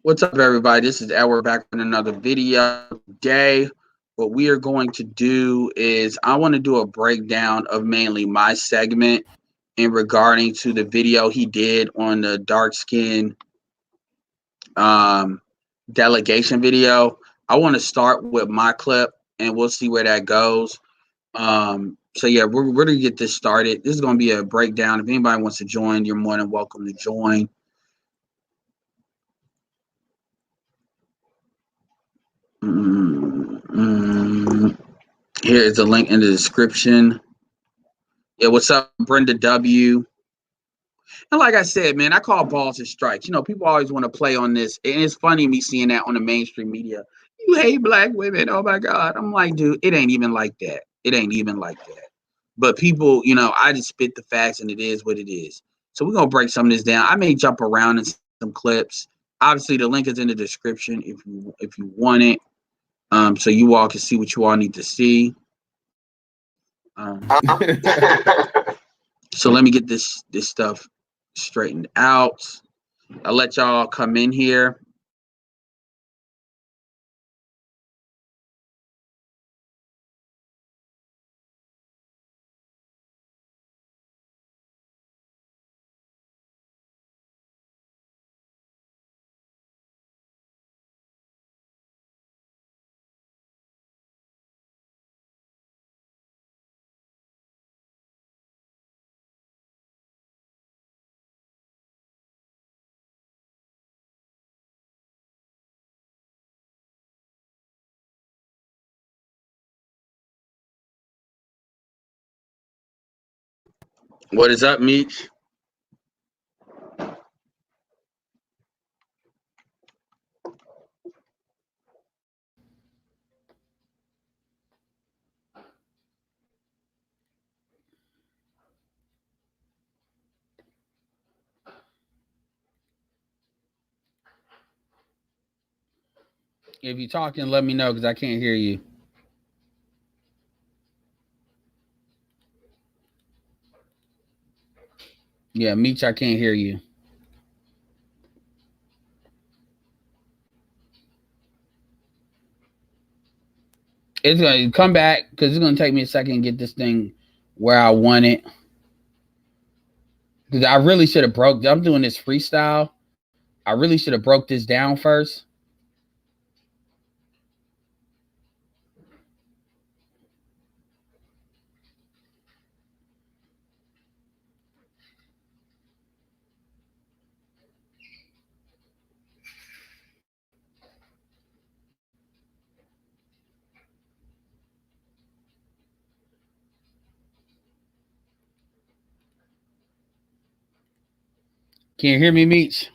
What's up, everybody? This is Edward back with another video today. What we are going to do is I want to do a breakdown of mainly my segment in regarding to the video he did on the dark skin um, delegation video. I want to start with my clip and we'll see where that goes. So yeah, we're going to get this started. This is going to be a breakdown. If anybody wants to join, you're more than welcome to join. Here is the link in the description. Yeah, what's up, Brenda W? And like I said, man, I call balls and strikes. You know, people always want to play on this, and it's funny me seeing that on the mainstream media. You hate black women. Oh my God. I'm like, dude, it ain't even like that. It ain't even like that. But people, you know, I just spit the facts, and it is what it is. So we're gonna break some of this down. I may jump around in some clips. Obviously, the link is in the description if you want it. So you all can see what you all need to see. So let me get this stuff straightened out. I'll let y'all come in here. What is up, Meech? If you're talking, let me know because I can't hear you. Yeah, Meech, I can't hear you. It's gonna come back because it's gonna take me a second to get this thing where I want it. Because I really should have broke. I'm doing this freestyle. I really should have broke this down first. Can you hear me, Meech?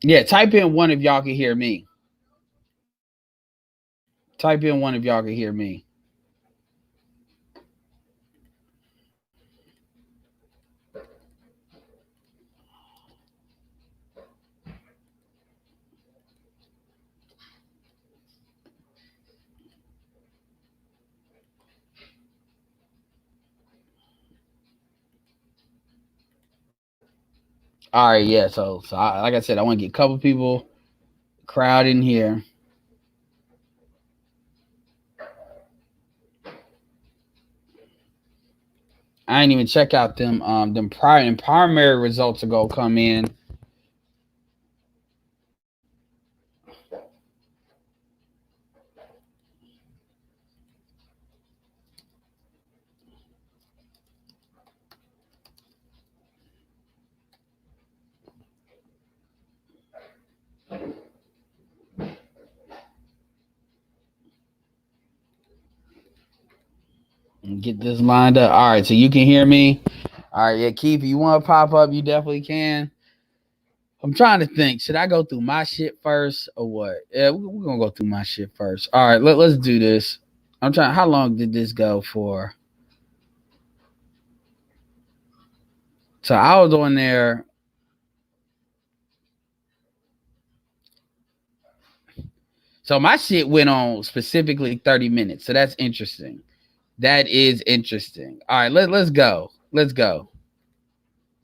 Yeah, type in one if y'all can hear me. Type in one if y'all can hear me. All right, yeah. So like I said, I want to get a couple people crowd in here. I ain't even check out them primary results are gonna come in. Get this lined up. All right, so you can hear me. All right, yeah, Keith, you want to pop up? You definitely can. I'm trying to think. Should I go through my shit first or what? Yeah, we're gonna go through my shit first. All right, let's do this. I'm trying. How long did this go for? So I was on there. So my shit went on specifically 30 minutes. So that's interesting. That is interesting. All right, let's go. Let's go.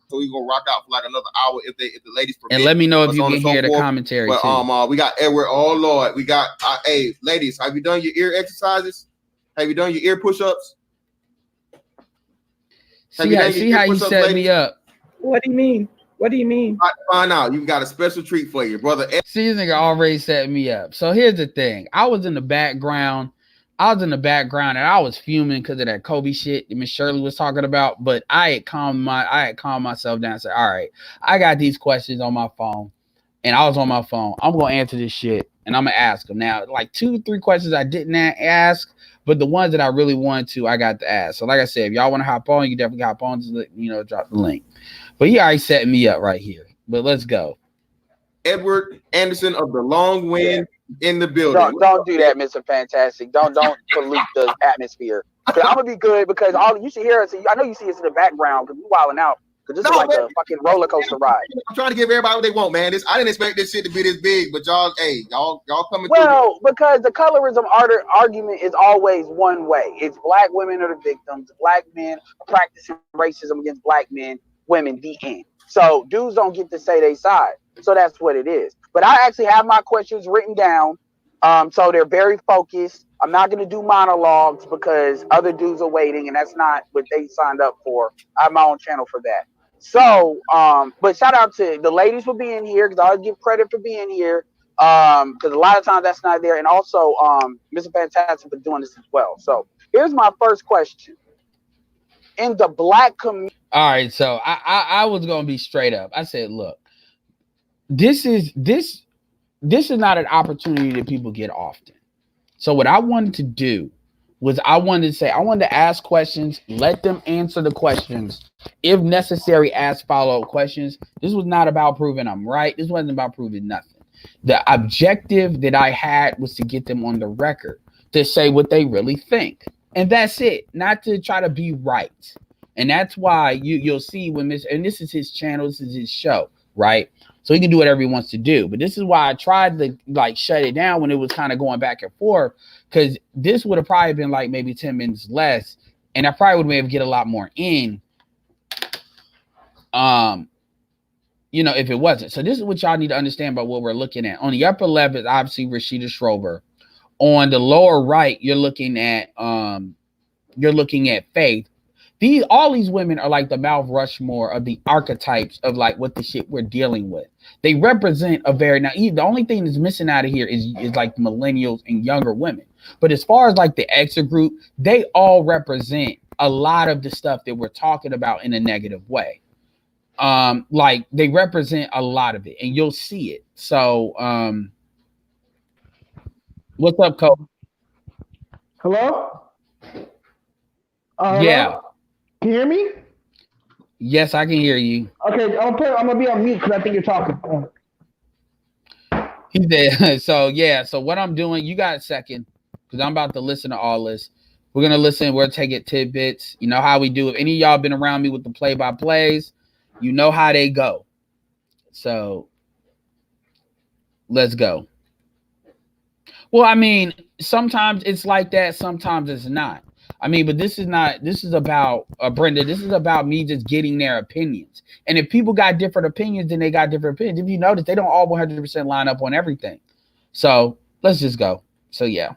So we gonna rock out for like another hour if the ladies permit. And let me know if you can hear the commentary but, too. We got Edward. Oh Lord, we got hey ladies, have you done your ear exercises? Have you done your ear push-ups? See how you set me up. What do you mean? What do you mean? Find out. You got a special treat for you, brother. See, this nigga already set me up. So here's the thing. I was in the background and I was fuming because of that Kobe shit that Miss Shirley was talking about. But I had calmed myself down and said, all right, I got these questions on my phone. And I was on my phone. I'm gonna answer this shit and I'm gonna ask them. Now, like 2-3 questions I didn't ask, but the ones that I really wanted to, I got to ask. So, like I said, if y'all want to hop on, you definitely hop on to drop the link. But he already set me up right here. But let's go. Edward Anderson of the Long Wind in the building. Don't do that, Mr. Fantastic. Don't pollute the atmosphere. I'm gonna be good because all you should hear us. I know you see us in the background because we wilding out. Because this is like a fucking roller coaster ride. I'm trying to give everybody what they want, man. I didn't expect this shit to be this big, but y'all coming. Well, because the colorism argument is always one way. It's black women are the victims. Black men are practicing racism against black men, women. The end. So dudes don't get to say their side. So that's what it is. But I actually have my questions written down. So they're very focused. I'm not going to do monologues because other dudes are waiting, and that's not what they signed up for. I have my own channel for that. So, but shout out to the ladies for being here because I'll give credit for being here because a lot of times that's not there. And also, Mr. Fantastic for doing this as well. So here's my first question. In the black community. All right, so I was going to be straight up. I said, look, this is not an opportunity that people get often. So what I wanted to do was I wanted to ask questions, let them answer the questions. If necessary, ask follow-up questions. This was not about proving I'm right. This wasn't about proving nothing. The objective that I had was to get them on the record to say what they really think. And that's it, not to try to be right. And that's why you'll see when this is his channel, this is his show, right? So he can do whatever he wants to do. But this is why I tried to shut it down when it was kind of going back and forth, because this would have probably been like maybe 10 minutes less. And I probably would be able to get a lot more in, if it wasn't. So this is what y'all need to understand about what we're looking at. On the upper left is obviously Rashida Schrover. On the lower right, you're looking at Faith. All these women are like the Mount Rushmore of the archetypes of like what the shit we're dealing with. They represent the only thing that's missing out of here is like millennials and younger women. But as far as like the exit group, they all represent a lot of the stuff that we're talking about in a negative way. Like they represent a lot of it and you'll see it. So, what's up, Cole? Hello? Yeah. Can you hear me? Yes, I can hear you. Okay, I'm gonna be on mute because I think you're talking. He's there. So what I'm doing, you got a second, because I'm about to listen to all this. We're gonna listen. We're taking tidbits. You know how we do. If any of y'all been around me with the play-by-plays, you know how they go. So let's go. Well, I mean, sometimes it's like that. Sometimes it's not. I mean, but this is about Brenda. This is about me just getting their opinions. And if people got different opinions, then they got different opinions. If you notice, they don't all 100% line up on everything. So let's just go. So yeah.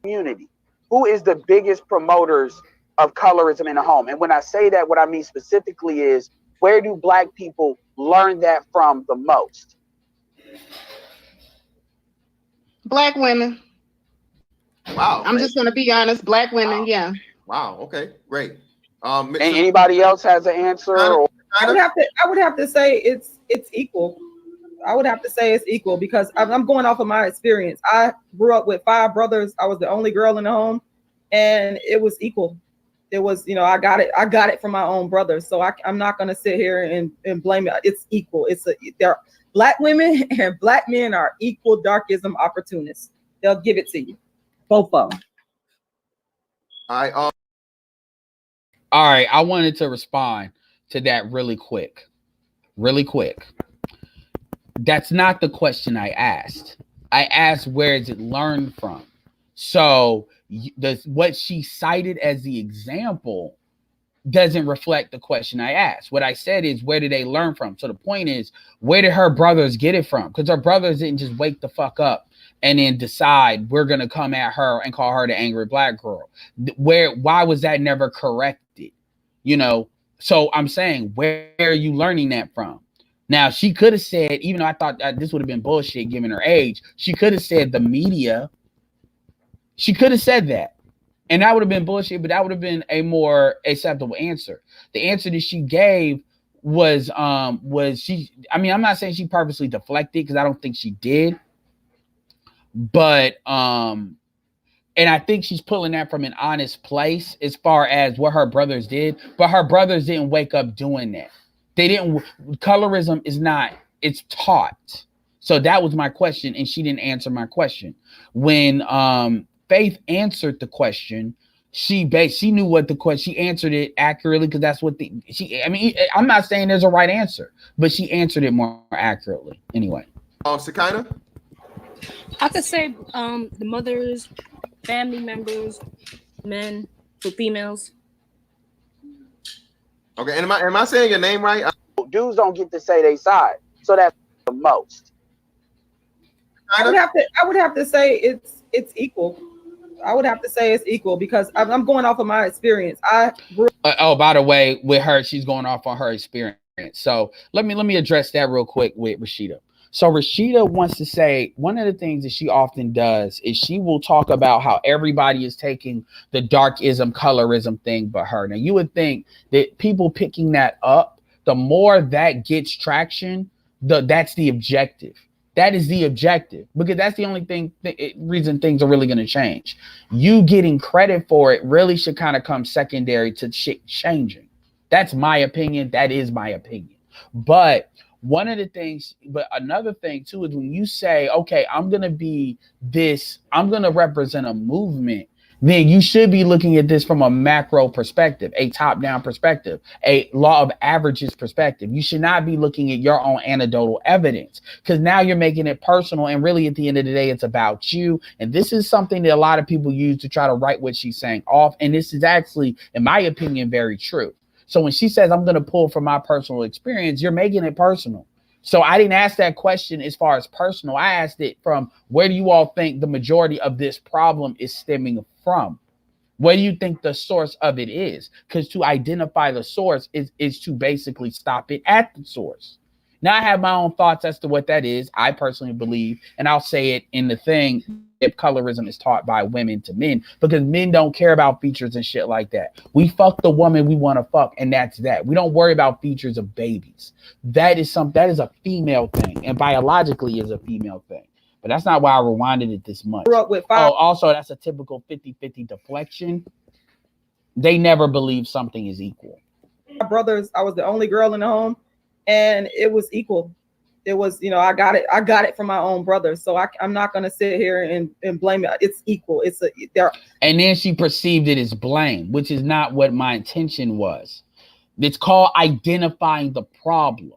Community. Who is the biggest promoters of colorism in the home? And when I say that, what I mean specifically is where do black people learn that from the most? Black women. Wow. I'm just gonna be honest. Black women, wow. Yeah. Wow. Okay. Great. And anybody else has an answer? Or? I would have to say it's equal. I would have to say it's equal because I'm going off of my experience. I grew up with 5 brothers. I was the only girl in the home, and it was equal. It was, I got it from my own brother. So I'm not going to sit here and blame it. It's equal. They're black women and black men are equal darkism opportunists. They'll give it to you. Both of them. All right. I wanted to respond to that really quick. That's not the question I asked. I asked, where is it learned from? So what she cited as the example doesn't reflect the question I asked. What I said is, where did they learn from? So the point is, where did her brothers get it from? Because her brothers didn't just wake the fuck up and then decide we're going to come at her and call her the angry black girl. Why was that never corrected? So I'm saying, where are you learning that from? Now, she could have said, even though I thought that this would have been bullshit given her age, she could have said the media. She could have said that. And that would have been bullshit, but that would have been a more acceptable answer. The answer that she gave was she, I'm not saying she purposely deflected, because I don't think she did. But and I think she's pulling that from an honest place as far as what her brothers did. But her brothers didn't wake up doing that. Colorism is not, it's taught. So that was my question, and she didn't answer my question. When Faith answered the question, she knew what the question, she answered it accurately, because that's what I'm not saying there's a right answer, but she answered it more accurately. Anyway. Shekinah? I could say the mothers, family members, men, for females. Okay, and am I saying your name right? Dudes don't get to say their side, so that's the most. I would have to say it's equal. I would have to say it's equal, because I'm going off of my experience. I grew by the way, with her, she's going off on her experience. So let me address that real quick with Rashida. So Rashida wants to say, one of the things that she often does is she will talk about how everybody is taking the darkism, colorism thing but her. Now, you would think that people picking that up, the more that gets traction, that's the objective. That is the objective, because that's the only reason things are really going to change. You getting credit for it really should kind of come secondary to shit changing. That's my opinion. That is my opinion. But another thing too is when you say, okay, I'm going to represent a movement, then you should be looking at this from a macro perspective, a top-down perspective, a law of averages perspective. You should not be looking at your own anecdotal evidence, because now you're making it personal, and really at the end of the day, it's about you. And this is something that a lot of people use to try to write what she's saying off. And this is actually, in my opinion, very true. So when she says, I'm going to pull from my personal experience, you're making it personal. So I didn't ask that question as far as personal. I asked it from, where do you all think the majority of this problem is stemming from? What do you think the source of it is? Because to identify the source is to basically stop it at the source. Now, I have my own thoughts as to what that is. I personally believe, and I'll say it in the thing, if colorism is taught by women to men, because men don't care about features and shit like that. We fuck the woman we want to fuck, and that's that. We don't worry about features of babies. That is a female thing, and biologically is a female thing. But that's not why I rewinded it this much. Also, that's a typical 50-50 deflection. They never believe something is equal. My brothers, I was the only girl in the home, and it was equal. It was, I got it from my own brother. So I'm not going to sit here and blame it. It's equal. And then she perceived it as blame, which is not what my intention was. It's called identifying the problem.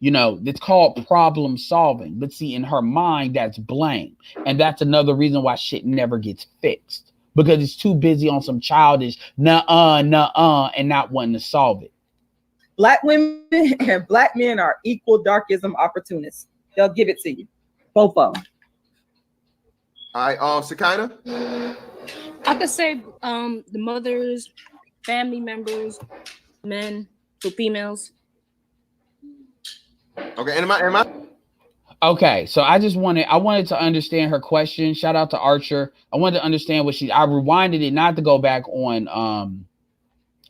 It's called problem solving. But see, in her mind, that's blame. And that's another reason why shit never gets fixed, because it's too busy on some childish nuh-uh, and not wanting to solve it. Black women and black men are equal darkism opportunists. They'll give it to you. Both of them. All right, Shekinah? I could say the mothers, family members, men, for females. Okay, and am I? Okay, so I wanted to understand her question. Shout out to Archer. I wanted to understand I rewinded it not to go back on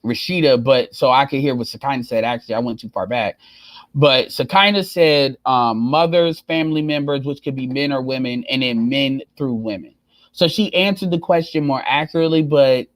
Rashida, but so I could hear what Shekinah said. Actually, I went too far back. But Shekinah said mothers, family members, which could be men or women, and then men through women. So she answered the question more accurately, but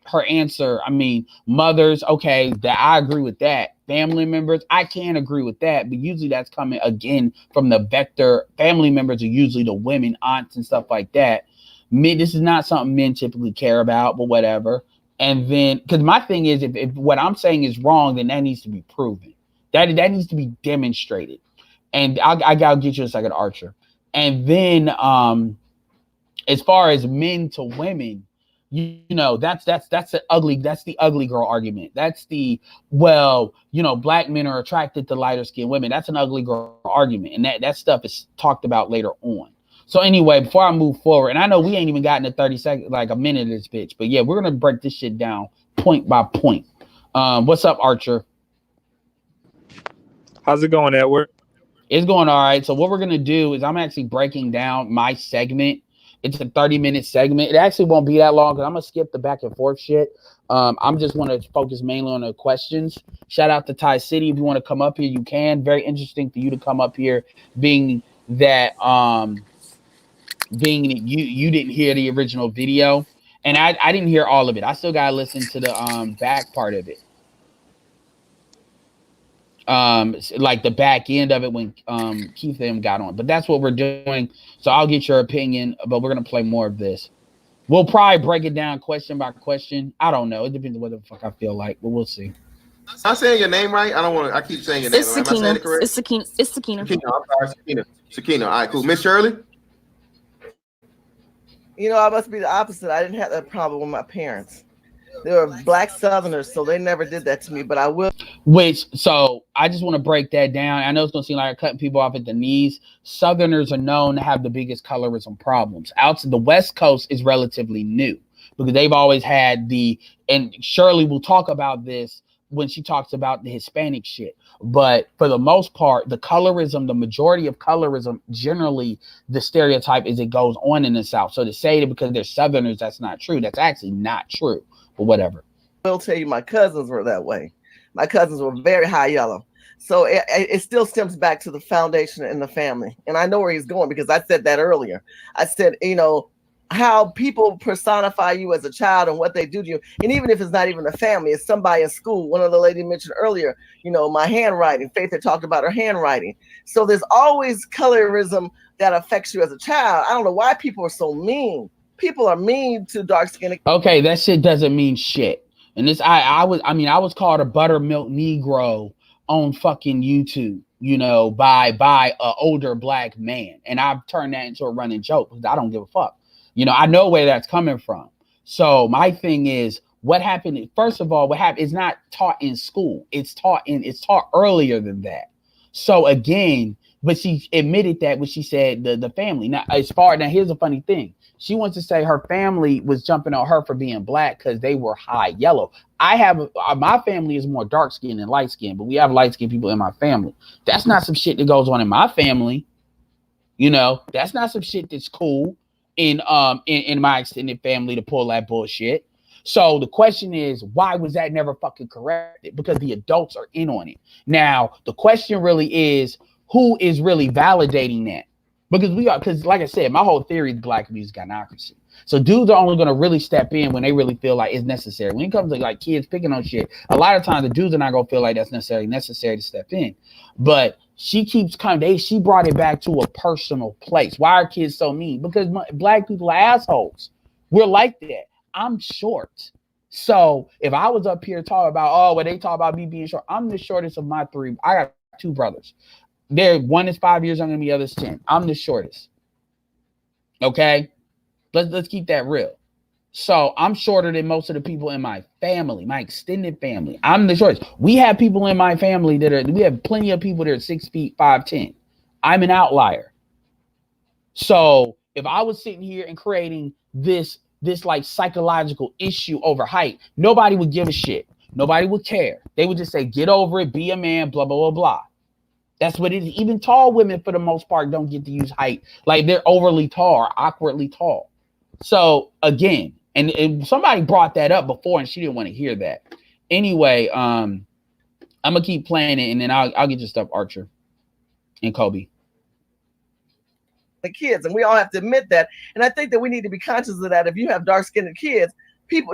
her answer, I mean, mothers, okay, that I agree with that. Family members, I can't agree with that, but usually that's coming again from the vector. Family members are usually the women, aunts, and stuff like that. Men, this is not something men typically care about, but whatever. And then, because my thing is, if what I'm saying is wrong, then that needs to be proven. That needs to be demonstrated. And I'll get you a second, Archer. And then, as far as men to women, you know, that's the ugly girl argument. That's the, well, you know, black men are attracted to lighter skinned women. That's an ugly girl argument, and that stuff is talked about later on. So anyway, before I move forward, and I know we ain't even gotten to 30 seconds, like a minute of this bitch, but yeah, we're gonna break this shit down point by point. What's up, Archer? How's it going, Edward? It's going all right. So what we're gonna do is I'm actually breaking down my segment. It's a 30-minute segment. It actually won't be that long because I'm gonna skip the back and forth shit. I'm just want to focus mainly on the questions. Shout out to Ty City. If you want to come up here, you can. Very interesting for you to come up here, being that you didn't hear the original video, and I didn't hear all of it. I still gotta listen to the back part of it. Like the back end of it when Keith and him got on. But that's what we're doing. So I'll get your opinion, but we're gonna play more of this. We'll probably break it down question by question. I don't know. It depends on what the fuck I feel like, but we'll see. Am I saying your name right? I don't want to. I keep saying your name. It's Am I saying Sakina. it correct? It's Sakina. It's Sakina. Sakina. I'm sorry, Sakina. Sakina. All right, cool. Miss Shirley. You know, I must be the opposite. I didn't have that problem with my parents. They were black Southerners, so they never did that to me. But I will. So I just want to break that down. I know it's gonna seem like I'm cutting people off at the knees. Southerners are known to have the biggest colorism problems. Out to the West Coast is relatively new because they've always had and Shirley will talk about this when she talks about the Hispanic shit. But for the most part, the majority of colorism, generally the stereotype is it goes on in the South. So to say that because they're Southerners, that's not true. That's actually not true. But whatever. I will tell you, my cousins were that way. My cousins were very high yellow. So it still stems back to the foundation in the family. And I know where he's going because I said that earlier. I said, you know, how people personify you as a child and what they do to you. And even if it's not even a family, it's somebody in school. One of the ladies mentioned earlier, you know, my handwriting. Faith had talked about her handwriting. So there's always colorism that affects you as a child. I don't know why people are so mean. People are mean to dark skinned. Okay, that shit doesn't mean shit. And this, I was called a buttermilk Negro on fucking YouTube, you know, by a older black man, and I've turned that into a running joke because I don't give a fuck. You know, I know where that's coming from. So my thing is, what happened? First of all, what happened is not taught in school. It's taught earlier than that. So again, but she admitted that when she said the family. Now, here's a funny thing. She wants to say her family was jumping on her for being black because they were high yellow. My family is more dark skinned than light skinned, but we have light skinned people in my family. That's not some shit that goes on in my family. You know, that's not some shit that's cool in my extended family to pull that bullshit. So the question is, why was that never fucking corrected? Because the adults are in on it. Now, the question really is, who is really validating that? Because like I said, my whole theory is black music gynocracy. So dudes are only going to really step in when they really feel like it's necessary. When it comes to like kids picking on shit, a lot of times the dudes are not going to feel like that's necessary to step in. But she keeps coming. She brought it back to a personal place. Why are kids so mean? Because black people are assholes. We're like that. I'm short. So if I was up here talking about, they talk about me being short, I'm the shortest of my three. I got two brothers. One is 5 years younger than me, the other's 10. I'm the shortest. Okay? Let's keep that real. So I'm shorter than most of the people in my family, my extended family. I'm the shortest. We have people in my family we have plenty of people that are 6 feet, 5'10". I'm an outlier. So if I was sitting here and creating this like psychological issue over height, nobody would give a shit. Nobody would care. They would just say, get over it, be a man, blah, blah, blah, blah. That's what it is. Even tall women, for the most part, don't get to use height. Like they're overly tall or awkwardly tall. So again, and somebody brought that up before and she didn't want to hear that. Anyway, I'm going to keep playing it and then I'll get your stuff, Archer and Kobe. The kids, and we all have to admit that. And I think that we need to be conscious of that. If you have dark-skinned kids,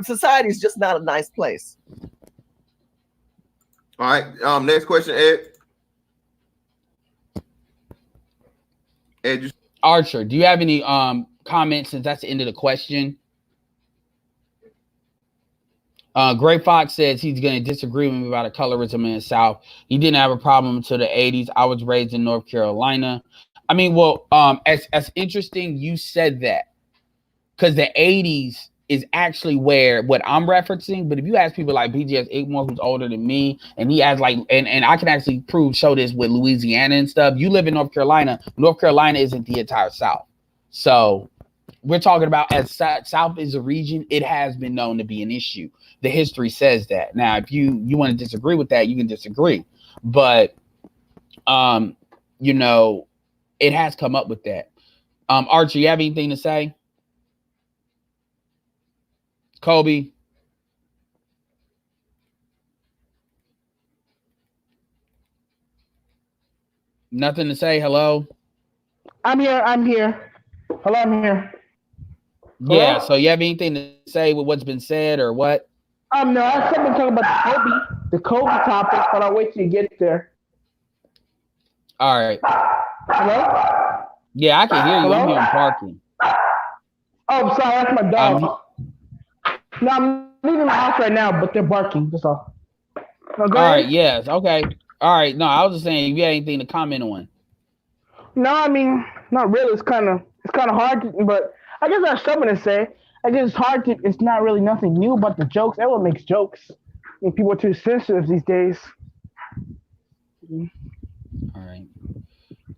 Society is just not a nice place. All right. Next question, Ed. Ed, Archer, do you have any comments since that's the end of the question? Gray Fox says he's going to disagree with me about a colorism in the South. He didn't have a problem until the 80s. I was raised in North Carolina. I mean, well, as interesting you said that, because the 80s is actually where what I'm referencing. But if you ask people like BGS Igmore, who's older than me, and he has like, and I can actually show this with Louisiana and stuff. You live in North Carolina. North Carolina isn't the entire South. So we're talking about as South is a region, it has been known to be an issue. The history says that. Now, if you want to disagree with that, you can disagree. But, you know, it has come up with that. Archie, you have anything to say? Kobe? Nothing to say? Hello? I'm here. Hello, I'm here. Yeah, Hello? so you have anything to say with what's been said or what? No, I have something to talk about the Kobe topic, but I'll wait till you get there. All right. Hello? Yeah, I can hear you. Hello? I'm hearing barking. Oh, sorry, that's my dog. No, I'm leaving my house right now, but they're barking. That's all. All right. Yes. Okay. All right. No, I was just saying if you had anything to comment on. No, I mean, not really. It's kind of hard, but I guess I have something to say. I guess it's hard to. It's not really nothing new about the jokes. Everyone makes jokes. I mean, people are too sensitive these days. All right.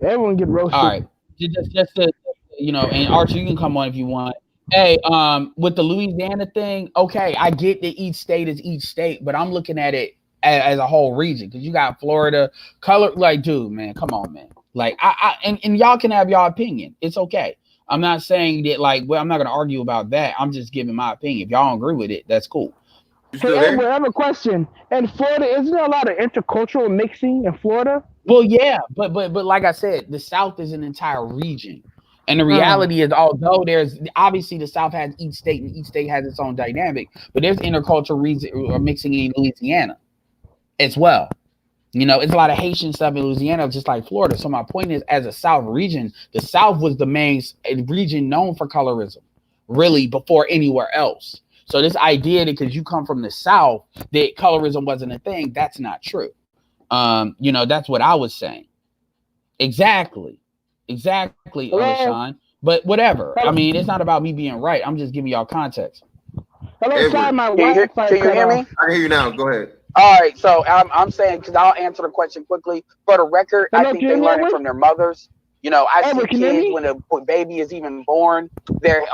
Everyone get roasted. All right. Just to, you know, and Archie, you can come on if you want. Hey, with the Louisiana thing, okay, I get that each state is each state, but I'm looking at it as a whole region because you got Florida, color. Like, dude, man, come on, man. Like, and y'all can have y'all opinion. It's okay. I'm not saying that, like, well, I'm not going to argue about that. I'm just giving my opinion. If y'all don't agree with it, that's cool. Hey, Edward, I have a question. In Florida, isn't there a lot of intercultural mixing in Florida? Well, yeah, but like I said, the South is an entire region. And the reality is, although there's obviously the South has each state and each state has its own dynamic, but there's intercultural mixing in Louisiana as well. You know, it's a lot of Haitian stuff in Louisiana, just like Florida. So my point is, as a South region, the South was the main region known for colorism, really, before anywhere else. So this idea that because you come from the South, that colorism wasn't a thing, that's not true. You know, that's what I was saying. Exactly, Sean. But whatever. I mean, it's not about me being right. I'm just giving y'all context. Hello, sorry, my Wi-Fi can you hear me? I can hear you now. Go ahead. All right, so I'm saying, because I'll answer the question quickly. For the record, I think they learn it from their mothers. You know, I see kids when a baby is even born, their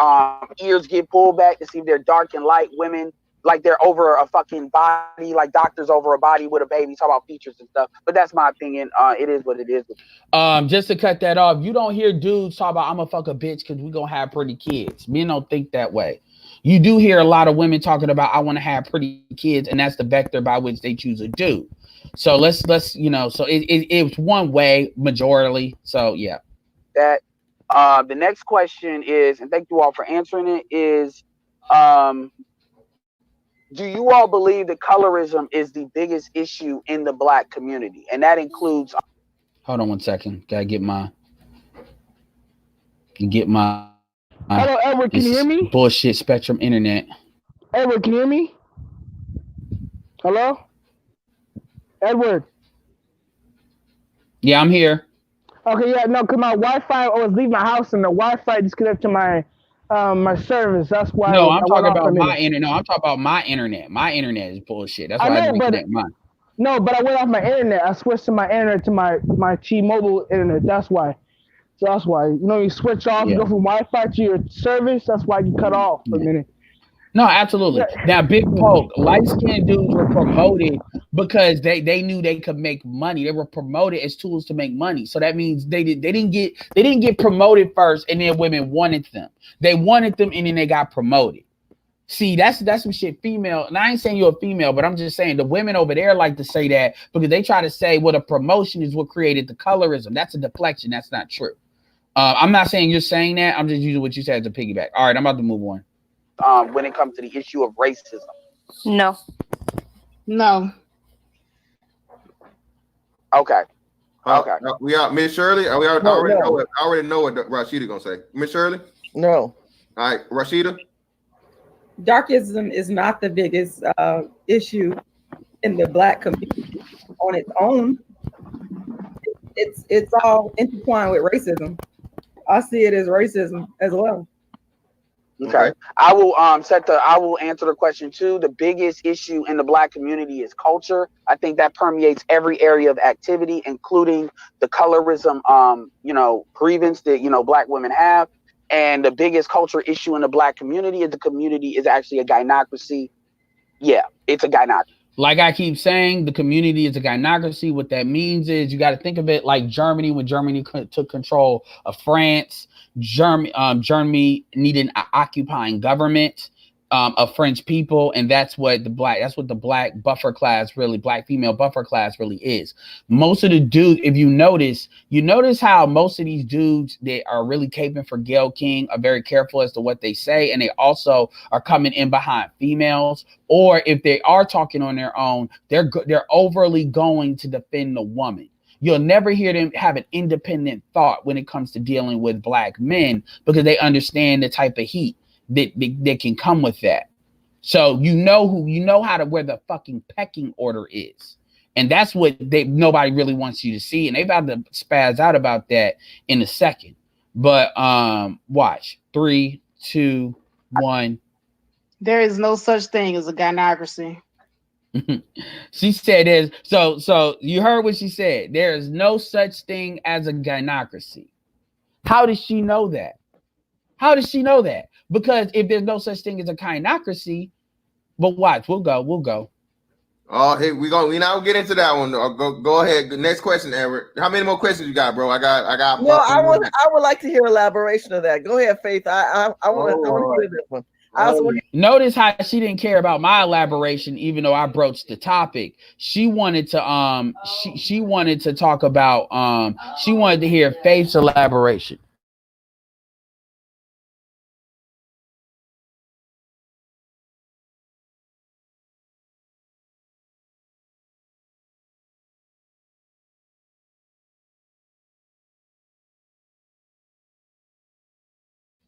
ears get pulled back to see if they're dark and light. Women, like they're over a fucking body, like doctors over a body with a baby. Talk about features and stuff. But that's my opinion. It is what it is. Just to cut that off, you don't hear dudes talk about I'm gonna fuck a bitch because we gonna have pretty kids. Men don't think that way. You do hear a lot of women talking about I want to have pretty kids, and that's the vector by which they choose a dude. So let's you know, so it's one way majorly. So yeah. That the next question is, and thank you all for answering it, is do you all believe that colorism is the biggest issue in the Black community? And that includes. Hold on 1 second. Gotta get my. Hello, Edward, can you hear me? Bullshit Spectrum internet. Edward, can you hear me? Hello? Edward. Yeah, I'm here. Okay, yeah, no, because my Wi-Fi, I was leaving my house and the Wi-Fi disconnected to my my service. That's why. No, I'm talking about my internet. No, I'm talking about my internet. My internet is bullshit. That's why I didn't connect mine. No, but I went off my internet. I switched to my internet to my T-Mobile internet. That's why. So that's why. You know, you switch off, you go from Wi-Fi to your service. That's why you cut off for a minute. No, absolutely. Now, Big Poke, light-skinned dudes were promoted because they knew they could make money. They were promoted as tools to make money. So that means they didn't get promoted first, and then women wanted them. They wanted them, and then they got promoted. See, that's some shit female. And I ain't saying you're a female, but I'm just saying the women over there like to say that because they try to say, well, the promotion is what created the colorism. That's a deflection. That's not true. I'm not saying you're saying that. I'm just using what you said as a piggyback. All right, I'm about to move on. when it comes to the issue of racism? No. No. Okay. Okay. We are Miss Shirley. I already know what Rashida gonna say. Miss Shirley. No. All right, Rashida. Darkism is not the biggest issue in the Black community on its own. It's all intertwined with racism. I see it as racism as well. Okay. I will answer the question too. The biggest issue in the Black community is culture. I think that permeates every area of activity, including the colorism grievance that Black women have. And the biggest culture issue in the Black community is actually a gynocracy. Yeah, it's a gynocracy. Like I keep saying, the community is a gynocracy. What that means is you got to think of it like Germany when Germany took control of France. Germany needed an occupying government of French people, and that's what the black buffer class really, Black female buffer class really is. Most of the dudes, if you notice how most of these dudes that are really caping for Gayle King are very careful as to what they say, and they also are coming in behind females, or if they are talking on their own, they're overly going to defend the woman. You'll never hear them have an independent thought when it comes to dealing with Black men, because they understand the type of heat that can come with that. So where the fucking pecking order is. And that's what nobody really wants you to see. And they're about to spaz out about that in a second. But watch. 3, 2, 1. There is no such thing as a gynocracy. She said so you heard what she said. There is no such thing as a gynocracy. How does she know that? Because if there's no such thing as a gynocracy, but watch, we'll go. Oh, hey, we now get into that one. Go ahead. Next question, Edward. How many more questions you got, bro? I got. No, I would like to hear elaboration of that. Go ahead, Faith. I want to hear this one. Notice how she didn't care about my elaboration, even though I broached the topic. She wanted to she wanted to talk about she wanted to hear Faith's elaboration.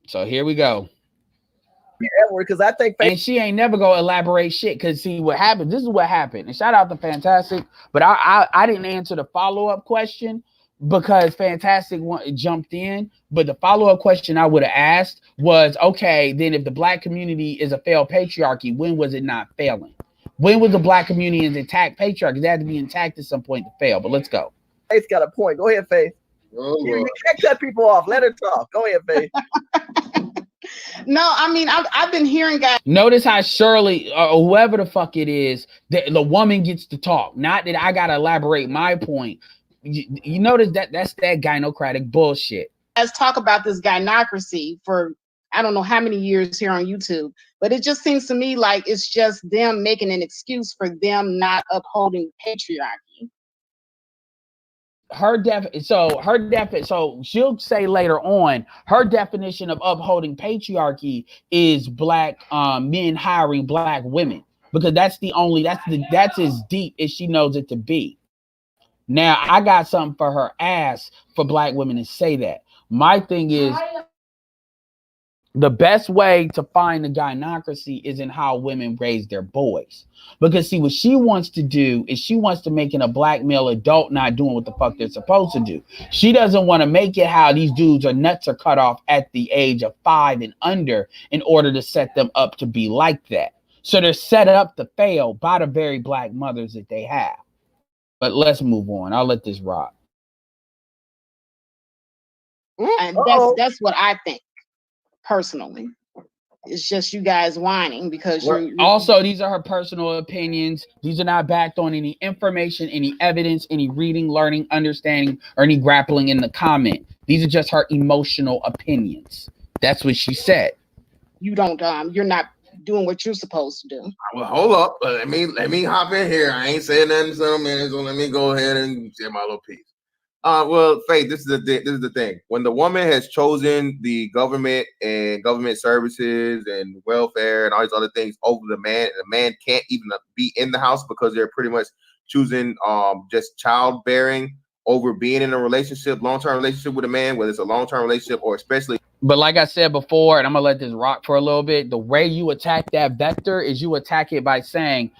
So here we go. Because I think and she ain't never gonna elaborate shit. Because see what happened. This is what happened. And shout out to Fantastic, but I didn't answer the follow-up question because Fantastic jumped in. But the follow-up question I would have asked was, okay, then if the Black community is a failed patriarchy, when was it not failing? When was the Black community an intact patriarchy? It had to be intact at some point to fail. But let's go. Faith's got a point. Go ahead, Faith. You can't cut people off. Let her talk. Go ahead, Faith. No, I mean, I've been hearing guys. Notice how Shirley or whoever the fuck it is, the woman gets to talk. Not that I gotta elaborate my point. You notice that's that gynocratic bullshit. Let's talk about this gynocracy for I don't know how many years here on YouTube, but it just seems to me like it's just them making an excuse for them not upholding patriarchy. So she'll say later on her definition of upholding patriarchy is Black men hiring Black women, because that's as deep as she knows it to be. Now I got something for her ass for Black women to say that. My thing is, the best way to find the gynocracy is in how women raise their boys. Because see, what she wants to do is she wants to make it a Black male adult not doing what the fuck they're supposed to do. She doesn't want to make it how these dudes are nuts are cut off at the age of 5 and under in order to set them up to be like that. So they're set up to fail by the very Black mothers that they have. But let's move on. I'll let this rock. And that's what I think. Personally, it's just you guys whining because you're also, these are her personal opinions. These are not backed on any information, any evidence, any reading, learning, understanding, or any grappling in the comment. These are just her emotional opinions. That's what she said. You don't you're not doing what you're supposed to do. Well, hold up. Let me hop in here. I ain't saying nothing in some minutes, so let me go ahead and say my little piece. Well, Faith, this is the thing. When the woman has chosen the government and government services and welfare and all these other things over the man, and the man can't even be in the house because they're pretty much choosing just childbearing over being in a relationship, long-term relationship with a man, whether it's a long-term relationship or especially. But like I said before, and I'm gonna let this rock for a little bit, the way you attack that vector is you attack it by saying,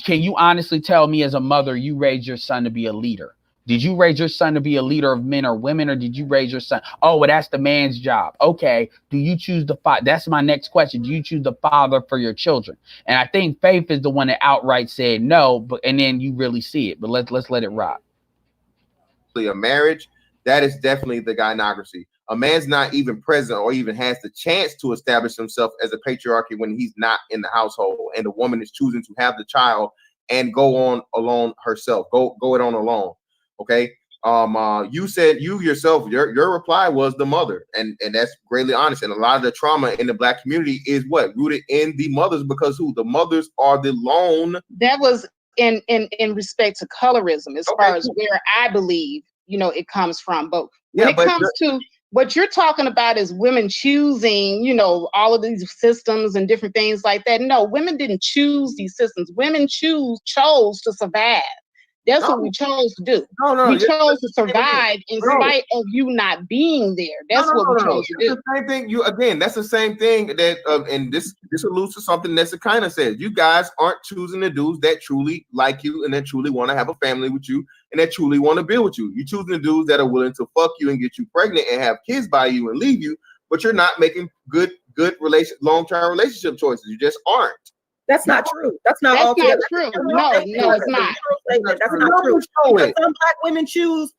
can you honestly tell me as a mother you raised your son to be a leader? Did you raise your son to be a leader of men or women, or did you raise your son? Oh, well, that's the man's job. Okay. Do you choose the father? That's my next question. Do you choose the father for your children? And I think Faith is the one that outright said no, but and then you really see it. But let's let it rock. A marriage, that is definitely the gynocracy. A man's not even present or even has the chance to establish himself as a patriarchy when he's not in the household, and the woman is choosing to have the child and go on alone herself, go it on alone. Okay. You said you yourself, your reply was the mother, and that's greatly honest. And a lot of the trauma in the Black community is what rooted in the mothers, because the mothers are the lone. That was in respect to colorism, as far as where I believe, it comes from. But when it comes to what you're talking about is women choosing, all of these systems and different things like that. No, women didn't choose these systems. Women chose to survive. That's what we chose to do. We chose to survive in spite of you not being there. That's what we chose to do. That's the same thing. That's the same thing that, and this alludes to something that Sakina said. You guys aren't choosing the dudes that truly like you and that truly want to have a family with you and that truly want to build with you. You're choosing the dudes that are willing to fuck you and get you pregnant and have kids by you and leave you, but you're not making good long-term relationship choices. You just aren't. That's not true. That's not true. No, it's not. That's not true. Because some Black women choose.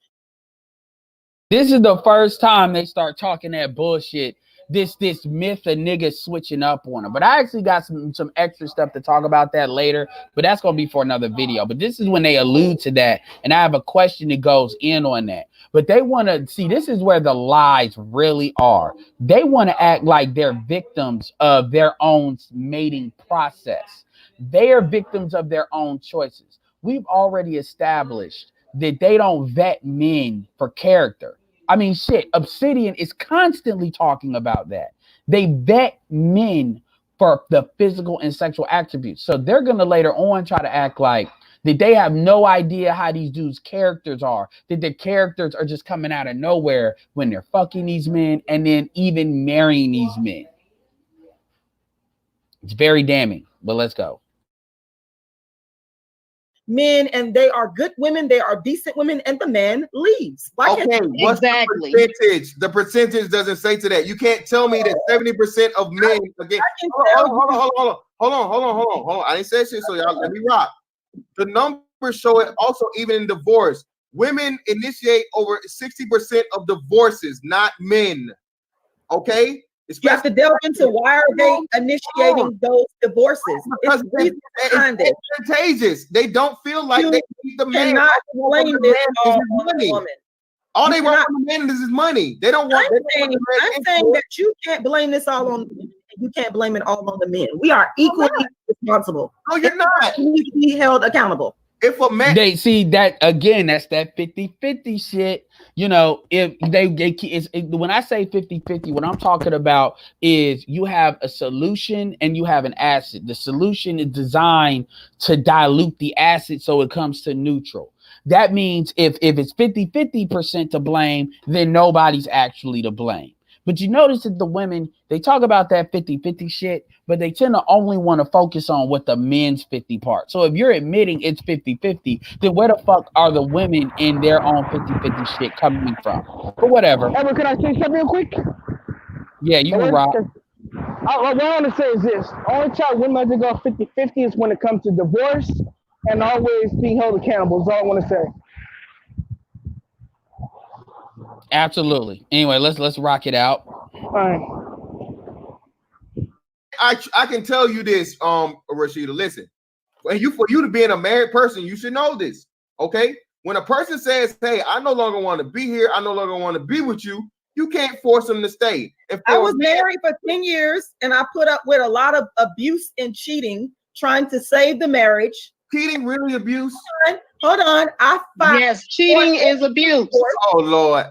This is the first time they start talking that bullshit. This myth of niggas switching up on them. But I actually got some extra stuff to talk about that later. But that's gonna be for another video. But this is when they allude to that, and I have a question that goes in on that. But they want to see, this is where the lies really are. They want to act like they're victims of their own mating process. They are victims of their own choices. We've already established that they don't vet men for character. I mean, shit, Obsidian is constantly talking about that. They vet men for the physical and sexual attributes. So they're going to later on try to act like that they have no idea how these dudes' characters are, that their characters are just coming out of nowhere when they're fucking these men and then even marrying these men. It's very damning, but let's go. Men, and they are good women, they are decent women, and the man leaves. Okay, what's exactly the percentage? The percentage doesn't say to that. You can't tell me that 70% of men again. Hold on. I didn't say shit, so y'all let me rock. The numbers show it also even in divorce. Women initiate over 60% of divorces, not men. Okay? You have to delve into why are they initiating those divorces? Because it's advantageous. They don't feel like they need the man. Cannot blame this all on the woman. All they want from the man is his money. They don't want. I'm saying that you can't blame this all on. You can't blame it all on the men. We are equally responsible. No, you're not. You need to be held accountable. If a man, they see that again, that's that 50-50 shit. You know, if when I say 50-50, what I'm talking about is you have a solution and you have an acid. The solution is designed to dilute the acid so it comes to neutral. That means if it's 50-50% to blame, then nobody's actually to blame. But you notice that the women, they talk about that 50-50 shit, but they tend to only want to focus on what the men's 50 part. So if you're admitting it's 50-50, then where the fuck are the women in their own 50-50 shit coming from? But whatever. Ever, can I say something real quick? Yeah, you can rock. What I want to say is this. Only time women have to go 50-50 is when it comes to divorce and always being held accountable is all I want to say. Absolutely. Anyway, let's rock it out. All right. I can tell you this, Rashida. Listen, for you to being a married person, you should know this. Okay, when a person says, "Hey, I no longer want to be here. I no longer want to be with you," you can't force them to stay. I was married for 10 years, and I put up with a lot of abuse and cheating, trying to save the marriage. cheating really abuse? Hold on. Yes, cheating is abuse. Oh Lord.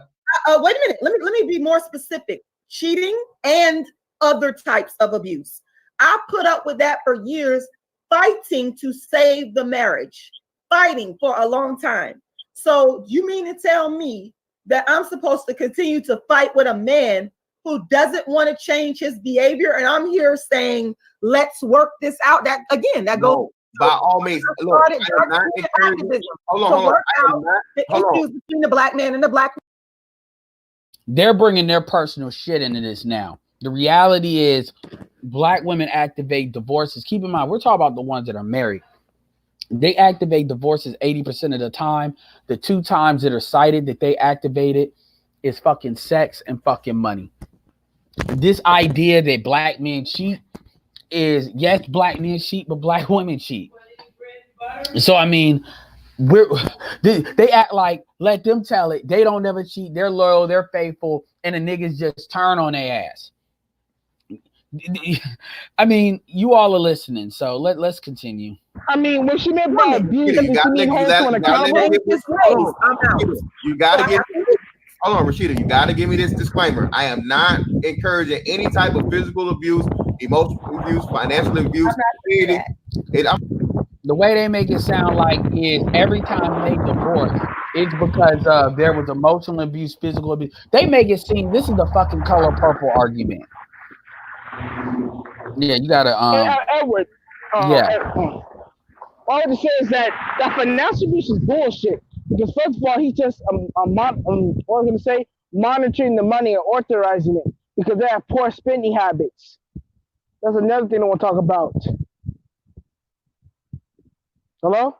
Wait a minute. Let me be more specific. Cheating and other types of abuse. I put up with that for years, fighting to save the marriage, fighting for a long time. So you mean to tell me that I'm supposed to continue to fight with a man who doesn't want to change his behavior? And I'm here saying, let's work this out. That again, that goes by all means. Look, hold on. The issues between the black man and the black. They're bringing their personal shit into this now. The reality is, black women activate divorces. Keep in mind, we're talking about the ones that are married. They activate divorces 80% of the time. The 2 times that are cited that they activated is fucking sex and fucking money. This idea that black men cheat is, yes, black men cheat, but black women cheat. So I mean, they act like, let them tell it. They don't never cheat. They're loyal. They're faithful, and the niggas just turn on their ass. I mean, you all are listening, so let's continue. I mean, when she meant by abuse, you gotta give hold on, Rashida, you gotta give me this disclaimer. I am not encouraging any type of physical abuse, emotional abuse, financial abuse. The way they make it sound like is every time they divorce, it's because there was emotional abuse, physical abuse. They make it seem this is the fucking color purple argument. Yeah, you gotta Edward. All I have to say is that financial abuse is bullshit. Because first of all, he's just monitoring the money and authorizing it because they have poor spending habits. That's another thing I want to talk about. Hello?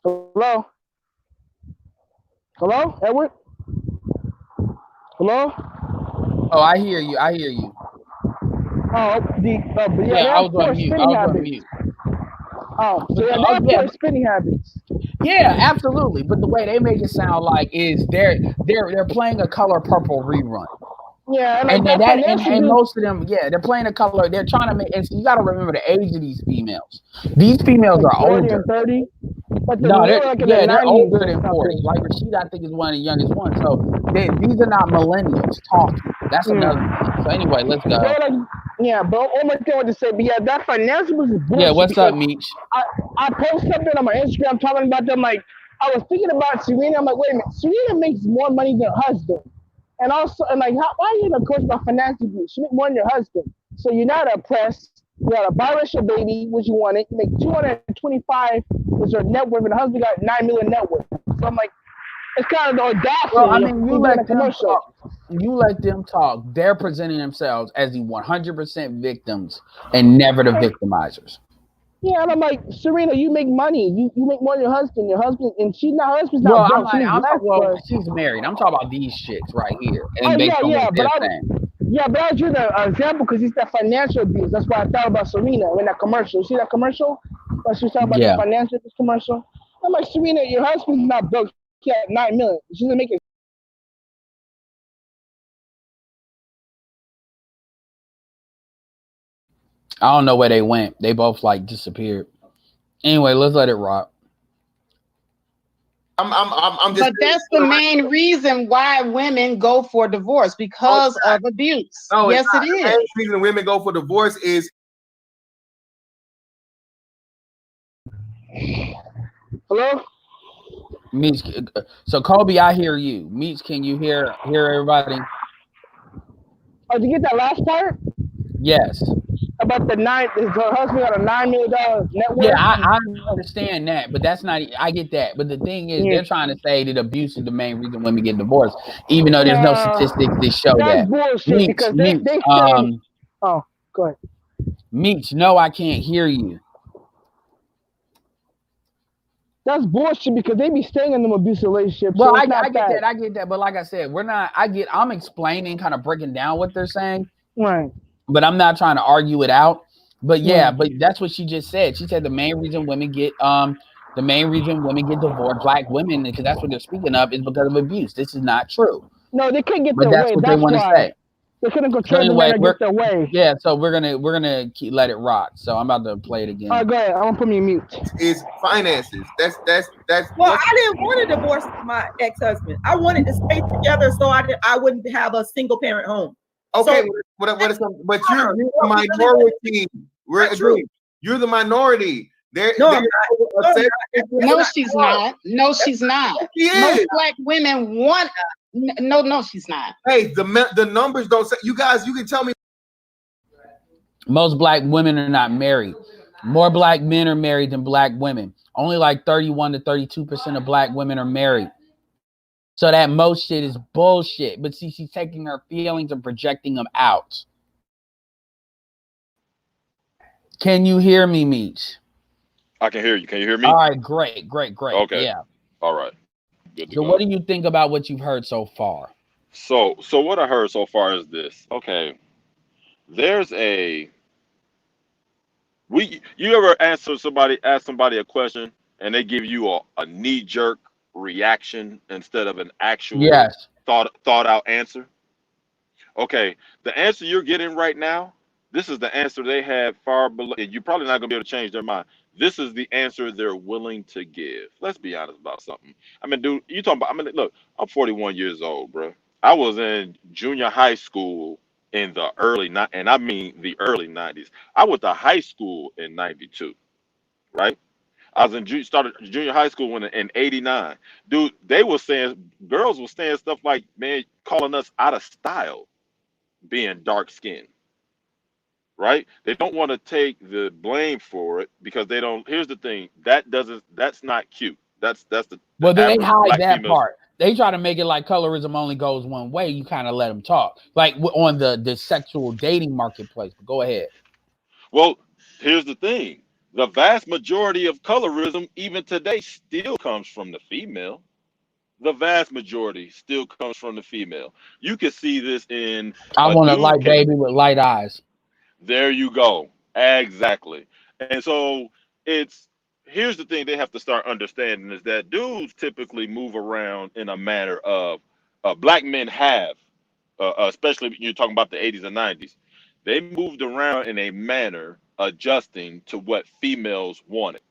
Hello? Hello, Edward? Hello? Oh, I hear you. Oh, I was on mute. Oh, so they have poor spending habits. Yeah, absolutely. But the way they make it sound like is they're playing a color purple rerun. Yeah, and most of them, yeah, they're playing a color. They're trying to make. And so you got to remember the age of these females. These females are older. 30. But they're older than 40. Like Rashida, I think is one of the youngest ones. So these are not millennials talking. That's another thing. So anyway, let's go. But one more thing I want to say, but yeah, that financial is bullshit. Yeah, what's up, Meech? I post something on my Instagram talking about them. Like, I was thinking about Serena. I'm like, wait a minute, Serena makes more money than her husband. And also, why are you in a course about financial abuse? She make more than your husband. So you're not oppressed. You got a biracial baby, which you wanted. You make 225 is your net worth, and the husband got 9 million net worth. So I'm like, it's kind of the audacity. Well, I mean, you let them talk. They're presenting themselves as the 100% victims and never the victimizers. Yeah, and I'm like, Serena, you make money. You make more than your husband. Your husband, and her husband's not broke. She's married. I'm talking about these chicks right here. And but I drew the example because it's that financial abuse. That's why I thought about Serena in that commercial. You see that commercial? But she was talking about the financial abuse commercial. I'm like, Serena, your husband's not broke. He had 9 million. She's gonna make it. I don't know where they went. They both disappeared. Anyway, let's let it rock. I'm just. But that's the main reason why women go for divorce, because of abuse. No, yes, it is. The main reason women go for divorce is. Hello. Meech, so Kobe, I hear you. Meech, can you hear everybody? Oh, did you get that last part? Yes. About her husband got a $9 million net worth. Yeah, I understand that, but that's not. I get that, but the thing is, they're trying to say that abuse is the main reason women get divorced, even though there's no statistics that show that. That's bullshit. Meech, because they say. Oh, go ahead. Meech, no, I can't hear you. That's bullshit because they be staying in them abusive relationships. Well, so I get that, but like I said, I'm explaining, kind of breaking down what they're saying. Right. But I'm not trying to argue it out. But but that's what she just said. She said the main reason women get divorced, black women, because that's what they're speaking of, is because of abuse. This is not true. No, they couldn't get but their that's way. what they want to say. They couldn't So control the anyway, men against their way. yeah, so we're gonna let it rock. So I'm about to play it again. All right, go ahead. I'm gonna put me on mute. Is finances. That's Well, I didn't want to divorce my ex-husband. I wanted to stay together so I wouldn't have a single parent home. okay. So, but you're the minority. We're agreeing. You're the minority. No, she's not. No, she's not. Most black women want. No, she's not. Hey, the numbers don't say. You guys, you can tell me. Most black women are not married. More black men are married than black women. Only like 31 to 32% of black women are married. So that most shit is bullshit. But see, she's taking her feelings and projecting them out. Can you hear me, Meech? I can hear you. Can you hear me? All right, great. Okay. Yeah. All right. Good to So go. what do you think about what you've heard so far? So what I heard so far is this. Okay. There's you ever ask somebody a question and they give you a knee-jerk reaction instead of an actual thought out answer? Okay, the answer you're getting right now, this is the answer they had far below. You're probably not gonna be able to change their mind. This is the answer they're willing to give. Let's be honest about something. I mean, dude, you talking about? I mean, look, I'm 41 years old, bro. I was in junior high school in the early and I mean the early 90s. I went to high school in 92, right? I was started junior high school in 89. Dude, they were saying, girls were saying stuff like, man, calling us out of style, being dark skinned, right? They don't want to take the blame for it because they don't. Here's the thing, that's not cute. That's the well, they hide that females. part. They try to make it like colorism only goes one way. You kind of let them talk, like on the sexual dating marketplace. But go ahead. Well, here's the thing. The vast majority of colorism, even today, still comes from the female. The vast majority still comes from the female. You can see this in. I want a light baby with light eyes. There you go. Exactly. And so here's the thing they have to start understanding is that dudes typically move around in a manner of black men have, especially you're talking about the 80s and 90s. They moved around in a manner adjusting to what females wanted.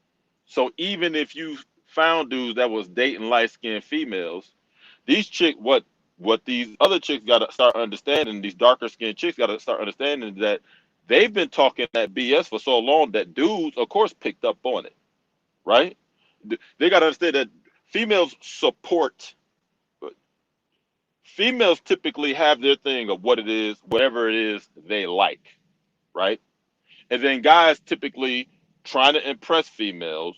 So even if you found dudes that was dating light-skinned females, what these other chicks got to start understanding, these darker-skinned chicks got to start understanding that they've been talking that BS for so long that dudes, of course, picked up on it, right? They got to understand that females typically have their thing of what it is, whatever it is they like, right? And then guys typically trying to impress females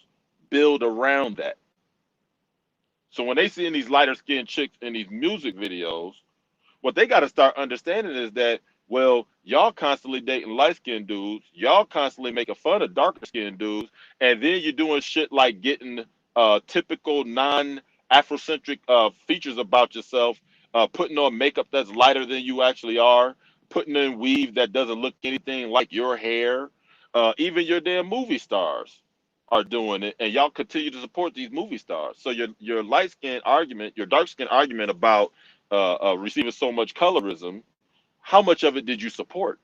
build around that. So when they see in these lighter skinned chicks in these music videos, what they got to start understanding is that, well, y'all constantly dating light skinned dudes, y'all constantly making fun of darker skinned dudes, and then you're doing shit like getting typical non-Afrocentric features about yourself, putting on makeup that's lighter than you actually are, putting in weave that doesn't look anything like your hair. Even your damn movie stars are doing it, and y'all continue to support these movie stars. So your light skin argument, your dark skin argument about receiving so much colorism, how much of it did you support?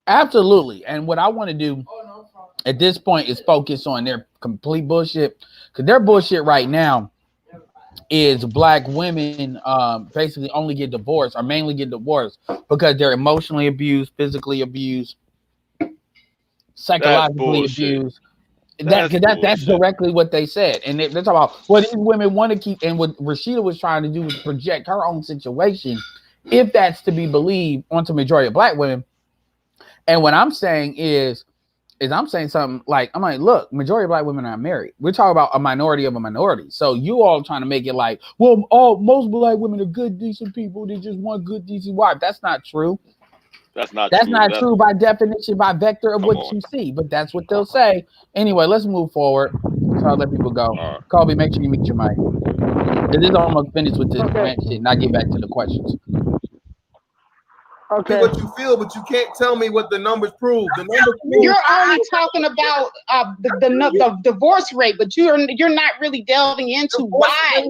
Absolutely. And what I want to do at this point is focus on their complete bullshit, because their bullshit right now is black women basically only get divorced or mainly get divorced because they're emotionally abused, physically abused, psychologically abused. That's directly what they said. And they're talking about what these women want to keep, and what Rashida was trying to do was project her own situation, if that's to be believed, onto majority of black women. And what I'm saying is I'm saying something like, I'm like, look, majority of black women are married. We're talking about a minority of a minority. So you all trying to make it like, well, most black women are good, decent people. They just want good, decent wife. That's not true. That's not true by definition, by vector of what you see. But that's what they'll say. Anyway, let's move forward. So I'll let people go. Colby, make sure you mute your mic. This is almost finished with this rant shit, and I'll get back to the questions. Okay. What you feel, but you can't tell me what the numbers prove. The numbers prove. You're only talking about the divorce rate, but you're not really delving into why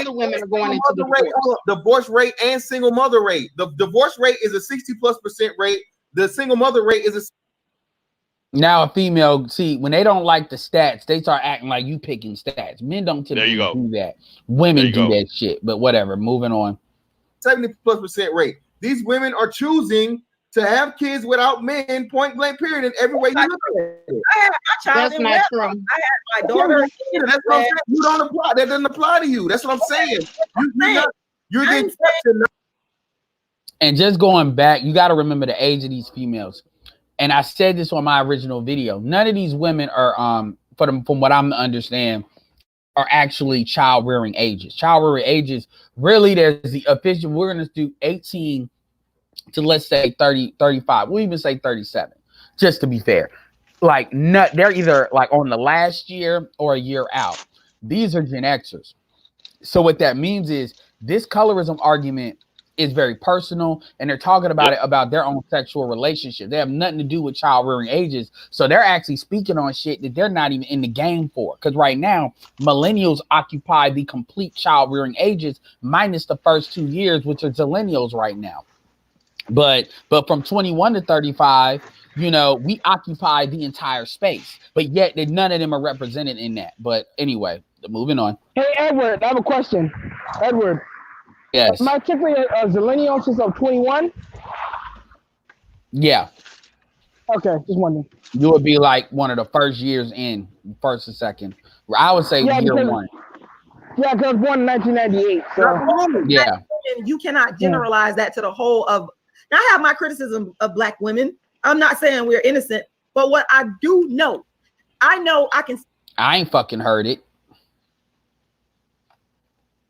the women are going into the divorce. Divorce rate and single mother rate. The divorce rate is a 60+% rate. The single mother rate is a. Now a female, see, when they don't like the stats, they start acting like you picking stats. Men don't typically do that. Women do that shit. But whatever. Moving on. 70+% rate. These women are choosing to have kids without men, point blank, period, in every way you look at it. I had my child. That's not true. I had my daughter. That's what I'm saying. You don't apply. That doesn't apply to you. That's what I'm saying. You're the exception. And just going back, you got to remember the age of these females. And I said this on my original video. None of these women are, from what I'm understand, are actually child rearing ages. Child rearing ages, really, there's the official. We're going to do 18 to, let's say, 30, 35. We'll even say 37, just to be fair. Like, they're either like on the last year or a year out. These are Gen Xers. So what that means is this colorism argument is very personal, and they're talking about it about their own sexual relationship. They have nothing to do with child rearing ages. So they're actually speaking on shit that they're not even in the game for. Because right now, millennials occupy the complete child rearing ages minus the first 2 years, which are zillennials right now. But from 21 to 35, you know, we occupy the entire space, but yet none of them are represented in that. But anyway, moving on. Hey, Edward, I have a question. Edward. Yes. Am I technically a zillennial since I'm 21? Yeah. Okay, just wondering. You would be like one of the first years in, first or second. I would say year one. Yeah, because I was born in 1998. So. Yeah. You cannot generalize that to the whole of. Now, I have my criticism of Black women. I'm not saying we're innocent, but what I do know, I can. I ain't fucking heard it.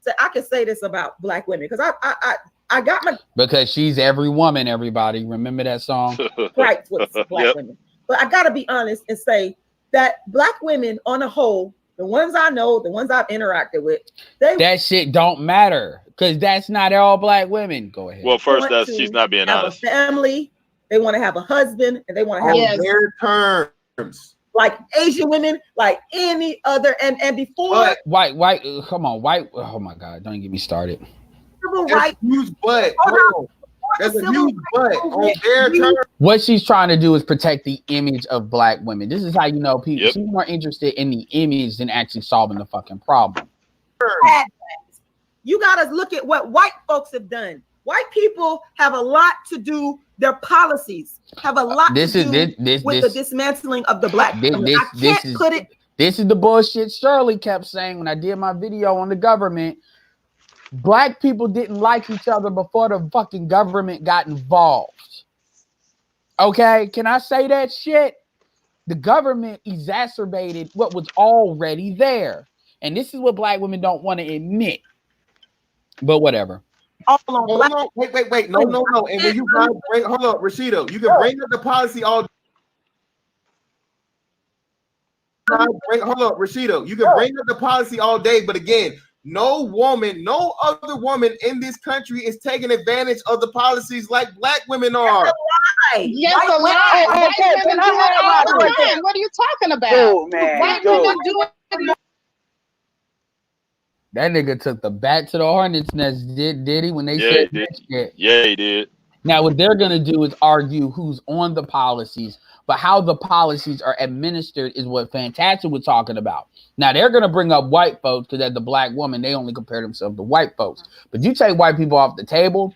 So I can say this about Black women because I got my. Because she's every woman, everybody. Remember that song? Right, with Black women. But I got to be honest and say that Black women on the whole, the ones I know, the ones I've interacted with, that shit don't matter because that's not all Black women. Go ahead. Well, first, she's not being honest. Have a family, they want to have a husband, and they want to have their terms. Like Asian women, like any other, and before white, come on, white. Oh my God, don't get me started. Right, huge butt. That's a huge butt on their terms. What she's trying to do is protect the image of Black women. This is how you know people. She's more interested in the image than actually solving the fucking problem. You gotta look at what white folks have done. White people have a lot to do. Their policies have a lot to do with the dismantling of the Black family. I can't put it. This is the bullshit Shirley kept saying when I did my video on the government. Black people didn't like each other before the fucking government got involved. Okay, can I say that shit? The government exacerbated what was already there. And this is what Black women don't want to admit. But whatever. Wait. No. And when you bring, hold up, Rashida, you can bring up the policy all. Hold up, Rashida, you can bring up the policy all day, but again, no other woman in this country is taking advantage of the policies like Black women are. Yes, a lie. White women do it all the time. What are you talking about? Dude, man, white women do it. That nigga took the bat to the hornet's nest, did he? When they said that shit. Yeah, he did. Now, what they're going to do is argue who's on the policies, but how the policies are administered is what Fantastic was talking about. Now, they're going to bring up white folks because as the Black woman, they only compare themselves to white folks. But you take white people off the table,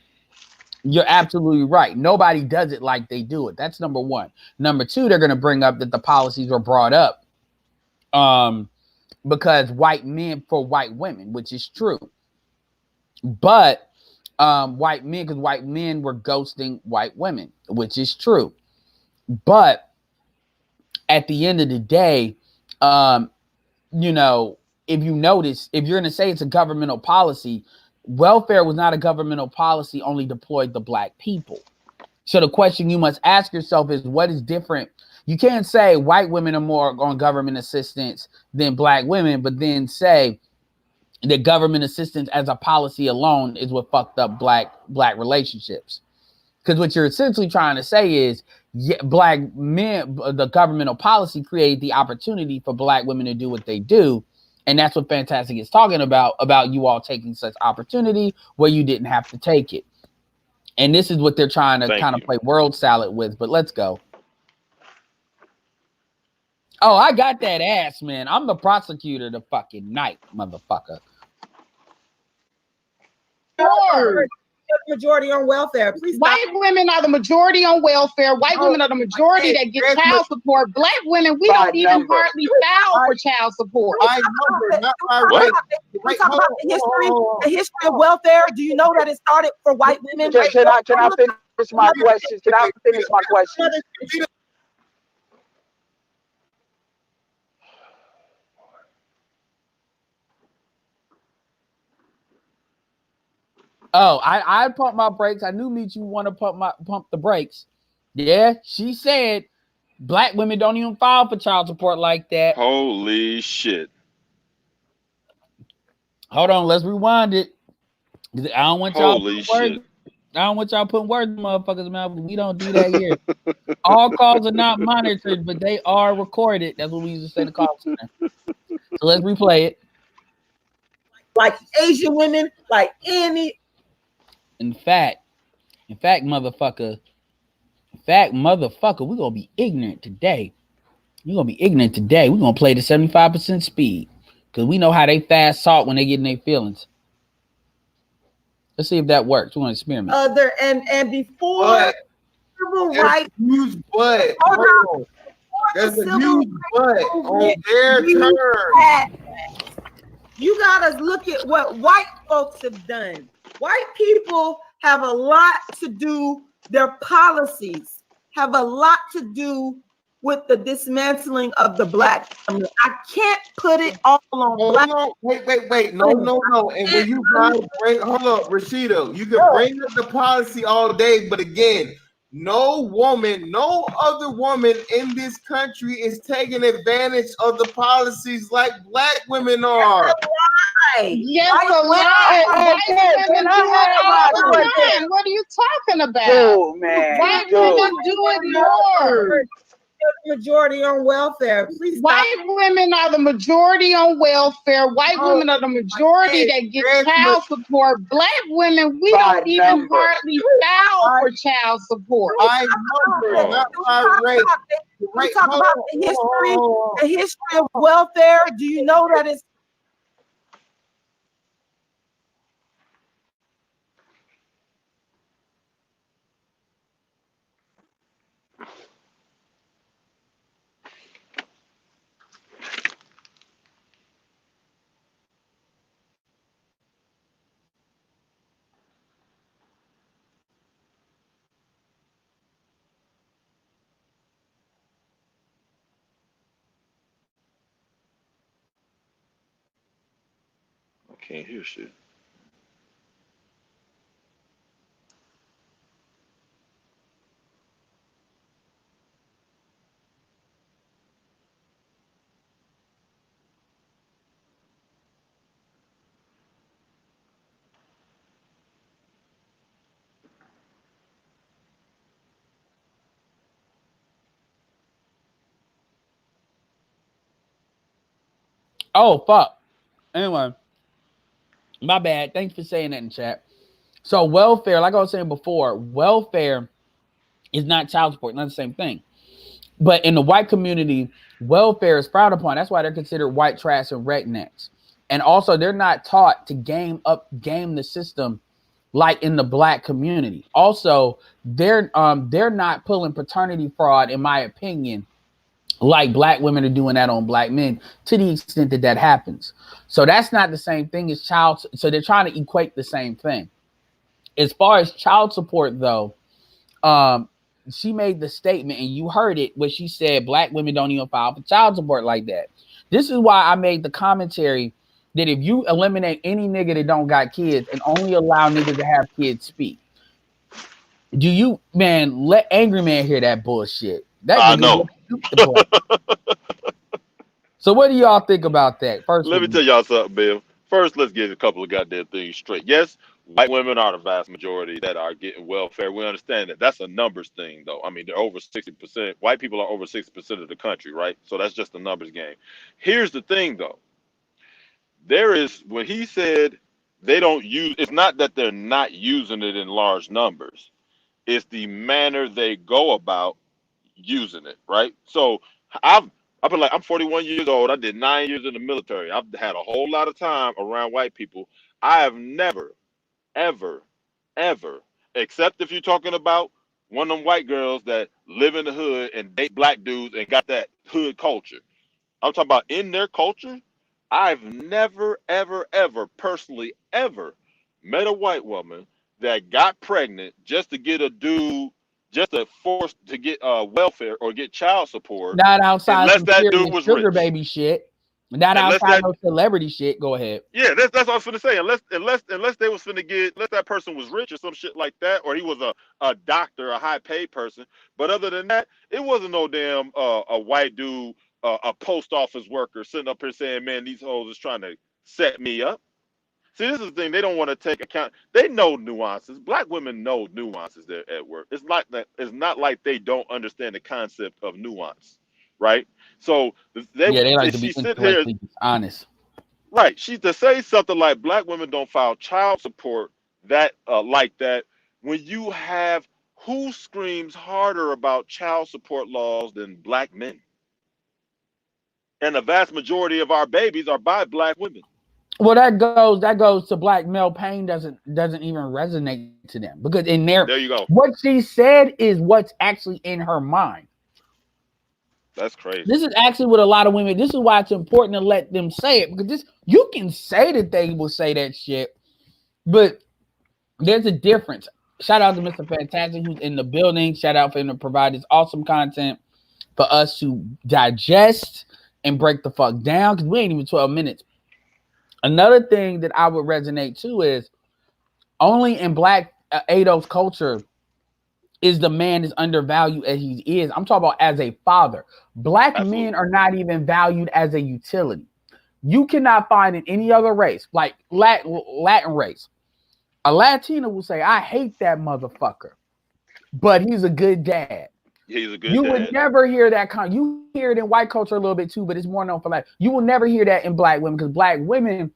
you're absolutely right. Nobody does it like they do it. That's number one. Number two, they're going to bring up that the policies were brought up because white men for white women, which is true. But white men, because white men were ghosting white women, which is true. But at the end of the day, you know, if you notice, if you're going to say it's a governmental policy, welfare was not a governmental policy, only deployed the Black people. So the question you must ask yourself is, what is different? You can't say white women are more on government assistance than Black women, but then say that government assistance as a policy alone is what fucked up black relationships. Because what you're essentially trying to say is, yeah, black men, the governmental policy created the opportunity for black women to do what they do. And that's what Fantastic is talking about you all taking such opportunity where you didn't have to take it. And this is what they're trying to kind of play word salad with. But let's go. Oh, I got that ass, man. I'm the prosecutor the fucking night, motherfucker. Majority on welfare. Please White women are the majority on welfare. White women are the majority that get child support. Black women, we don't even hardly file for child support. We talk about the history of welfare. Do you know that it started for white women? Can I finish my question? Can I finish my question? Oh, I pump my brakes. I knew Meet you want to pump the brakes. Yeah, she said black women don't even file for child support like that. Holy shit. Hold on, let's rewind it. I don't want y'all Holy shit. I don't want y'all putting words in motherfuckers' mouth. We don't do that here. All calls are not monitored, but they are recorded. That's what we used to say in the call center. So let's replay it. Like Asian women, like any. In fact, motherfucker, we're gonna be ignorant today. We're gonna play the 75% speed because we know how they fast salt when they get in their feelings. Let's see if that works. We're gonna experiment. And before civil rights, huge butt. There's a huge butt on their turn. You gotta look at what white folks have done. White people have a lot to do. Their policies have a lot to do with the dismantling of the black family. I can't put it all on black. No, wait. No. And when you bring, hold up, Rashida, you can bring up the policy all day, but again, no other woman in this country is taking advantage of the policies like black women are. Yes, a lie. White women do it all the time. What are you talking about? Dude, man. White women do it more. Majority on welfare. Please. White women are the majority on welfare. White women are the majority that get child support. Black women, we don't even hardly file for child support. We talk about the history of welfare. Do you know that it's Can't hear shit. Oh fuck. Anyway, my bad. Thanks for saying that in chat. So welfare, like I was saying before, welfare is not child support, not the same thing. But in the white community, welfare is frowned upon. That's why they're considered white trash and rednecks. And also, they're not taught to game the system like in the black community. Also, they're not pulling paternity fraud, in my opinion, like black women are doing that on black men to the extent that that happens. So that's not the same thing as child. So they're trying to equate the same thing. As far as child support, though, she made the statement, and you heard it, where she said black women don't even file for child support like that. This is why I made the commentary that if you eliminate any nigga that don't got kids and only allow niggas to have kids speak, do you, man, let Angry Man hear that bullshit? That I know. So what do y'all think about that? First, let me tell y'all something, Bill. First, let's get a couple of goddamn things straight. Yes, White women are the vast majority that are getting welfare. We understand that. That's a numbers thing, though. I mean, they're over 60%. White people are over 60% of the country, right? So that's just a numbers game. Here's the thing, though. There is, when he said they don't use, it's not that they're not using it in large numbers. It's the manner they go about using it, right? So I've been like, I'm 41 years old. I did 9 years in the military. I've had a whole lot of time around white people. I have never, ever, ever, except if you're talking about one of them white girls that live in the hood and date black dudes and got that hood culture. I'm talking about in their culture. I've never, ever, ever personally ever met a white woman that got pregnant just to get a dude, just to force to get welfare or get child support, Not outside unless some that dude serious was sugar rich. baby shit. Not Unless outside that, no celebrity shit. Go ahead. yeah, that's what I was finna say. Unless they was finna get, unless that person was rich or some shit like that, or he was a doctor, a high paid person. But other than that, it wasn't no damn a white dude, a post office worker sitting up here saying, "Man, these hoes is trying to set me up." See, this is the thing. They don't want to take account. They know nuances. Black women know nuances there at work. It's like that. It's not like they don't understand the concept of nuance, right? So They like to be she sit here, intellectually honest. right? She to say something like black women don't file child support that like that. When you have who screams harder about child support laws than black men, and the vast majority of our babies are by black women. Well, that goes to black male pain doesn't even resonate to them because in their There you go. what she said is what's actually in her mind. That's crazy. This is actually what a lot of women. This is why it's important to let them say it because you can say that they will say that shit, but there's a difference. Shout out to Mr. Fantastic who's in the building. Shout out for him to provide this awesome content for us to digest and break the fuck down because we ain't even 12 minutes. Another thing that I would resonate to is only in Black ADOS culture is the man as undervalued as he is. I'm talking about as a father. Black Absolutely. men are not even valued as a utility. You cannot find in any other race, like Latin race, a Latina will say, I hate that motherfucker, but he's a good dad. He's a good You dad. would never hear that you hear it in white culture a little bit too, but it's more known for like you will never hear that in black women because black women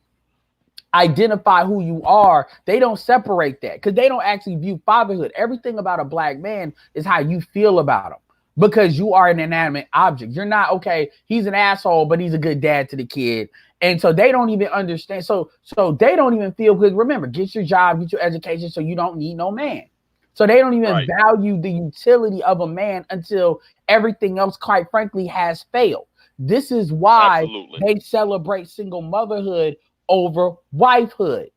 identify who you are. They don't separate that because they don't actually view fatherhood. Everything about a black man is how you feel about him because you are an inanimate object. You're not okay. He's an asshole, but he's a good dad to the kid. And so they don't even understand. So they don't even feel good. Remember, get your job, get your education so you don't need no man. So they don't even value the utility of a man until everything else, quite frankly, has failed. This is why they celebrate single motherhood over wifehood.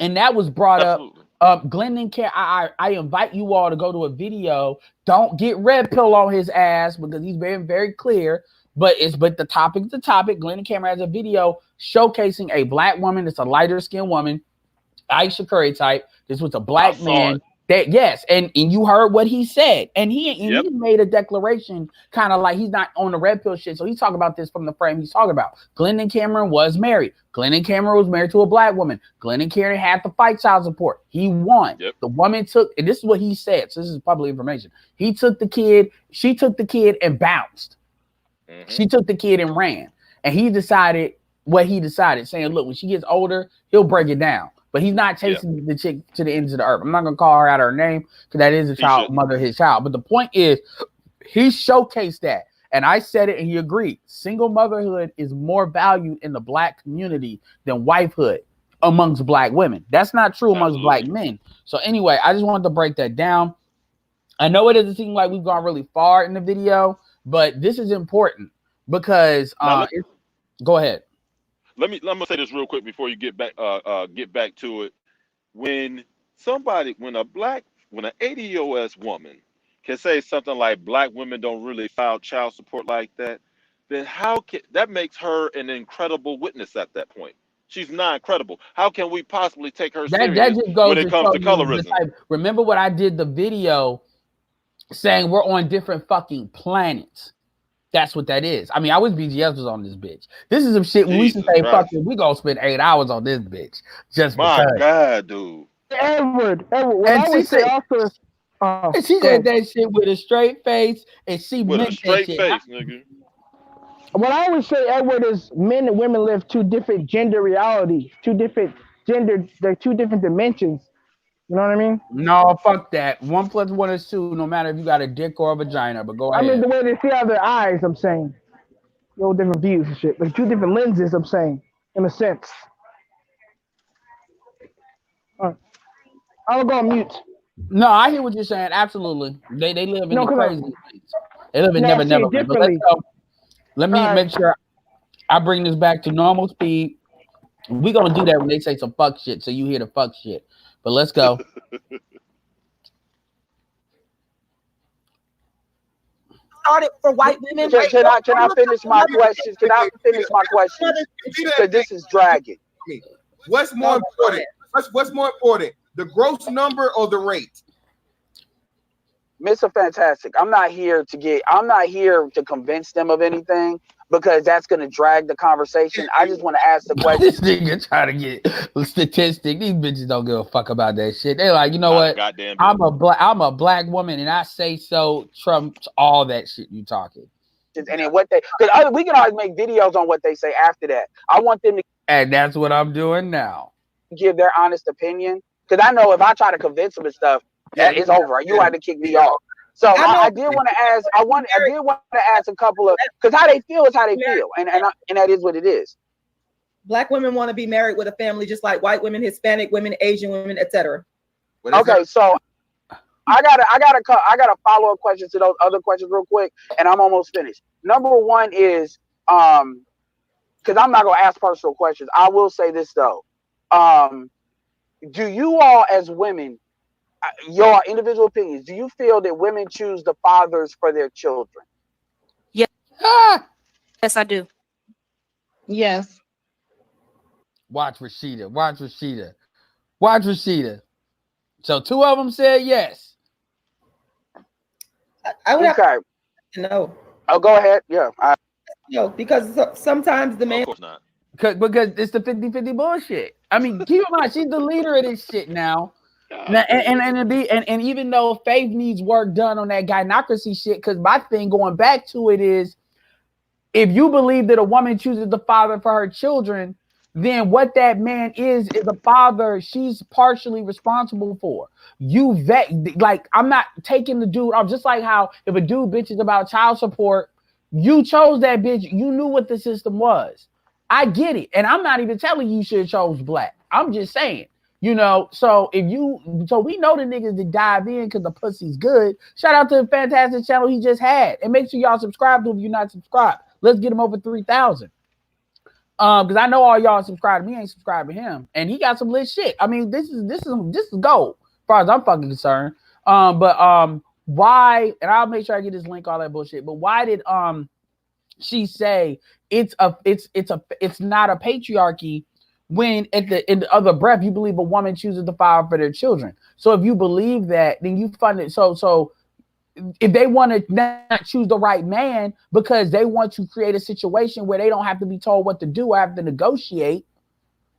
And that was brought up. Glenn and Karen, I invite you all to go to a video. Don't get red pill on his ass because he's very, very clear. But the topic's the topic. Glenn and Cameron has a video showcasing a black woman. It's a lighter skinned woman, Aisha Curry type. This was a black man. That yes, and you heard what he said, and he made a declaration, kind of like he's not on the red pill shit. So he's talking about this from the frame he's talking about. Glenn Cameron was married. Glenn Cameron was married to a black woman. Glenn Cameron had to fight child support. He won. The woman took, and this is what he said. So this is public information. He took the kid. She took the kid and bounced. She took the kid and ran, and he decided what he decided, saying, "Look, when she gets older, he'll break it down." But he's not chasing the chick to the ends of the earth. I'm not gonna call her out her name because that is a child, mother, his child. But the point is, he showcased that, and I said it, and he agreed. Single motherhood is more valued in the black community than wifehood amongst black women. That's not true amongst black men. So anyway, I just wanted to break that down. I know it doesn't seem like we've gone really far in the video, but this is important because go ahead. Let me say this real quick before you get back to it. When an 80-year-old woman can say something like black women don't really file child support like that, then how can that makes her an incredible witness at that point? She's not credible. How can we possibly take her serious that just goes when it comes to colorism? Remember what I did the video saying we're on different fucking planets. That's what that is. I mean, I wish BGS was on this bitch. This is some shit we used to Jesus say, Christ. fuck it, we gonna spend 8 hours on this bitch. Just My because. God, dude. Edward, what And I she would say said, also is, and she go said ahead. that shit with a straight face, and she With a meant that straight shit. face, nigga. What I would say, Edward, is men and women live two different gender realities, they're two different dimensions. You know what I mean? No, fuck that. 1 + 1 is 2, no matter if you got a dick or a vagina, but go I ahead. mean, the way they see out their eyes, I'm saying. Little different views and shit. Like two different lenses, I'm saying, in a sense. I'll go on mute. No, I hear what you're saying. Absolutely. They live in the crazy things. They live in I Never see Never it Land. But let's differently. go. Let me make sure I bring this back to normal speed. We're gonna do that when they say some fuck shit, so you hear the fuck shit. But let's go. Started for white women. Can I finish my questions? Can I finish my questions? Because this is dragging. What's more important? What's more important? The gross number or the rate? Mr. Fantastic, I'm not here to convince them of anything, because that's going to drag the conversation. I just want to ask the question. This nigga trying to get a statistic. These bitches don't give a fuck about that shit. They're like, you know what? I'm a black woman, and I say so trumps all that shit you talking. And then what they, because we can always make videos on what they say after that. I want them to, and that's what I'm doing now. Give their honest opinion, because I know if I try to convince them and stuff, it's over. You had to kick me off. So I did want to ask. I did want to ask a couple of, because how they feel is how they feel, and that is what it is. Black women want to be married with a family, just like white women, Hispanic women, Asian women, etc. Okay, so I got a follow up question to those other questions real quick, and I'm almost finished. Number one is because I'm not gonna ask personal questions. I will say this though. Do you all as women, your individual opinions, do you feel that women choose the fathers for their children? Yes. Yes, I do. Yes. Watch Rashida. Watch Rashida. Watch Rashida. So 2 of them said yes. I would have to no. Oh, go ahead. Yeah. No, because sometimes the man. Of course not. Because it's the 50-50 bullshit. I mean, keep in mind, she's the leader of this shit now. And even though Faith needs work done on that gynocracy shit, because my thing going back to it is, if you believe that a woman chooses the father for her children, then what that man is a father she's partially responsible for. You vet, like, I'm not taking the dude off. Just like how if a dude bitches about child support, you chose that bitch, you knew what the system was. I get it. And I'm not even telling you should have chose black. I'm just saying, you know, so we know the niggas that dive in because the pussy's good. Shout out to the fantastic channel he just had. And make sure y'all subscribe to him if you're not subscribed. Let's get him over 3,000. Because I know all y'all subscribe to me, ain't subscribed to him. And he got some lit shit. I mean, this is gold, as far as I'm fucking concerned. Why, and I'll make sure I get this link, all that bullshit, but why did she say it's not a patriarchy when in the other breath you believe a woman chooses the father for their children? So if you believe that, then you find it so if they want to not choose the right man because they want to create a situation where they don't have to be told what to do or have to negotiate,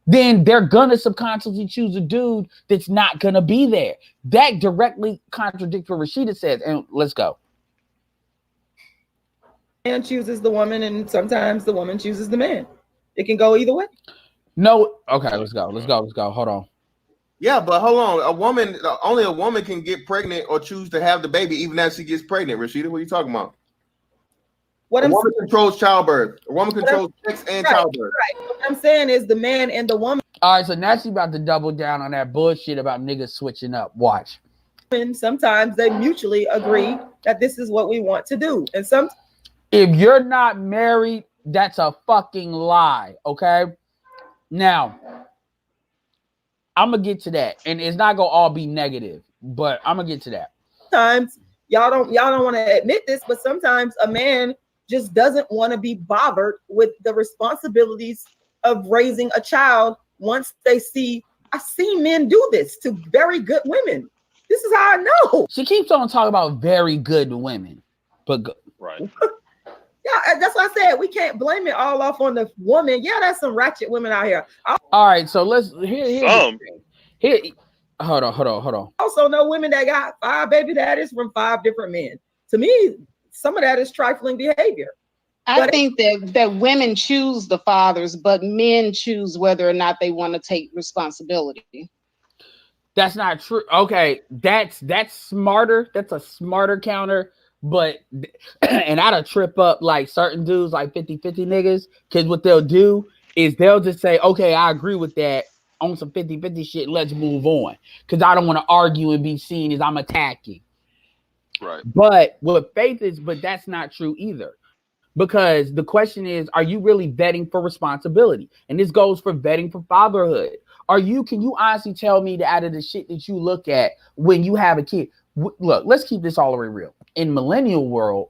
then they're gonna subconsciously choose a dude that's not gonna be there. That directly contradicts what Rashida says. And let's go. Man chooses the woman, and sometimes the woman chooses the man. It can go either way. No, okay, let's go. Hold on. Yeah, but hold on. Only a woman can get pregnant or choose to have the baby, even as she gets pregnant. Rashida, what are you talking about? A woman controls childbirth. A woman controls sex and childbirth. Right. What I'm saying is the man and the woman. All right, so now she's about to double down on that bullshit about niggas switching up. Watch. And sometimes they mutually agree that this is what we want to do. And if you're not married, that's a fucking lie. Okay. Now, I'm gonna get to that, and it's not gonna all be negative, but I'm gonna get to that. Sometimes y'all don't want to admit this, but sometimes a man just doesn't want to be bothered with the responsibilities of raising a child. Once they see, I've seen men do this to very good women. This is how I know. She keeps on talking about very good women, but right. Yeah, that's what I said. We can't blame it all off on the woman. Yeah, there's some ratchet women out here. All right, so let's here. Hold on. Also know women that got 5 baby daddies from 5 different men. To me, some of that is trifling behavior. I think that women choose the fathers, but men choose whether or not they want to take responsibility. That's not true. Okay, that's smarter. That's a smarter counter. But and I'd trip up like certain dudes, like 50-50 niggas, because what they'll do is they'll just say, okay, I agree with that on some 50-50 shit. Let's move on. Because I don't want to argue and be seen as I'm attacking. Right. But what faith is, but that's not true either. Because the question is, are you really vetting for responsibility? And this goes for vetting for fatherhood. Can you honestly tell me that out of the shit that you look at when you have a kid? Look, let's keep this all the way real. In millennial world,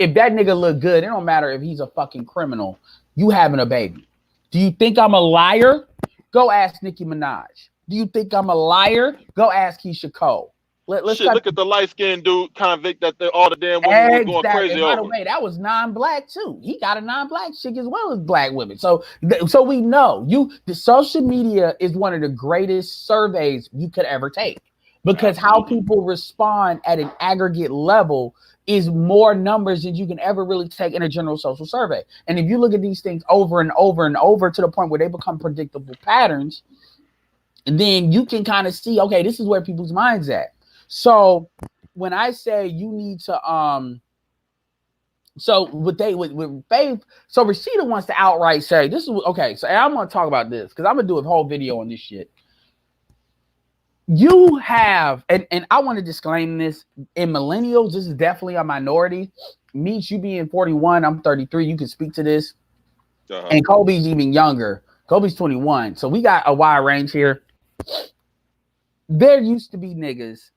if that nigga look good, it don't matter if he's a fucking criminal, you having a baby. Do you think I'm a liar? Go ask Nicki Minaj. Do you think I'm a liar? Go ask Keisha Cole. Let's look at the light-skinned dude convict that all the damn women were going crazy over. By the way, that was non-black too. He got a non-black chick as well as black women. So we know the social media is one of the greatest surveys you could ever take, because how people respond at an aggregate level is more numbers than you can ever really take in a general social survey. And if you look at these things over and over and over to the point where they become predictable patterns, then you can kind of see, okay, this is where people's minds at. So when I say you need to so with faith, so Rashida wants to outright say this is okay. So I'm gonna talk about this because I'm gonna do a whole video on this shit. You have, and I want to disclaim this, in millennials, this is definitely a minority. Meets you being 41, I'm 33. You can speak to this. And Kobe's even younger. Kobe's 21. So we got a wide range here. There used to be niggas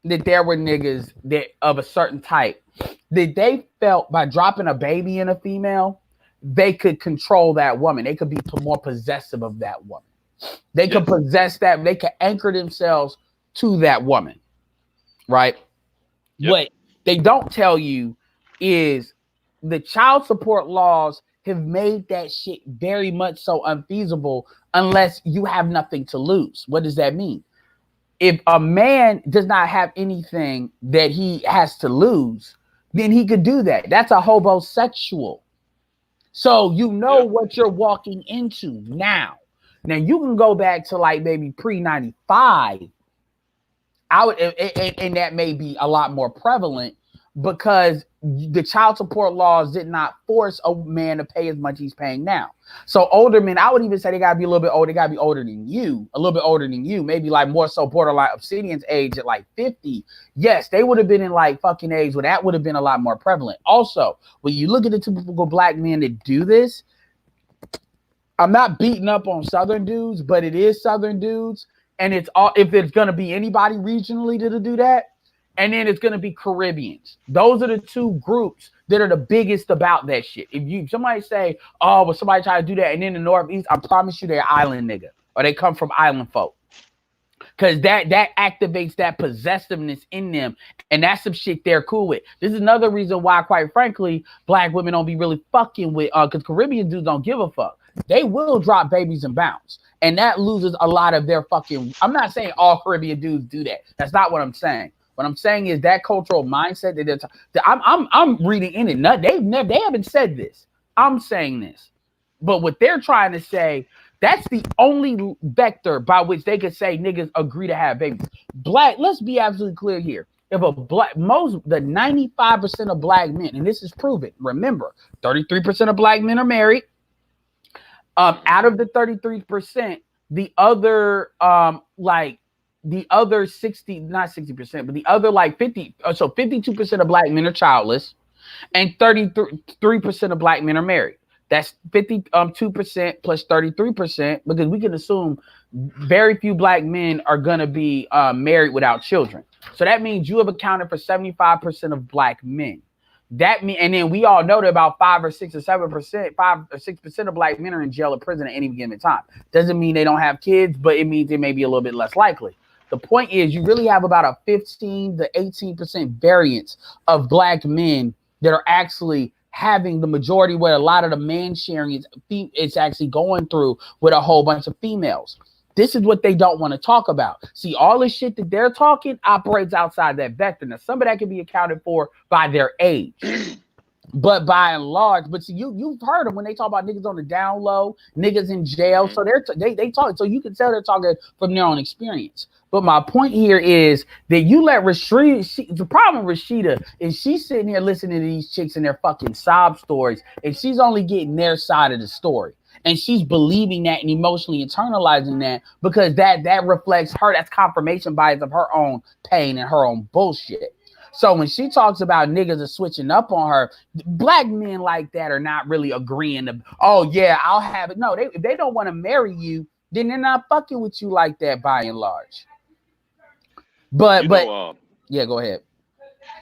there were niggas that of a certain type that they felt by dropping a baby in a female, they could control that woman. They could be more possessive of that woman. They could possess that. They could anchor themselves to that woman, right? Yep. What they don't tell you is the child support laws have made that shit very much so unfeasible unless you have nothing to lose. What does that mean? If a man does not have anything that he has to lose, then he could do that. That's a homosexual. So you know what you're walking into now. Now you can go back to like maybe pre-95. And that may be a lot more prevalent because the child support laws did not force a man to pay as much as he's paying now. So older men, I would even say they gotta be a little bit older. They gotta be older than you, a little bit older than you, maybe like more so borderline Obsidian's age at like 50. Yes, they would have been in like fucking age where that would have been a lot more prevalent. Also, when you look at the typical black men that do this, I'm not beating up on Southern dudes, but it is Southern dudes. And it's all, if it's gonna be anybody regionally to do that, and then it's gonna be Caribbeans. Those are the two groups that are the biggest about that shit. If somebody say, oh, well, somebody try to do that, and in the Northeast, I promise you they're island nigga, or they come from island folk. Cause that activates that possessiveness in them, and that's some shit they're cool with. This is another reason why, quite frankly, black women don't be really fucking with because Caribbean dudes don't give a fuck. They will drop babies and bounce. And that loses a lot of their fucking. I'm not saying all Caribbean dudes do that. That's not what I'm saying. What I'm saying is that cultural mindset that I'm reading in it. They haven't said this. I'm saying this. But what they're trying to say, that's the only vector by which they could say niggas agree to have babies. Black, let's be absolutely clear here. If the 95% of black men, and this is proven, remember, 33% of black men are married. Out of the 33%, the other the other 60, not 60%, but the other like 50, so 52% of black men are childless, and 33% of black men are married. That's 52% plus 33%, because we can assume very few black men are gonna be married without children. So that means you have accounted for 75% of black men. That mean, and then we all know that about 5 or 6 or 7%, 5 or 6% of black men are in jail or prison at any given time. Doesn't mean they don't have kids, but it means it may be a little bit less likely. The point is, you really have about a 15 to 18% variance of black men that are actually having the majority where a lot of the man sharing is it's actually going through with a whole bunch of females. This is what they don't want to talk about. See, all the shit that they're talking operates outside that vector. Now, some of that can be accounted for by their age. But by and large, but see, you've heard them when they talk about niggas on the down low, niggas in jail. So they talk, so you can tell they're talking from their own experience. But my point here is that you let Rashida. The problem with Rashida is she's sitting here listening to these chicks and their fucking sob stories, and she's only getting their side of the story, and she's believing that and emotionally internalizing that because that reflects her. That's confirmation bias of her own pain and her own bullshit. So when she talks about niggas are switching up on her, black men like that are not really agreeing to, oh yeah, I'll have it. No, if they don't want to marry you, then they're not fucking with you like that by and large. But yeah, go ahead.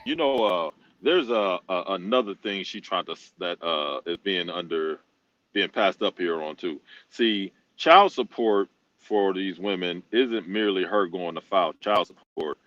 You know, there's another thing she tried to that is being passed up here on too. See, child support for these women isn't merely her going to file child support.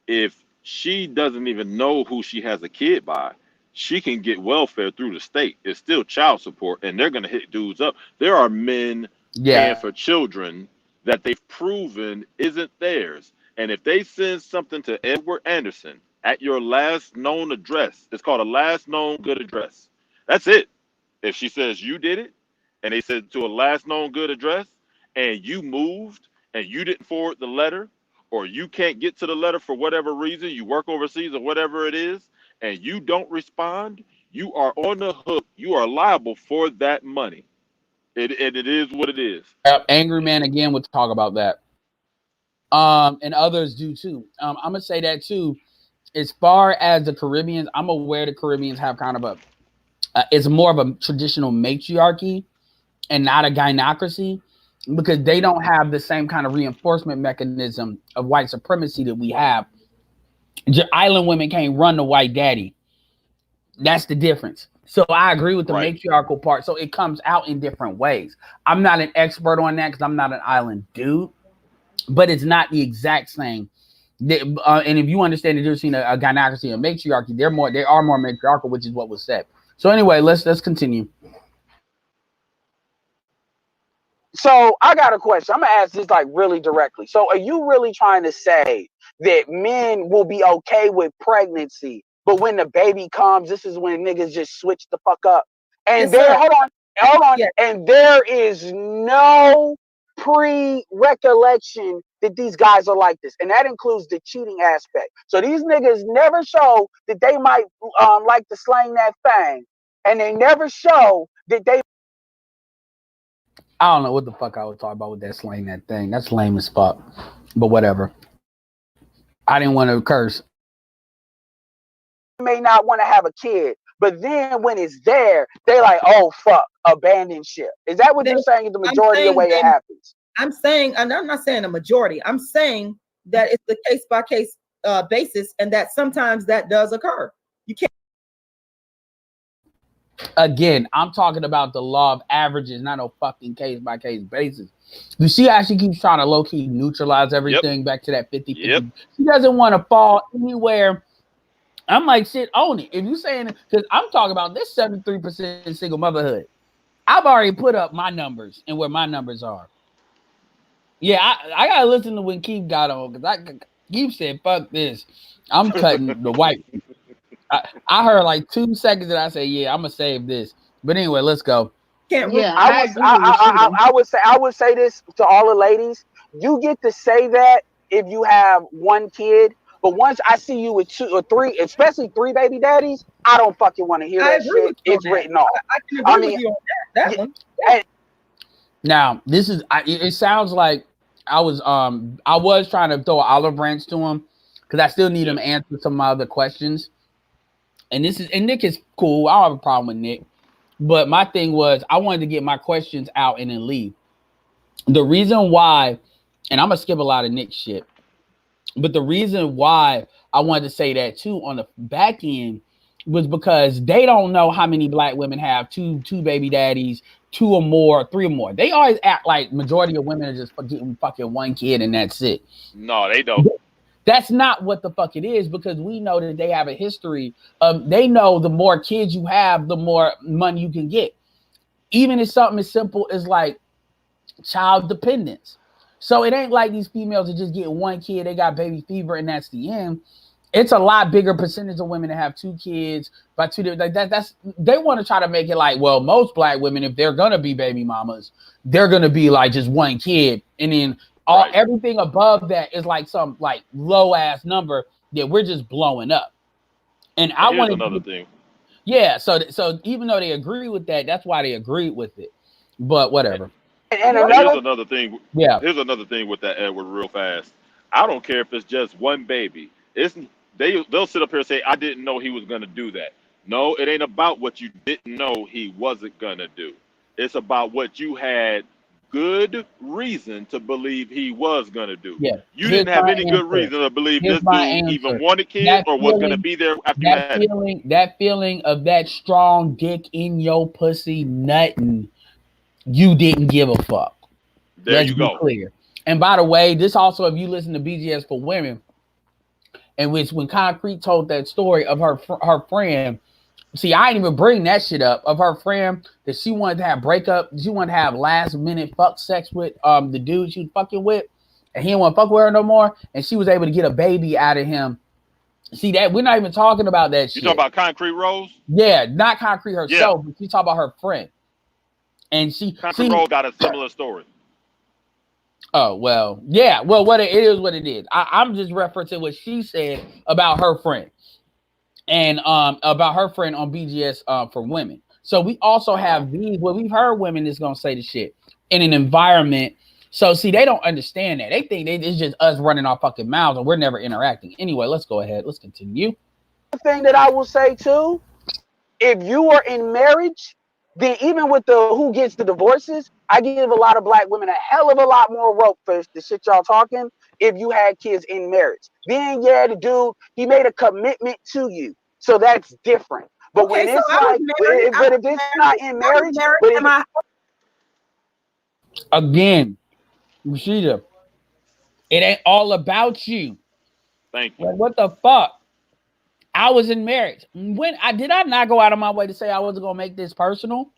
If she doesn't even know who she has a kid by, she can get welfare through the state. It's still child support, and they're going to hit dudes up. There are men paying for children that they've proven isn't theirs. And if they send something to Edward Anderson at your last known address, it's called a last known good address. That's it. If she says you did it, and they said to a last known good address, and you moved, and you didn't forward the letter, or you can't get to the letter for whatever reason, you work overseas or whatever it is, and you don't respond, you are on the hook. You are liable for that money. It is what it is. Angry Man again would talk about that. And others do too. I'm gonna say that too. As far as the Caribbeans, I'm aware the Caribbeans have kind of it's more of a traditional matriarchy and not a gynocracy, because they don't have the same kind of reinforcement mechanism of white supremacy that we have. Island women can't run the white daddy. That's the difference. So I agree with the matriarchal part. So it comes out in different ways. I'm not an expert on that because I'm not an island dude, but it's not the exact same. And if you understand the difference between a gynocracy and a matriarchy, they are more matriarchal, which is what was said. So anyway, let's continue. So I got a question. I'm gonna ask this like really directly. So are you really trying to say that men will be okay with pregnancy, but when the baby comes, this is when niggas just switch the fuck up? And hold on. Yeah. And there is no pre-recollection that these guys are like this, and that includes the cheating aspect. So these niggas never show that they might like to slang that thing, and they never show that they. I don't know what the fuck I was talking about with that slaying that thing. That's lame as fuck. But whatever. I didn't want to curse. May not want to have a kid, but then when it's there, they like, oh fuck, abandon ship. Is that what you're saying? The majority of the way it happens. I'm saying, and I'm not saying a majority. I'm saying that it's the case by case basis, and that sometimes that does occur. You can't. Again, I'm talking about the law of averages, not no fucking case by case basis. You see how she keeps trying to low key neutralize everything back to that 50-50. Yep. She doesn't want to fall anywhere. I'm like, shit, own it. If you saying it, because I'm talking about this 73% single motherhood. I've already put up my numbers and where my numbers are. Yeah, I gotta listen to when Keith got on, because Keith said, fuck this. I'm cutting the white. I heard like 2 seconds and I say, yeah, I'm gonna save this. But anyway, let's go. I would say this to all the ladies. You get to say that if you have one kid, but once I see you with 2 or 3, especially 3 baby daddies, I don't fucking want to hear that shit. It's written off. I can agree with you on that one. Now, this is it sounds like I was trying to throw an olive branch to him because I still need him to answer some of my other questions. And Nick is cool. I don't have a problem with Nick. But my thing was I wanted to get my questions out and then leave. The reason why, and I'm gonna skip a lot of Nick shit, but the reason why I wanted to say that too on the back end was because they don't know how many black women have two baby daddies, 2 or more, 3 or more. They always act like majority of women are just getting fucking 1 kid and that's it. No, they don't. That's not what the fuck it is, because we know that they have a history of, they know the more kids you have, the more money you can get. Even if something as simple as like child dependence. So it ain't like these females are just getting one kid, they got baby fever, and that's the end. It's a lot bigger percentage of women that have two kids by two like that. That's, they want to try to make it like, well, most black women, if they're gonna be baby mamas, they're gonna be like just one kid, and then everything above that is like some like low ass number that we're just blowing up. And I want another thing. Yeah, so even though they agree with that, that's why they agreed with it. But whatever. And here's another thing. Yeah. Here's another thing with that, Edward, real fast. I don't care if it's just one baby. They'll sit up here and say, I didn't know he was gonna do that. No, it ain't about what you didn't know he wasn't gonna do. It's about what you had good reason to believe he was gonna do. Yeah. You didn't have any good reason to believe this dude even wanted kids or was gonna be there after you had it. That feeling of that strong dick in your pussy nutting, you didn't give a fuck. There you go. Clear. And by the way, this also, if you listen to BGS for Women, and which when Concrete told that story of her friend, see, I didn't even bring that shit up, of her friend that she wanted to have breakup, she wanted to have last minute fuck sex with the dude she was fucking with, and he didn't want to fuck with her no more, and she was able to get a baby out of him. See, that we're not even talking about that shit. You talking about Concrete Rose? Yeah, not Concrete herself, but she's talking about her friend. And Concrete Rose got a similar story. Oh, well, yeah. Well, what it is, what it is. I'm just referencing what she said about her friend. And about her friend on BGS for Women. So we also have these, well, we've heard women that's gonna say the shit in an environment. So see, they don't understand that. They think it's just us running our fucking mouths and we're never interacting. Anyway, let's go ahead. Let's continue. The thing that I will say too, if you are in marriage, then even with the who gets the divorces, I give a lot of black women a hell of a lot more rope for the shit y'all talking. If you had kids in marriage, then yeah, the dude, he made a commitment to you, so that's different. But Okay, when it's so like, but if it's not in marriage, again, Rashida, it ain't all about you. Thank you. Like, what the fuck? I was in marriage. When I not go out of my way to say I wasn't gonna make this personal.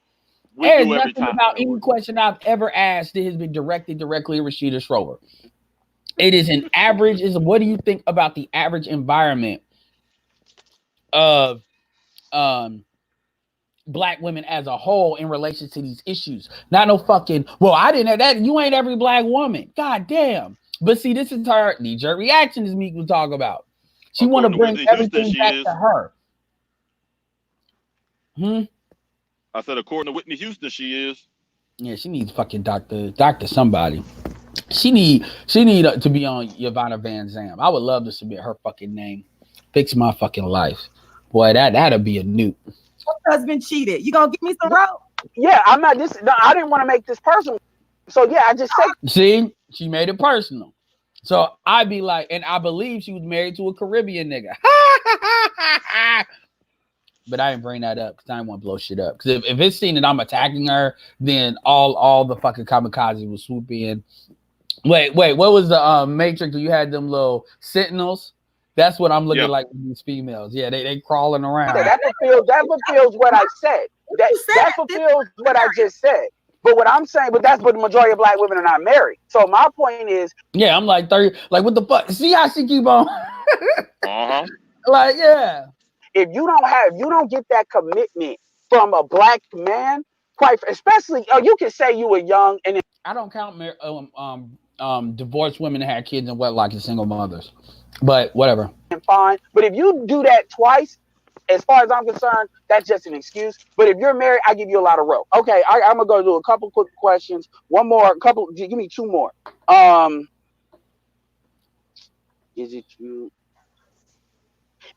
There's nothing about any question I've ever asked that has been directed directly to Rashida Schroeder. It is an average. What do you think about the average environment of black women as a whole in relation to these issues? Not no fucking, well, I didn't have that. You ain't every black woman. God damn. But see, this is her knee-jerk reaction, as Meek was talking about. She want to bring everything back to her. I said, according to Whitney Houston, she is. Yeah, she needs fucking doctor somebody. She need to be on Yvonne Van Zam. I would love to submit her fucking name. Fix my fucking life. Boy, that'd be a nuke. Your husband cheated. You gonna give me some rope? Yeah, I'm not this. No, I didn't want to make this personal. So yeah, I just said. See, she made it personal. So I'd be like, and I believe she was married to a Caribbean nigga. But I didn't bring that up because I didn't want to blow shit up. Because if it's seen that I'm attacking her, then all the fucking kamikazes will swoop in. Wait, what was the Matrix? You had them little sentinels. That's what I'm looking like with these females. Yeah, they crawling around. That fulfills what I said. That fulfills what I just said. But what I'm saying, but that's what the majority of black women are not married. So my point is, yeah, I'm like 30. Like, what the fuck? See how she keep on? Like, yeah. If you don't get that commitment from a black man, quite especially, you can say you were young and I don't count divorced women that had kids in wedlock as single mothers, but whatever. Fine, but if you do that twice, as far as I'm concerned, that's just an excuse. But if you're married, I give you a lot of rope. Okay, I'm gonna go do a couple quick questions. One more, give me two more. Is it true?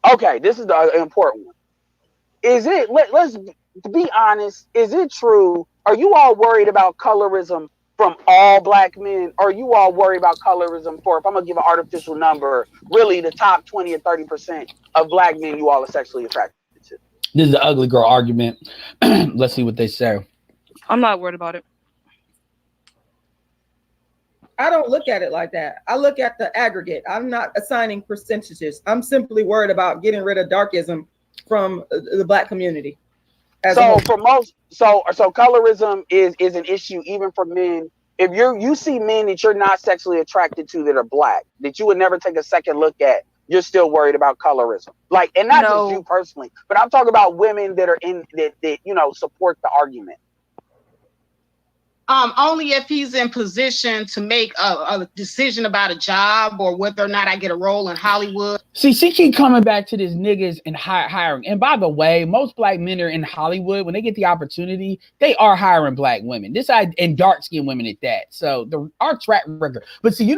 Okay, this is the important one. Is it? Let's be honest. Is it true? Are you all worried about colorism from all black men? Or are you all worried about colorism for, if I'm gonna give an artificial number, really the top 20 or 30% of black men you all are sexually attracted to? This is the ugly girl argument. Let's see what they say. I'm not worried about it. I don't look at it like that. I look at the aggregate. I'm not assigning percentages. I'm simply worried about getting rid of darkism from the Black community. So for most, so colorism is an issue even for men. If you see men that you're not sexually attracted to that are Black, that you would never take a second look at, you're still worried about colorism. Like, and not just you personally, but I'm talking about women that are in that support the argument. Only if he's in position to make a decision about a job or whether or not I get a role in Hollywood. See, she keep coming back to this niggas and hiring. And by the way, most Black men are in Hollywood. When they get the opportunity, they are hiring Black women. And dark-skinned women at that. So our track record. But see,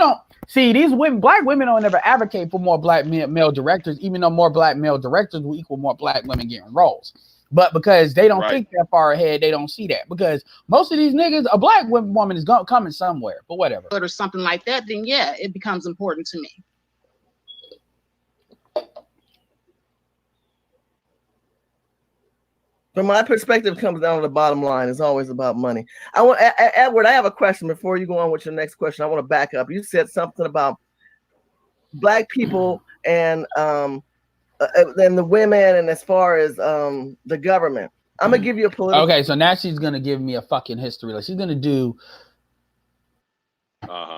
these women, Black women don't ever advocate for more Black male directors, even though more Black male directors will equal more Black women getting roles. But because they don't think that far ahead, they don't see that. Because most of these niggas, a Black woman is coming somewhere, but whatever. Or something like that, then yeah, it becomes important to me. From my perspective, it comes down to the bottom line. It's always about money. I want Edward, I have a question before you go on with your next question. I want to back up. You said something about Black people and the women, and as far as the government. I'm gonna give you a political. Okay, so now she's gonna give me a fucking history. Like she's gonna do.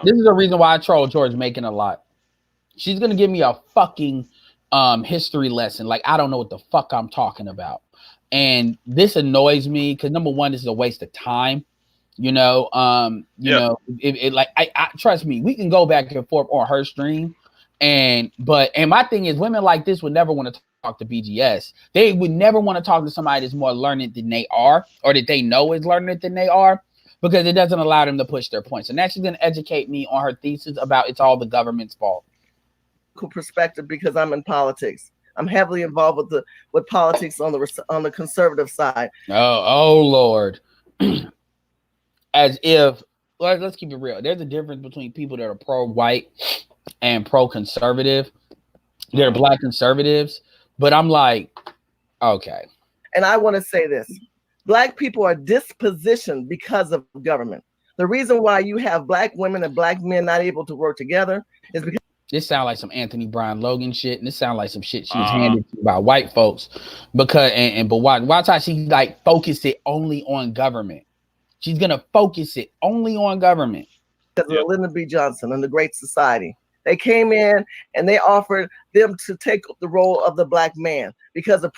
This is the reason why I troll George Macon a lot. She's gonna give me a fucking history lesson. Like I don't know what the fuck I'm talking about, and this annoys me because number one, this is a waste of time. You know, like I trust me, we can go back and forth on her stream. And my thing is, women like this would never want to talk to BGS. They would never want to talk to somebody that's more learned than they are, or that they know is learned than they are, because it doesn't allow them to push their points. And now she's going to educate me on her thesis about it's all the government's fault. Perspective, because I'm in politics. I'm heavily involved with politics on the conservative side. Oh Lord. As if let's keep it real. There's a difference between people that are pro-white and pro-conservative. They're Black conservatives, but I'm like, okay. And I want to say this: Black people are dispositioned because of government. The reason why you have Black women and Black men not able to work together is because this sounds like some Anthony Brian Logan shit, and this sounds like some shit she was handed to by white folks. Because but why she like focus it only on government? She's gonna focus it only on government. Because of Lyndon B. Johnson and the Great Society. They came in and they offered them to take the role of the Black man because of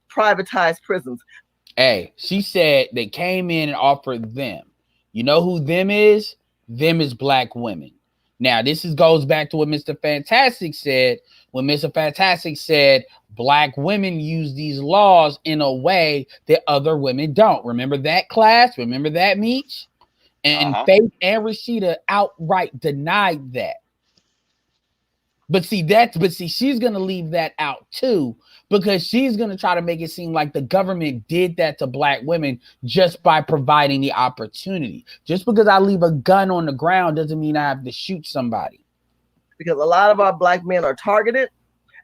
privatized prisons. Hey, she said they came in and offered them. You know who them is? Them is Black women. Now, this goes back to what Mr. Fantastic said. When Mr. Fantastic said Black women use these laws in a way that other women don't. Remember that, class? Remember that, Meech? And Faith and Rashida outright denied that. But see, she's gonna leave that out too, because she's gonna try to make it seem like the government did that to Black women just by providing the opportunity. Just because I leave a gun on the ground doesn't mean I have to shoot somebody. Because a lot of our Black men are targeted.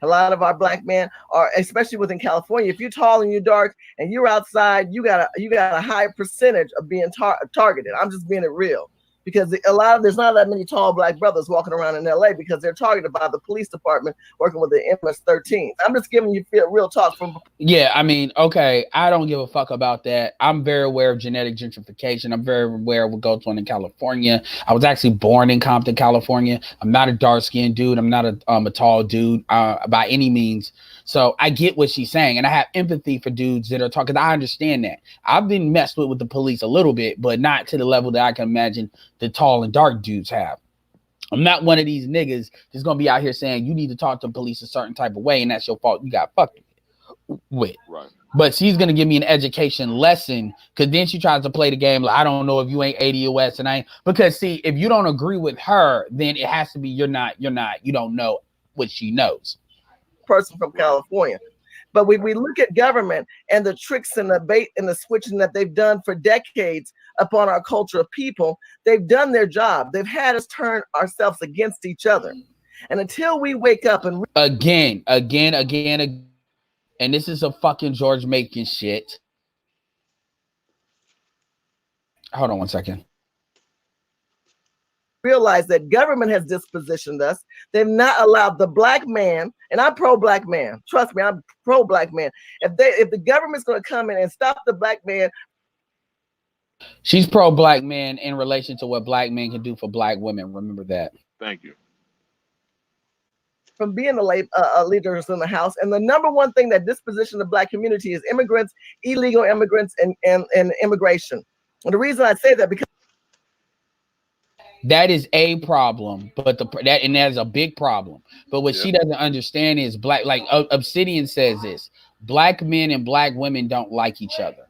A lot of our Black men are, especially within California. If you're tall and you're dark and you're outside, you got a high percentage of being targeted. I'm just being it real, because there's not that many tall Black brothers walking around in LA because they're targeted by the police department working with the MS-13. I'm just giving you real talk from. Yeah, I mean, okay, I don't give a fuck about that. I'm very aware of genetic gentrification. I'm very aware of what goes on in California. I was actually born in Compton, California. I'm not a dark-skinned dude. I'm not a tall dude by any means. So I get what she's saying, and I have empathy for dudes that are talking. I understand that. I've been messed with the police a little bit, but not to the level that I can imagine the tall and dark dudes have. I'm not one of these niggas that's gonna be out here saying you need to talk to police a certain type of way and that's your fault. You got fucked with. Right. But she's gonna give me an education lesson, because then she tries to play the game like, I don't know if you ain't ADOS and I ain't, because see, if you don't agree with her, then it has to be you don't know what she knows. Person from California. But when we look at government and the tricks and the bait and the switching that they've done for decades upon our culture of people, they've done their job. They've had us turn ourselves against each other. And until we wake up and again, and this is a fucking George Macon shit. Hold on one second. realize that government has dispositioned us. They've not allowed the black man, and I'm pro-black man. Trust me, I'm pro-black man. If the government's going to come in and stop the black man, she's pro-black man in relation to what black men can do for black women. Remember that. Thank you. From being leaders in the House, and the number one thing that disposition the black community is immigrants, illegal immigrants, and immigration. And the reason I say that because that is a problem, but that is a big problem. But what she doesn't understand is black, like Obsidian says this: black men and black women don't like each other.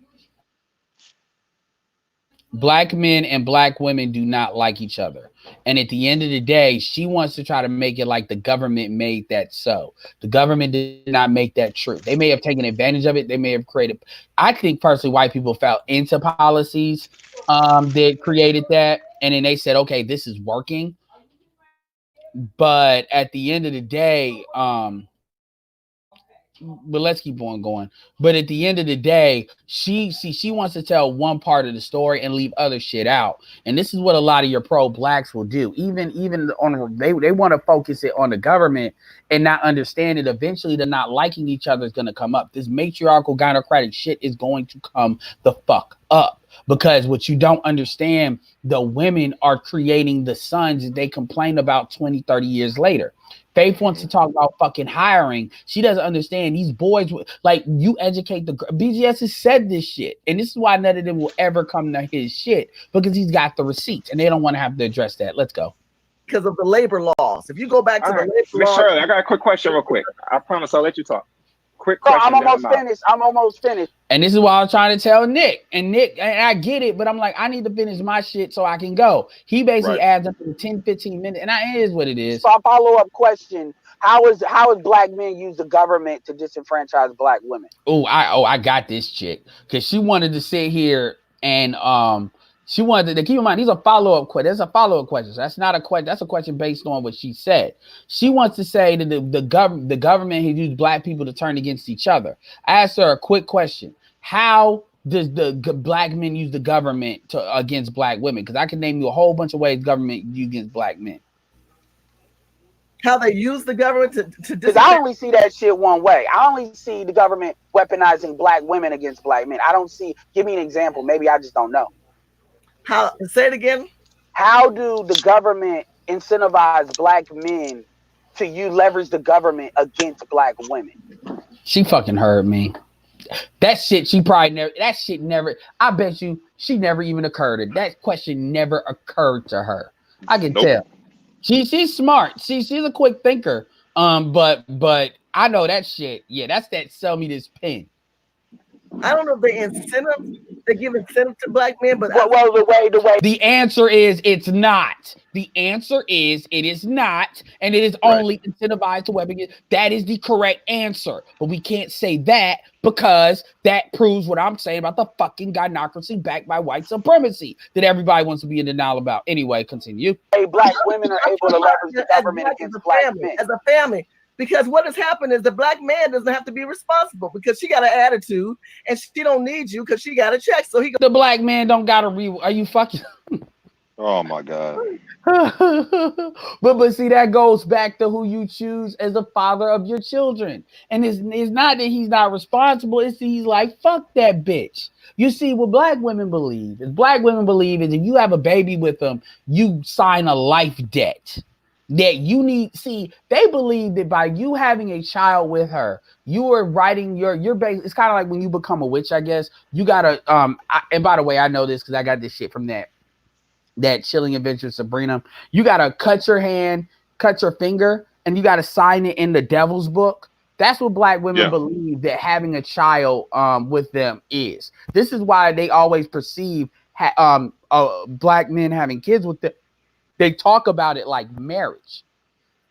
Black men and black women do not like each other. And at the end of the day, she wants to try to make it like the government made that so. The government did not make that true. They may have taken advantage of it. They may have created. I think personally, white people fell into policies that created that. And then they said, okay, this is working. But at the end of the day, but let's keep on going. But at the end of the day, she wants to tell one part of the story and leave other shit out. And this is what a lot of your pro-blacks will do. Even on they want to focus it on the government and not understand it. Eventually, the not liking each other is going to come up. This matriarchal gynocratic shit is going to come the fuck up. Because what you don't understand, the women are creating the sons that they complain about 20, 30 years later. Faith wants to talk about fucking hiring. She doesn't understand these boys. Like, you educate the BGS has said this shit, and this is why none of them will ever come to his shit, because he's got the receipts, and they don't want to have to address that. Let's go. Because of the labor laws. If you go back to the labor laws, Shirley, I got a quick question, real quick. I promise I'll let you talk. Quick No, question. I'm almost finished. And this is why I was trying to tell Nick. And I get it, but I'm like, I need to finish my shit so I can go. He basically adds up to 10, 15 minutes, and it is what it is. So a follow-up question: How is black men use the government to disenfranchise black women? I got this chick because she wanted to sit here and she wanted to keep in mind these are follow-up questions. That's a follow-up question. So that's not a question. That's a question based on what she said. She wants to say that the government has used black people to turn against each other. I asked her a quick question: how does the black men use the government against black women? Because I can name you a whole bunch of ways government use against black men. How they use the government to because I only see that shit one way. I only see the government weaponizing black women against black men. I don't see. Give me an example. Maybe I just don't know. How? Say it again. How do the government incentivize black men to leverage the government against black women? She fucking heard me. That shit, she probably never. That shit never. I bet you she never even occurred to. That question never occurred to her. I can tell. She's smart. She's a quick thinker. But I know that shit. Yeah, that's that sell me this pen. I don't know if they give incentive to black men, but the way. The answer is it's not. The answer is it is not, and it is only incentivized to weapon. That is the correct answer. But we can't say that because that proves what I'm saying about the fucking gynocracy backed by white supremacy that everybody wants to be in denial about. Anyway, continue. Black women are able to leverage the government against black men. As a family. Because what has happened is the black man doesn't have to be responsible because she got an attitude and she don't need you because she got a check. So the black man don't got to are you fucking? Oh my God. but see, that goes back to who you choose as the father of your children. And it's not that he's not responsible. It's that he's like, fuck that bitch. You see, what black women believe is if you have a baby with them, you sign a life debt. That you need. See, they believe that by you having a child with her, you are writing your base. It's kind of like when you become a witch, I guess. You gotta and by the way, I know this because I got this shit from that Chilling Adventure Sabrina. You gotta cut your hand, cut your finger, and you gotta sign it in the devil's book. That's what black women believe that having a child with them is. This is why they always perceive black men having kids with them. They talk about it like marriage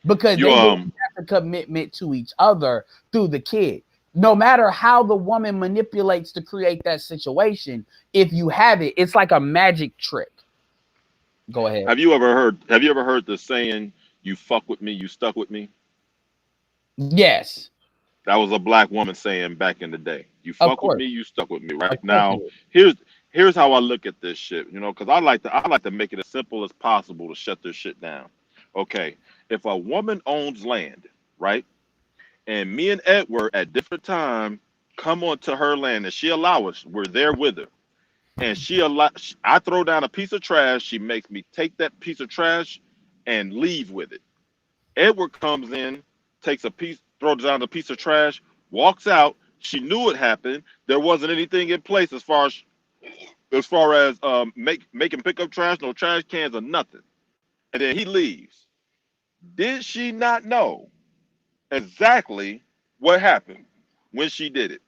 because they have a commitment to each other through the kid. No matter how the woman manipulates to create that situation, if you have it, it's like a magic trick. Go ahead. Have you ever heard the saying, "You fuck with me, you stuck with me"? Yes. That was a black woman saying back in the day. You fuck with me, you stuck with me. Right now, here's here's how I look at this shit, you know, because I like to make it as simple as possible to shut this shit down. Okay, if a woman owns land, right, and me and Edward at different time come onto her land and she allow us, we're there with her, and I throw down a piece of trash, she makes me take that piece of trash and leave with it. Edward comes in, takes a piece, throws down a piece of trash, walks out. She knew it happened. There wasn't anything in place as far as making pickup trash, no trash cans or nothing. And then he leaves. Did she not know exactly what happened when she did it?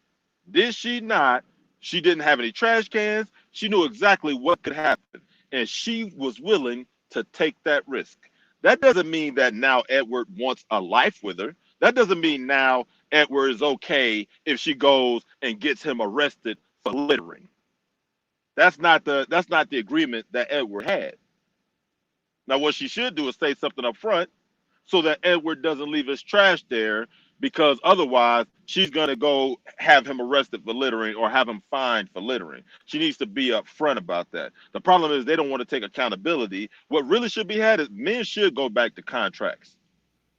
Did she not? She didn't have any trash cans. She knew exactly what could happen. And she was willing to take that risk. That doesn't mean that now Edward wants a life with her. That doesn't mean now Edward is okay if she goes and gets him arrested for littering. That's not the agreement that Edward had. Now what she should do is say something up front so that Edward doesn't leave his trash there, because otherwise she's going to go have him arrested for littering or have him fined for littering. She needs to be upfront about that. The problem is they don't want to take accountability. What really should be had is men should go back to contracts,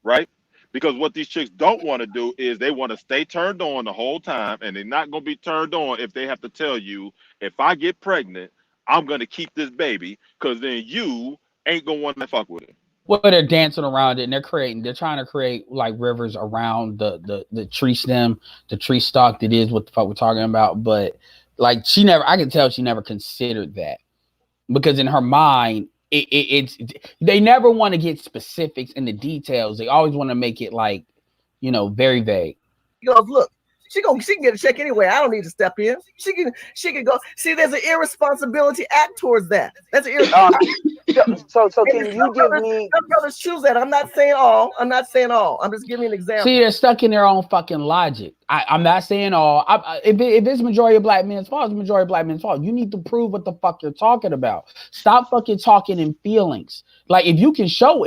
right? Because what these chicks don't want to do is they want to stay turned on the whole time, and they're not going to be turned on if they have to tell you, if I get pregnant, I'm going to keep this baby, because then you ain't going to want to fuck with it. Well, they're dancing around it, and they're trying to create like rivers around the tree stem, the tree stalk that is what the fuck we're talking about. But like I can tell she never considered that, because in her mind, it's they never want to get specifics in the details. They always want to make it like, very vague. He goes, look, she can get a check anyway. I don't need to step in. She can go. See, there's an irresponsibility act towards that. That's an irresponsibility. So can you give me? Some brothers choose that. I'm not saying all. I'm just giving an example. See, they're stuck in their own fucking logic. I'm not saying all. If it's majority of black men's fault, it's majority of black men's fault. You need to prove what the fuck you're talking about. Stop fucking talking in feelings. Like if you can show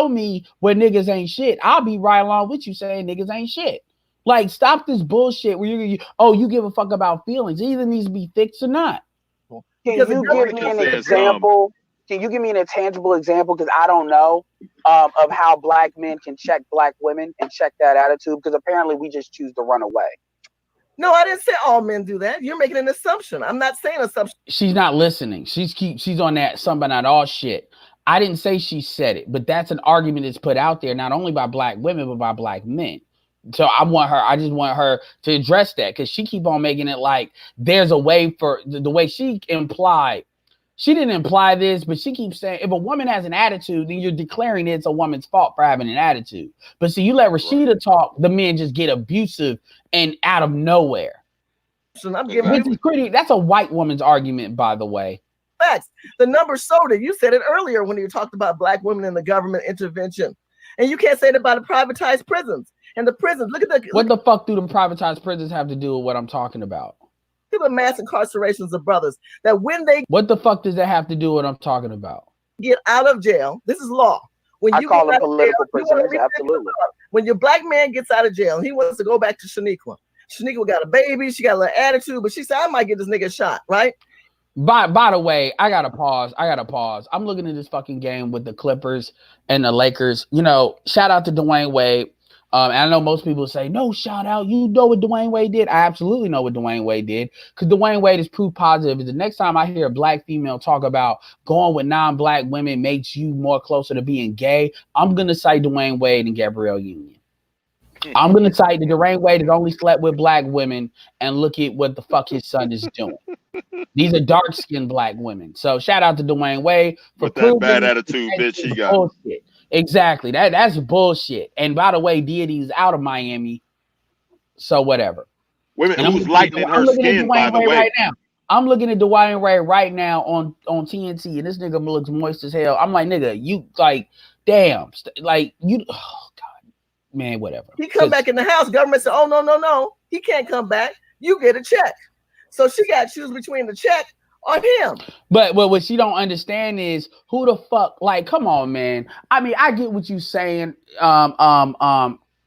me where niggas ain't shit, I'll be right along with you saying niggas ain't shit. Like stop this bullshit where you give a fuck about feelings. It either needs to be fixed or not. Can you give me an example? Can you give me an intangible example? Because I don't know of how black men can check black women and check that attitude. Because apparently we just choose to run away. No, I didn't say all men do that. You're making an assumption. I'm not saying assumption. She's not listening. She's on that some but not all shit. I didn't say she said it, but that's an argument that's put out there not only by black women but by black men. So I just want her to address that, because she keep on making it like there's a way for the way she implied. She didn't imply this, but she keeps saying if a woman has an attitude, then you're declaring it's a woman's fault for having an attitude. But see, you let Rashida talk, the men just get abusive and out of nowhere. So I'm giving that's a white woman's argument, by the way. Facts. The numbers showed it. You said it earlier when you talked about black women in the government intervention. And you can't say it about the privatized prisons. And the prisons, what the fuck do them privatized prisons have to do with what I'm talking about? The mass incarcerations of brothers that when they what the fuck does that have to do with what I'm talking about? Get out of jail. This is law. When you call them political prisoners, absolutely. When your black man gets out of jail and he wants to go back to Shaniqua. Shaniqua got a baby, she got a little attitude, but she said, I might get this nigga a shot, right? By the way, I gotta pause. I'm looking at this fucking game with the Clippers and the Lakers. Shout out to Dwayne Wade. And I know most people say, no, shout out. You know what Dwayne Wade did? I absolutely know what Dwayne Wade did, because Dwayne Wade is proof positive. The next time I hear a black female talk about going with non-black women makes you more closer to being gay, I'm going to cite Dwayne Wade and Gabrielle Union. I'm going to cite that Dwayne Wade has only slept with black women, and look at what the fuck his son is doing. These are dark-skinned black women. So shout out to Dwayne Wade for with that bad attitude, bitch. He got bullshit. Exactly. That's bullshit. And by the way, Deity's out of Miami. So whatever. Women who's lightening her skin, by the way. Right now. I'm looking at Dwayne Wade right now on TNT, and this nigga looks moist as hell. I'm like, nigga, you like, damn. Like, you, oh, God. Man, whatever. He come back in the house. Government said, oh, no. He can't come back. You get a check. So she got to choose between the check or him. But what she don't understand is who the fuck, like, come on, man. I mean, I get what you saying.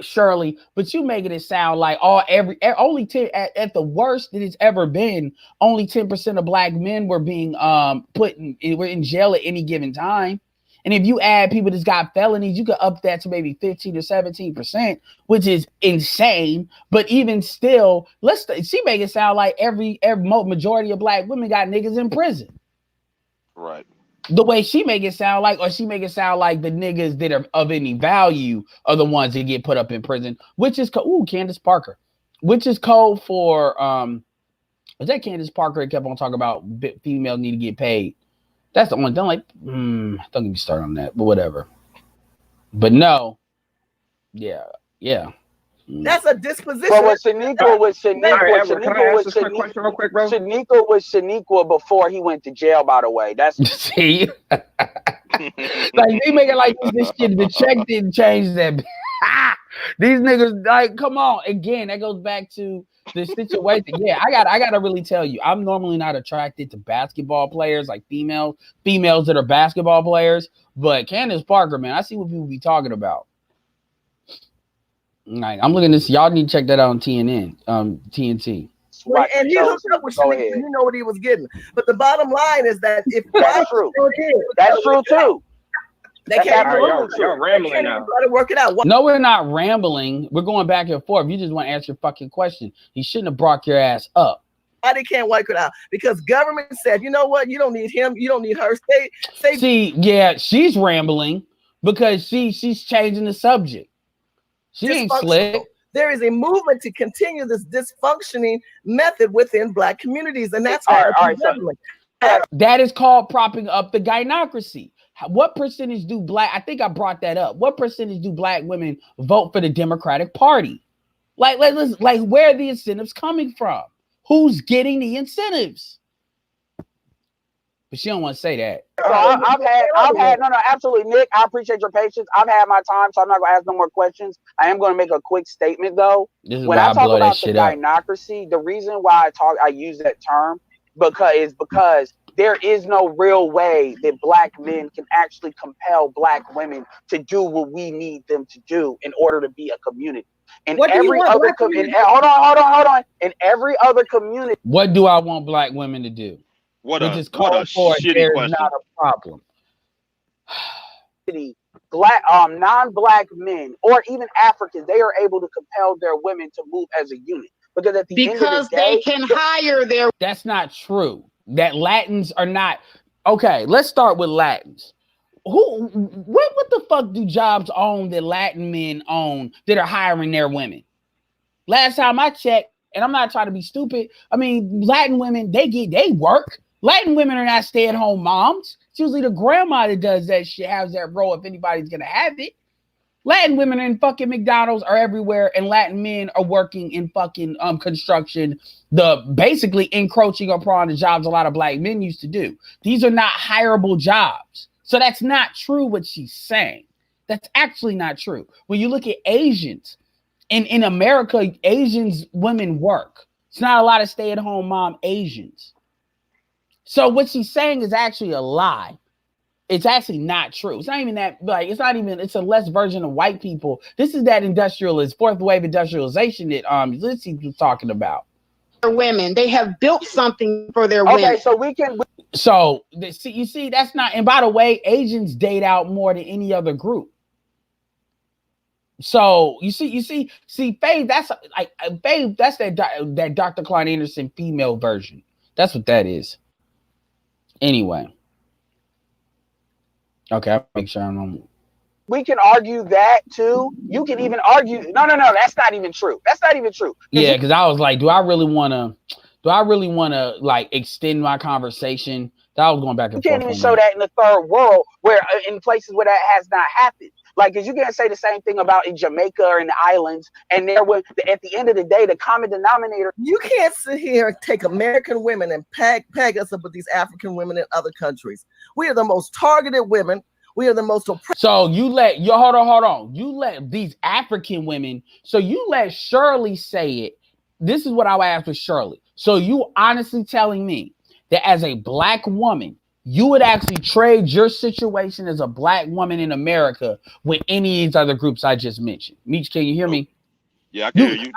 Shirley, but you making it sound like only 10 at the worst that it's ever been. Only 10% of black men were being were in jail at any given time. And if you add people that's got felonies, you could up that to maybe 15 or 17%, which is insane. But even still, she make it sound like every majority of black women got niggas in prison. Right. The way she make it sound like, or she make it sound like the niggas that are of any value are the ones that get put up in prison, which is Candace Parker, which is code for was that Candace Parker that kept on talking about females need to get paid? That's the one. Don't don't get me started on that, but whatever. But no, yeah. That's a disposition. But what Shaniqua was Shaniqua before he went to jail, by the way. That's see, like they make it like this shit. The check didn't change that. These niggas, like, come on. Again, that goes back to the situation. Yeah, I gotta really tell you, I'm normally not attracted to basketball players, like females that are basketball players. But Candace Parker, man, I see what people be talking about. Like, I'm looking at this. Y'all need to check that out on TNT. Right. And he hooked up with Shaniqua, you know what he was getting. But the bottom line is that if that's true, that's true too. They can't y'all rambling now. Try to work it out. No, we're not rambling. We're going back and forth. You just want to answer your fucking question. He shouldn't have brought your ass up. Why they can't work it out? Because government said, you know what? You don't need him. You don't need her. See, yeah, she's rambling because she's changing the subject. She ain't slick. There is a movement to continue this dysfunctioning method within black communities, and that's hard. That is called propping up the gynocracy. What percentage do I think I brought that up. What percentage do black women vote for the Democratic Party? Like where are the incentives coming from? Who's getting the incentives? But she don't want to say that. So I've had no, absolutely, Nick. I appreciate your patience. I've had my time, so I'm not gonna ask no more questions. I am gonna make a quick statement though. When I talk about the gynocracy, the reason why I use that term because there is no real way that black men can actually compel black women to do what we need them to do in order to be a community. And every other community, hold on. In every other community, what do I want black women to do? What a shitty question. Not a problem. Non-black men or even Africans, they are able to compel their women to move as a unit because at the end of the day, they can hire their. That's not true. That Latins are not okay. Let's start with Latins. What the fuck do jobs own that Latin men own that are hiring their women? Last time I checked, and I'm not trying to be stupid. I mean, Latin women, they work. Latin women are not stay-at-home moms. It's usually the grandma that does that shit, has that role if anybody's gonna have it. Latin women are in fucking McDonald's are everywhere, and Latin men are working in fucking construction, basically encroaching upon the jobs a lot of black men used to do. These are not hireable jobs. So that's not true what she's saying. That's actually not true. When you look at Asians, in America, Asians women work. It's not a lot of stay-at-home mom Asians. So what she's saying is actually a lie. It's actually not true. It's not even that, it's a less version of white people. This is that fourth wave industrialization that Lizzie was talking about. Women, they have built something for their women. Okay, so we can. So you see, that's not. And by the way, Asians date out more than any other group. So you see, Faith. That's Faith. That's that Dr. Klein Anderson female version. That's what that is. Anyway. Okay, I'll make sure I'm on. We can argue that too. You can even argue. No, that's not even true. That's not even true. Yeah, because I was like, do I really want to like extend my conversation? That was going back and forth. You can't even show that in the third world, where in places where that has not happened. Like, because you can't say the same thing about in Jamaica or in the islands, and at the end of the day, the common denominator. You can't sit here and take American women and peg us up with these African women in other countries. We are the most targeted women. We are the most oppressed. So hold on. You let these African women. So you let Shirley say it. This is what I would ask with Shirley. So you honestly telling me that as a black woman, you would actually trade your situation as a black woman in America with any of these other groups I just mentioned. Meech, can you hear me? Yeah, I can hear you.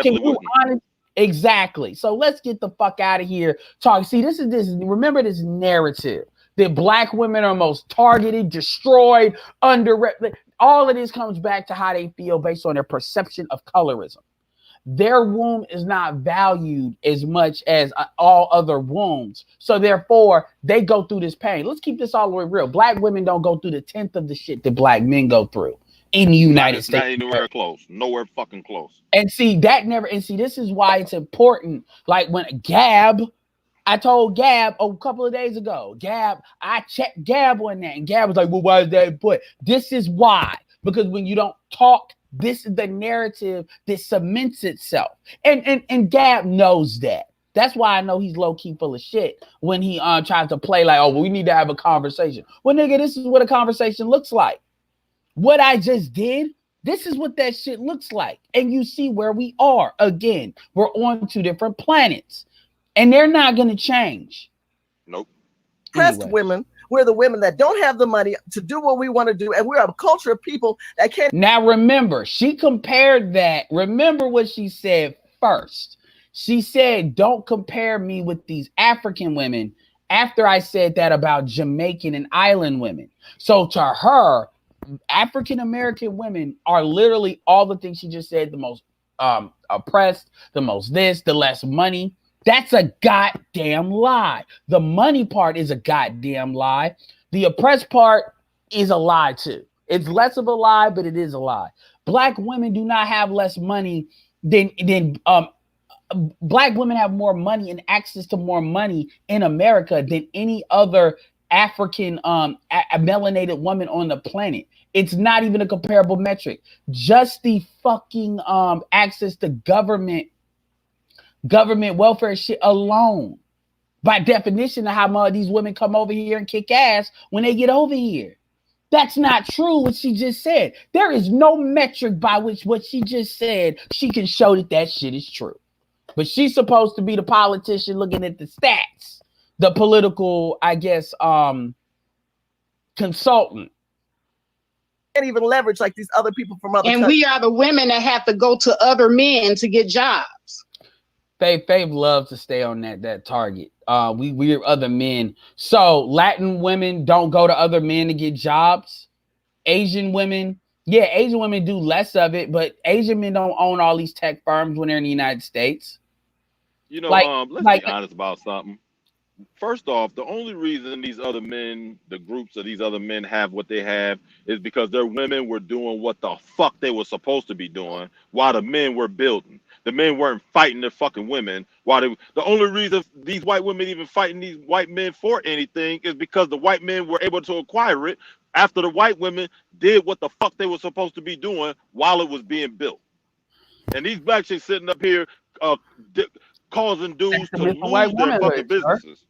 Can you honest? Exactly. So let's get the fuck out of here. See, remember this narrative that black women are most targeted, destroyed, underrepresented. All of this comes back to how they feel based on their perception of colorism. Their womb is not valued as much as all other wombs. So therefore, they go through this pain. Let's keep this all the way real. Black women don't go through the 10th of the shit that black men go through in the United States. Not anywhere close. Nowhere fucking close. And see, this is why it's important. Like when I told Gab a couple of days ago, I checked Gab on that. And Gab was like, well, why is that important? This is why. Because when you don't talk, this is the narrative that cements itself. And Gab knows that. That's why I know he's low-key full of shit when he tries to play like, oh, well, we need to have a conversation. Well, nigga, this is what a conversation looks like. What I just did, this is what that shit looks like. And you see where we are. Again, we're on 2 different planets. And they're not going to change. Nope. Oppressed women, we're the women that don't have the money to do what we want to do. And we're a culture of people that can't. Now, remember, she compared that. Remember what she said first. She said, don't compare me with these African women after I said that about Jamaican and island women. So to her, African-American women are literally all the things she just said, the most oppressed, the most this, the less money. That's a goddamn lie. The money part is a goddamn lie. The oppressed part is a lie too. It's less of a lie, but it is a lie. Black women do not have less money than black women have more money and access to more money in America than any other African melanated woman on the planet. It's not even a comparable metric. Just the fucking access to government welfare shit alone, by definition of how these women come over here and kick ass when they get over here. That's not true what she just said. There is no metric by which what she just said she can show that shit is true. But she's supposed to be the politician looking at the stats, the political, I guess, consultant. Can't even leverage like these other people from other countries. And we are the women that have to go to other men to get jobs. Faith loves to stay on that target. We're other men. So Latin women don't go to other men to get jobs. Asian women do less of it, but Asian men don't own all these tech firms when they're in the United States. You know, let's be honest about something. First off, the only reason these other men, the groups of these other men have what they have is because their women were doing what the fuck they were supposed to be doing while the men were building. The men weren't fighting their fucking women. The only reason these white women even fighting these white men for anything is because the white men were able to acquire it after the white women did what the fuck they were supposed to be doing while it was being built. And these black chicks sitting up here causing dudes to lose their fucking businesses.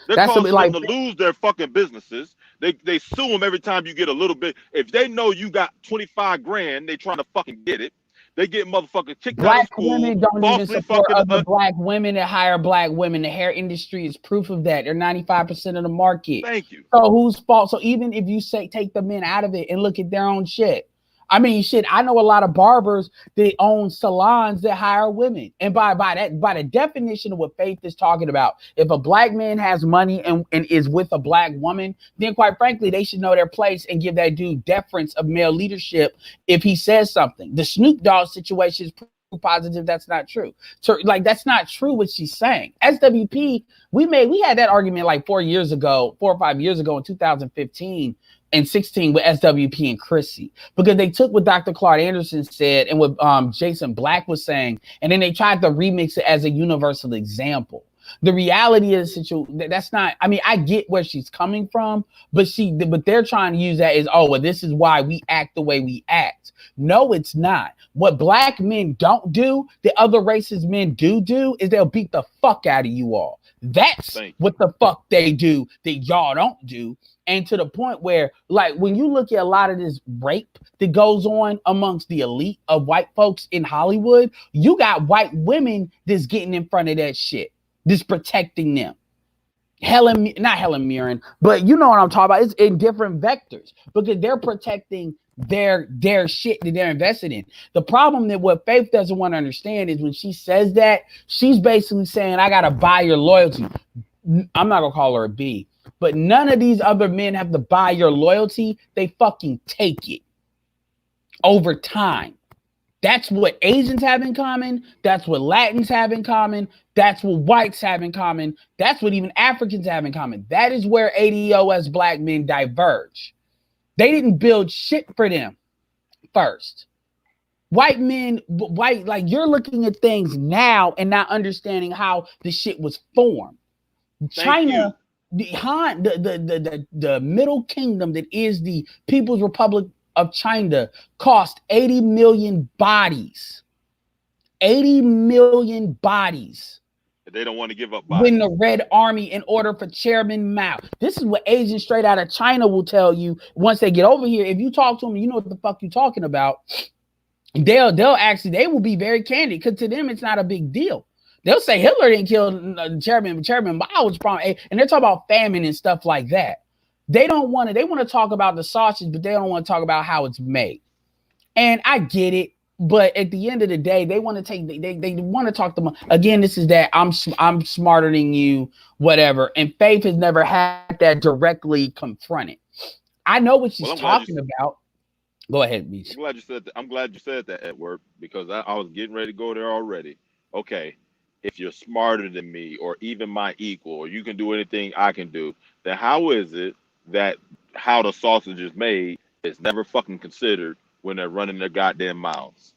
They're causing them to lose their fucking businesses. They sue them every time you get a little bit. If they know you got 25 grand, they trying to fucking get it. They get motherfuckers kicked out of school. Black women don't even support other black women that hire black women. The hair industry is proof of that. They're 95% of the market. Thank you. So whose fault? So even if you say take the men out of it and look at their own shit. I mean, shit, I know a lot of barbers that own salons that hire women. And by the definition of what Faith is talking about, if a black man has money and is with a black woman, then quite frankly, they should know their place and give that dude deference of male leadership if he says something. The Snoop Dogg situation is proof positive that's not true. So that's not true what she's saying. SWP, we had that argument like 4 or 5 years ago in 2015 and 16 with SWP and Chrissy, because they took what Dr. Claude Anderson said and what Jason Black was saying, and then they tried to remix it as a universal example. The reality is that's not, I mean, I get where she's coming from, but they're trying to use that as, oh, well, this is why we act the way we act. No, it's not. What black men don't do, the other races men do is they'll beat the fuck out of you all. That's what the fuck they do that y'all don't do. And to the point where, like, when you look at a lot of this rape that goes on amongst the elite of white folks in Hollywood, you got white women that's getting in front of that shit, that's protecting them. not Helen Mirren, but you know what I'm talking about. It's in different vectors because they're protecting their shit that they're invested in. The problem that what Faith doesn't want to understand is when she says that, she's basically saying, I gotta buy your loyalty. I'm not gonna call her a B, but none of these other men have to buy your loyalty. They fucking take it over time. That's what Asians have in common. That's what Latins have in common. That's what whites have in common. That's what even Africans have in common. That is where ADOS black men diverge. They didn't build shit for them first. Like you're looking at things now and not understanding how the shit was formed. China, the Middle Kingdom that is the People's Republic of China cost 80 million bodies. 80 million bodies. They don't want to give up bodies. When the Red Army in order for Chairman Mao. This is what Asians straight out of China will tell you once they get over here. If you talk to them, you know what the fuck you're talking about. They will be very candid because to them it's not a big deal. They'll say Hitler didn't kill Chairman Mao was probably, and they're talking about famine and stuff like that. They want to talk about the sausage, but they don't want to talk about how it's made. And I get it, but at the end of the day, they want to they want to talk to them. Again, this is that I'm smarter than you, whatever. And Faith has never had that directly confronted. I know what she's talking about. Go ahead, Beach. I'm glad you said that, Edward, because I was getting ready to go there already. Okay, if you're smarter than me or even my equal, or you can do anything I can do, then how is it that how the sausage is made is never fucking considered when they're running their goddamn mouths?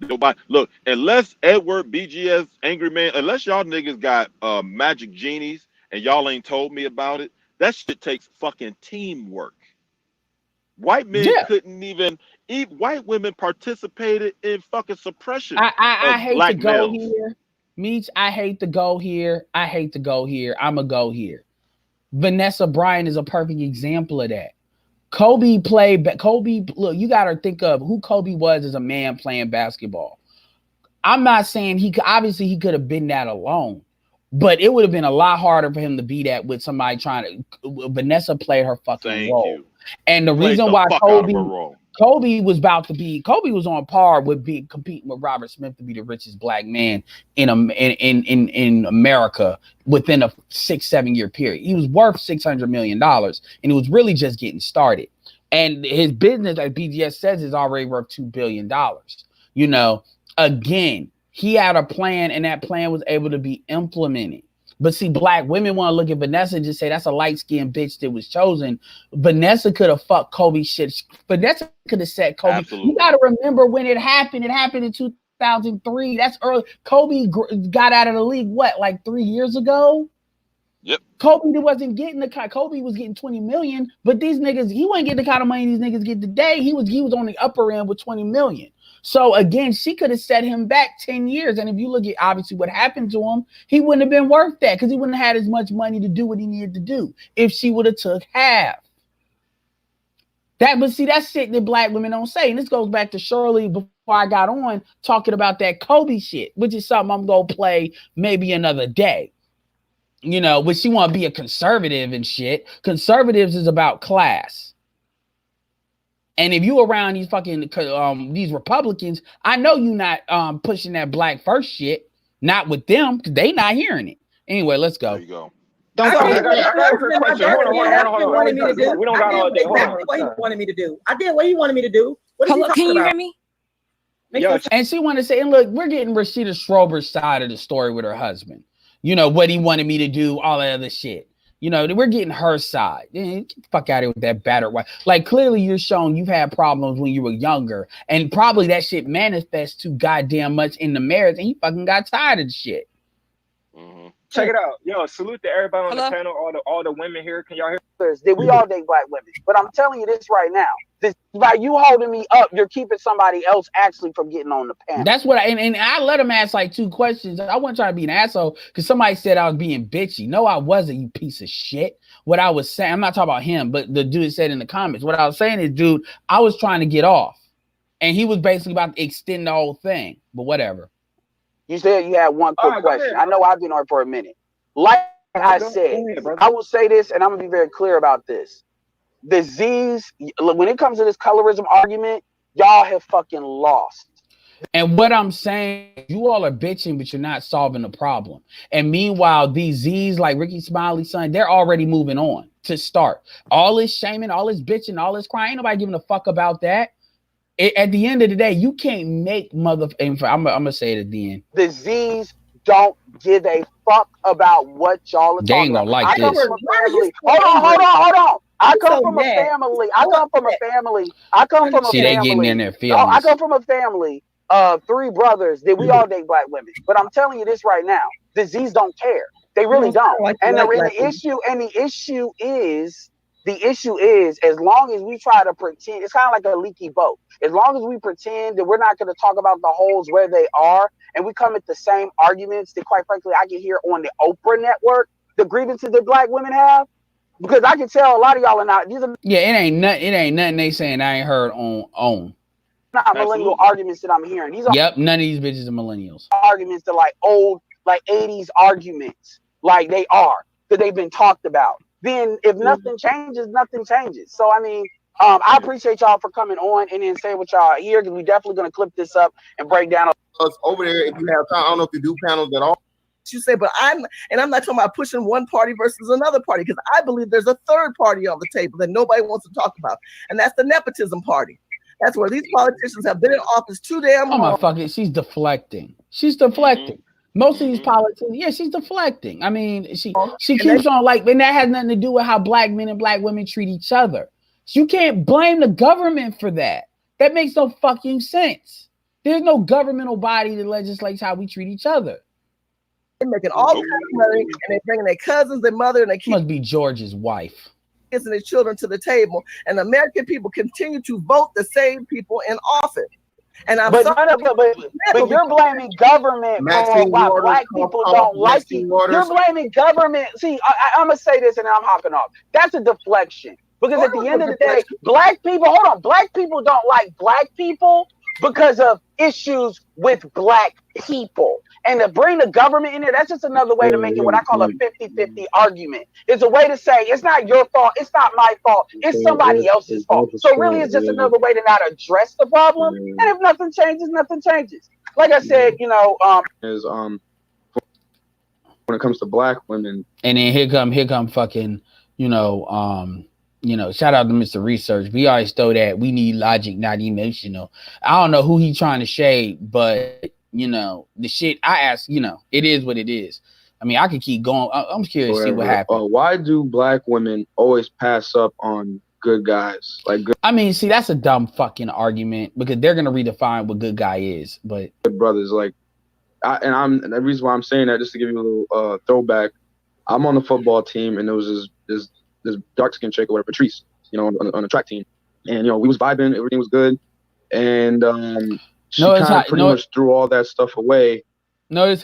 Nobody, look, unless Edward, BGS, Angry Man, unless y'all niggas got magic genies and y'all ain't told me about it, that shit takes fucking teamwork. White men couldn't even eat. White women participated in fucking suppression. I hate black to go males. here. Meech, I hate to go here. I'm going to go here. Vanessa Bryant is a perfect example of that. Kobe, look, you got to think of who Kobe was as a man playing basketball. I'm not saying he could have been that alone, but it would have been a lot harder for him to be that with somebody trying to. Vanessa played her fucking role. And the reason why Kobe was on par with competing with Robert Smith to be the richest black man in America within a 6-7 year period. He was worth $600 million, and it was really just getting started. And his business, as BGS says, is already worth $2 billion. You know, again, he had a plan, and that plan was able to be implemented. But see, black women want to look at Vanessa and just say that's a light-skinned bitch that was chosen. Vanessa could have fucked Kobe shit. Vanessa could have said Kobe. Absolutely. You got to remember when it happened. It happened in 2003. That's early. Kobe got out of the league, like 3 years ago? Yep. Kobe wasn't getting the kind. Kobe was getting 20 million, but these niggas, he wasn't getting the kind of money these niggas get today. He was on the upper end with 20 million. So again, she could have set him back 10 years. And if you look at obviously what happened to him, he wouldn't have been worth that because he wouldn't have had as much money to do what he needed to do if she would have took half. But see, that's shit that black women don't say. And this goes back to Shirley before I got on talking about that Kobe shit, which is something I'm going to play maybe another day. You know, but she want to be a conservative and shit. Conservatives is about class. And if you around these fucking these Republicans, I know you not pushing that black first shit. Not with them, because they not hearing it. Anyway, let's go. There you go. I got a quick question. Hold on. We don't got all day. Hold on. What he wanted me to do. I did what he wanted me to do. What is he talking Can you about? hear me? And she wanted to say, and look, we're getting Rashida Schrober's side of the story with her husband. You know, what he wanted me to do, all that other shit. You know, we're getting her side. Get the fuck out of here with that battered wife. Like, clearly you're showing you've had problems when you were younger. And probably that shit manifests too goddamn much in the marriage. And you fucking got tired of the shit. Mm-hmm. Check it out. Yo, salute to everybody on the panel, all the women here. Can y'all hear? We all date black women. But I'm telling you this right now. By you holding me up, you're keeping somebody else actually from getting on the panel. That's what and I let him ask like 2 questions. I wasn't trying to be an asshole because somebody said I was being bitchy. No, I wasn't, you piece of shit. What I was saying, I'm not talking about him, but the dude said in the comments. What I was saying is, dude, I was trying to get off. And he was basically about to extend the whole thing. But whatever. You said you had one quick question. I know I've been on for a minute. Light I said, I will say this, and I'm gonna be very clear about this. The Z's, when it comes to this colorism argument, y'all have fucking lost. And what I'm saying, you all are bitching, but you're not solving the problem. And meanwhile, these Z's like Ricky Smiley's son, they're already moving on to start. All this shaming, all this bitching, all this crying, ain't nobody giving a fuck about that. At the end of the day, you can't make I'm gonna say it again. The Z's don't give a fuck about what y'all are They talking ain't gonna about. like I come this. from a family. Hold on. I come from a family. I come from a family. See, they getting in their No, feelings. I come from a family of 3 brothers that we all date black women. But I'm telling you this right now: the Z's don't care. They really don't. And the issue is, as long as we try to pretend, it's kind of like a leaky boat. As long as we pretend that we're not going to talk about the holes where they are, and we come at the same arguments that, quite frankly, I can hear on the Oprah network, the grievances that black women have, because I can tell a lot of y'all are not. These are Yeah, it ain't nothing they saying I ain't heard on. Not millennial arguments that I'm hearing. These are none of these bitches are millennials. Arguments that like old, like 80s arguments, like they are, that they've been talked about. Then if nothing changes, nothing changes. So I mean, I appreciate y'all for coming on and then saying what y'all hear, because we definitely gonna clip this up and break down. Over there, if you have time, I don't know if you do panels at all. You say, but I'm not talking about pushing one party versus another party, because I believe there's a third party on the table that nobody wants to talk about, and that's the nepotism party. That's where these politicians have been in office too damn long. Oh my fucking, she's deflecting. Most of these politicians, yeah, she's deflecting. I mean, she keeps on like, and that has nothing to do with how black men and black women treat each other. So you can't blame the government for that. That makes no fucking sense. There's no governmental body that legislates how we treat each other. They're making all kinds of money, and they're bringing their cousins, their mother, and they must be George's wife and their children to the table. And American people continue to vote the same people in office. And I'm but you're blaming government for why black people don't like you. You're blaming government. See, I'm gonna say this and then I'm hopping off. That's a deflection. Because at the end of the day, black people don't like black people because of issues with black people. And to bring the government in there, that's just another way to make it what I call a 50-50 argument. It's a way to say it's not your fault, it's not my fault, it's somebody else's fault. So really it's just another way to not address the problem. And if nothing changes, nothing changes. Like I said, when it comes to black women. And then here come fucking, shout out to Mr. Research. We always throw that we need logic, not emotional. I don't know who he trying to shade, but the shit I ask, it is what it is. I mean, I could keep going. I'm curious to see what happens. Why do black women always pass up on good guys? I mean, see, that's a dumb fucking argument because they're gonna redefine what good guy is. But good brothers, and the reason why I'm saying that, just to give you a little throwback, I'm on the football team, and there was this dark skinned chick or whatever, Patrice, on the track team, and we was vibing, everything was good, and she kind of pretty much threw all that stuff away. Notice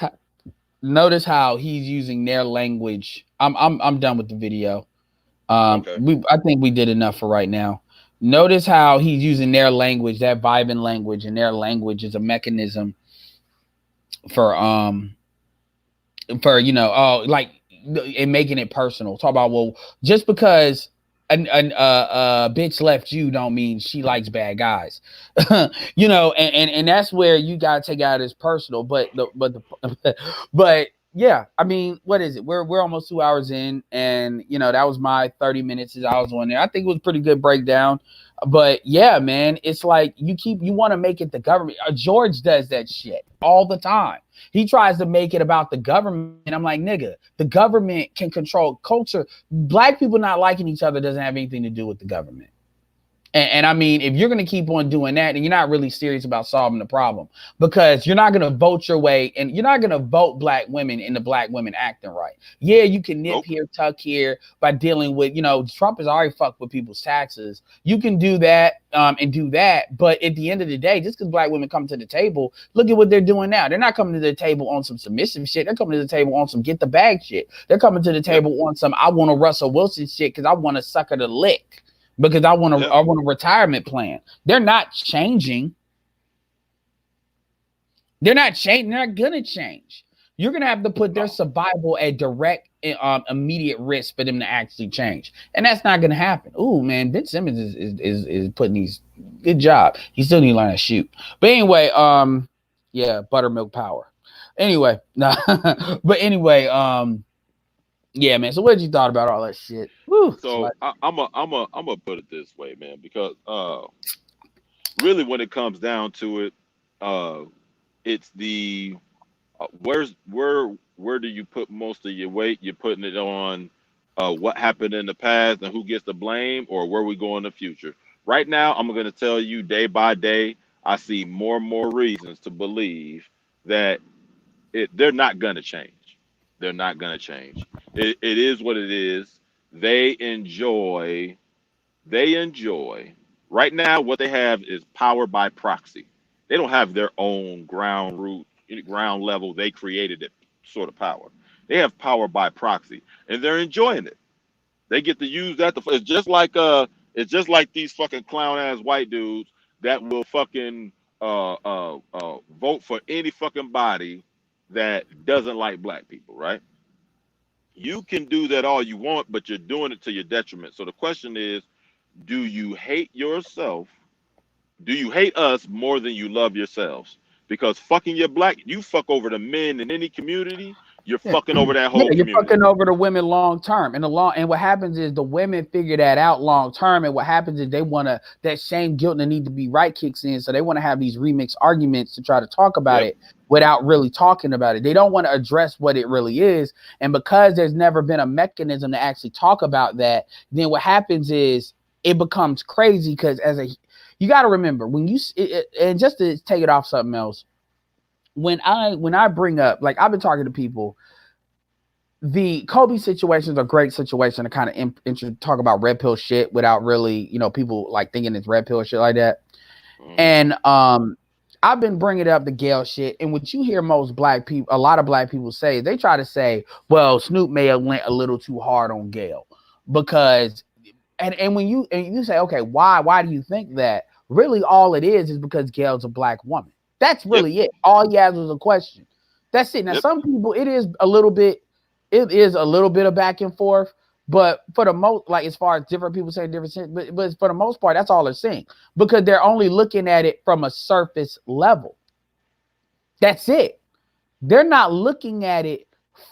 how he's using their language. I'm done with the video. Okay. I think we did enough for right now. Notice how he's using their language, that vibing language, and their language is a mechanism for and making it personal. Talk about, just because a bitch left you don't mean she likes bad guys. And that's where you gotta take out as personal. But yeah, I mean, what is it? We're almost 2 hours in, and that was my 30 minutes as I was on there. I think it was a pretty good breakdown. But yeah, man, it's like you want to make it the government. George does that shit all the time. He tries to make it about the government, and I'm like, nigga, the government can control culture. Black people not liking each other doesn't have anything to do with the government. And I mean, if you're going to keep on doing that, then you're not really serious about solving the problem, because you're not going to vote your way, and you're not going to vote black women into black women acting right. Yeah, you can nip here, tuck here by dealing with, Trump has already fucked with people's taxes. You can do that and do that. But at the end of the day, just because black women come to the table, look at what they're doing now. They're not coming to the table on some submissive shit. They're coming to the table on some get the bag shit. They're coming to the table on some I want a Russell Wilson shit because I want to suck her the lick. Because I want a retirement plan. They're not changing. They're not changing. They're not gonna change. you're gonna have to put their survival at direct, immediate risk for them to actually change, and that's not gonna happen. Oh man, Ben Simmons is putting these. Good job. He still need to learn to shoot. But anyway, yeah, buttermilk power. Anyway, nah, but anyway, yeah, man. So what did you thought about all that shit? Woo, So I'm gonna put it this way, man, because really when it comes down to it, it's the where do you put most of your weight? You're putting it on what happened in the past and who gets the blame, or where we go in the future. Right now, I'm going to tell you day by day, I see more and more reasons to believe that they're not going to change. They're not going to change. It is what it is. They enjoy. Right now, what they have is power by proxy. They don't have their own ground level. They created it sort of power. They have power by proxy, and they're enjoying it. They get to use that. It's just like these fucking clown ass white dudes that will fucking vote for any fucking body that doesn't like black people, right? You can do that all you want, but you're doing it to your detriment. So the question is, do you hate yourself? Do you hate us more than you love yourselves? Because fucking your black, you fuck over the men in any community, you're fucking over that whole community. You're fucking over the women long term. And what happens is the women figure that out long term. And what happens is they want to, that shame, guilt, and the need to be right kicks in. So they want to have these remix arguments to try to talk about it without really talking about it. They don't want to address what it really is. And because there's never been a mechanism to actually talk about that, then what happens is it becomes crazy because you got to remember when you, and just to take it off something else, when I bring up, like I've been talking to people, the Kobe situation is a great situation to kind of talk about red pill shit without really, people like thinking it's red pill shit like that. And I've been bringing up the Gayle shit, and what you hear most black people, a lot of black people say, they try to say, well, Snoop may have went a little too hard on Gayle because, and when you say, okay, why do you think that? Really, all it is because Gayle's a black woman. That's really it. All he has was a question. That's it. Now, some people, it is a little bit of back and forth, but for the most, like as far as different people saying different things, but for the most part, that's all they're saying because they're only looking at it from a surface level. That's it. They're not looking at it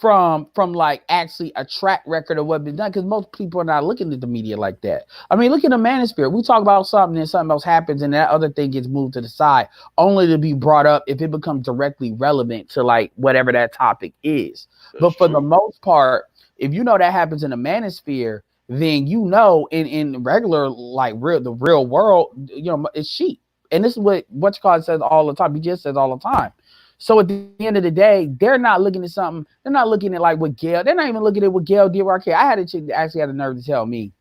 from like actually a track record of what's been done, because most people are not looking at the media like that. I mean, look at the manosphere. We talk about something and something else happens and that other thing gets moved to the side only to be brought up if it becomes directly relevant to like whatever that topic is. But for the most part, if you know that happens in the manosphere, then in regular the real world, it's sheep. And this is what you call it says all the time. He just says all the time. So at the end of the day, they're not looking at something. They're not looking at like what Gayle. They're not even looking at what Gayle did with R. Kelly. I had a chick that actually had the nerve to tell me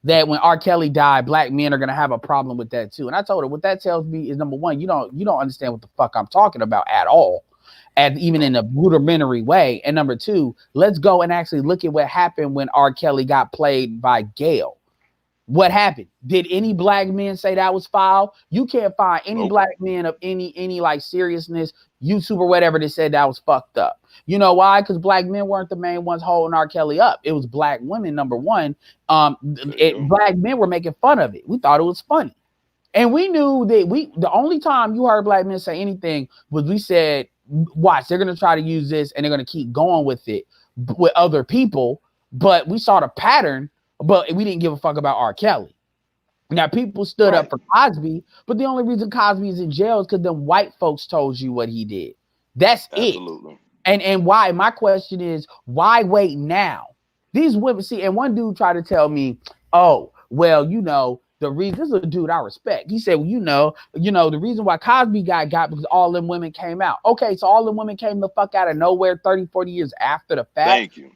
that when R. Kelly died, black men are gonna have a problem with that too. And I told her what that tells me is, number one, you don't understand what the fuck I'm talking about at all, even in a rudimentary way. And number two, let's go and actually look at what happened when R. Kelly got played by Gayle. What happened? Did any black men say that was foul? You can't find any black men of any like seriousness, YouTube or whatever, that said that was fucked up. You know why? Because black men weren't the main ones holding R. Kelly up. It was black women, number one. Black men were making fun of it. We thought it was funny. And we knew that the only time you heard black men say anything was we said, watch, they're going to try to use this and they're going to keep going with it with other people. But we saw the pattern. But we didn't give a fuck about R. Kelly. Now, people stood up for Cosby, but the only reason Cosby is in jail is because them white folks told you what he did. That's it. And why? My question is, why wait now? These women, see, and one dude tried to tell me, oh, well, the reason, this is a dude I respect. He said, well, the reason why Cosby got because all them women came out. Okay, so all them women came the fuck out of nowhere 30, 40 years after the fact. Thank you.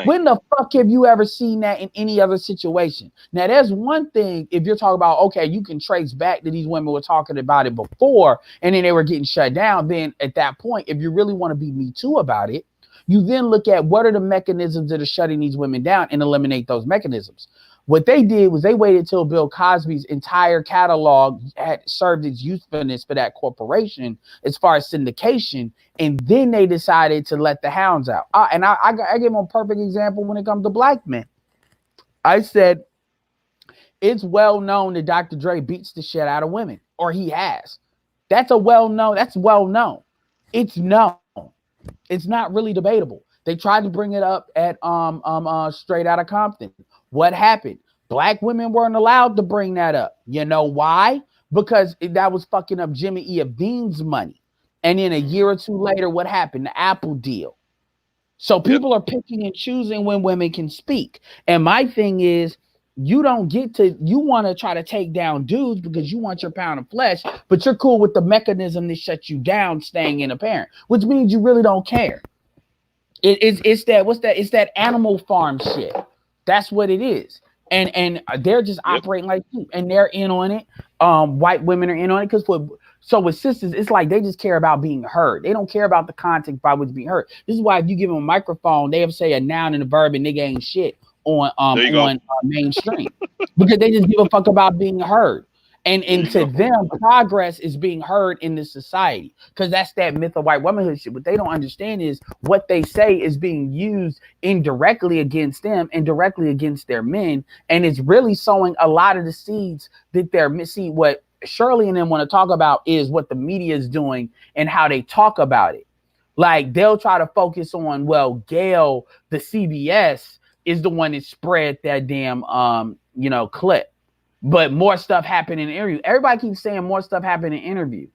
When the fuck have you ever seen that in any other situation? Now, there's one thing if you're talking about, okay, you can trace back that these women were talking about it before and then they were getting shut down. Then at that point, if you really want to be Me Too about it, you then look at what are the mechanisms that are shutting these women down and eliminate those mechanisms. What they did was they waited till Bill Cosby's entire catalog had served its usefulness for that corporation as far as syndication, and then they decided to let the hounds out. And I give them a perfect example when it comes to black men. I said, it's well known that Dr. Dre beats the shit out of women, or he has. That's well known. It's known. It's not really debatable. They tried to bring it up at Straight Outta Compton. What happened? Black women weren't allowed to bring that up. You know why? Because that was fucking up Jimmy E. Dean's money. And then a year or two later, what happened? The Apple deal. So people are picking and choosing when women can speak. And my thing is, you want to try to take down dudes because you want your pound of flesh, but you're cool with the mechanism that shuts you down staying in a parent, which means you really don't care. It's that Animal Farm shit. That's what it is. And they're just operating like you, and they're in on it. White women are in on it so with sisters, it's like they just care about being heard. They don't care about the context by which being heard. This is why if you give them a microphone, they have say a noun and a verb, and nigga ain't shit on mainstream because they just give a fuck about being heard. And to them, progress is being heard in this society because that's that myth of white womanhood shit. What they don't understand is what they say is being used indirectly against them and directly against their men, and it's really sowing a lot of the seeds that they're missing. What Shirley and them want to talk about is what the media is doing and how they talk about it. Like they'll try to focus on, well, Gail, the CBS is the one that spread that damn clip. But more stuff happened in the interview. Everybody keeps saying more stuff happened in interview.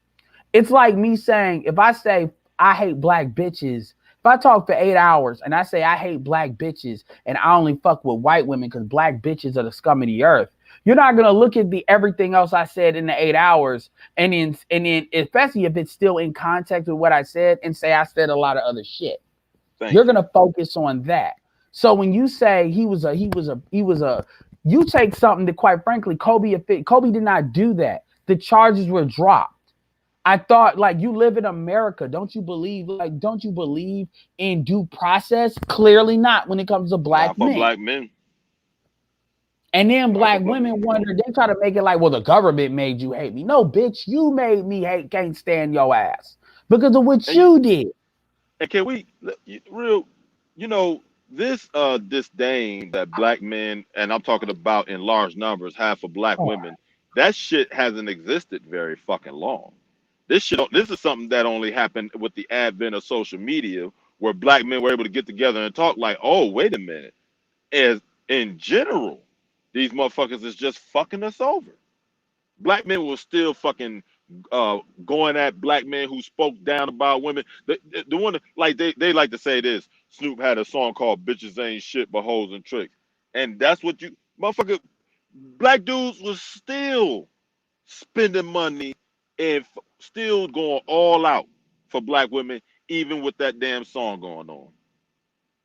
It's like me saying, if I say I hate black bitches, if I talk for 8 hours and I say I hate black bitches and I only fuck with white women because black bitches are the scum of the earth, you're not gonna look at the everything else I said in the 8 hours and then especially if it's still in context with what I said and say I said a lot of other shit. You're gonna focus on that. So when you say he was a you take something that, quite frankly, Kobe did not do that. The charges were dropped. I thought, like, you live in America. Don't you believe in due process? Clearly not when it comes to black men. Black men. And then black women wonder, they try to make it like, well, the government made you hate me. No, bitch, you made me can't stand your ass because of what you did. And can we this disdain that black men, and I'm talking about in large numbers, have for black women, that shit hasn't existed very fucking long. This is something that only happened with the advent of social media, where black men were able to get together and talk like, oh, wait a minute. As in general, these motherfuckers is just fucking us over. Black men will still fucking going at black men who spoke down about women. The one, like they like to say this. Snoop had a song called "Bitches Ain't Shit But Hoes and Tricks," and that's what you motherfucker. Black dudes was still spending money and still going all out for black women, even with that damn song going on.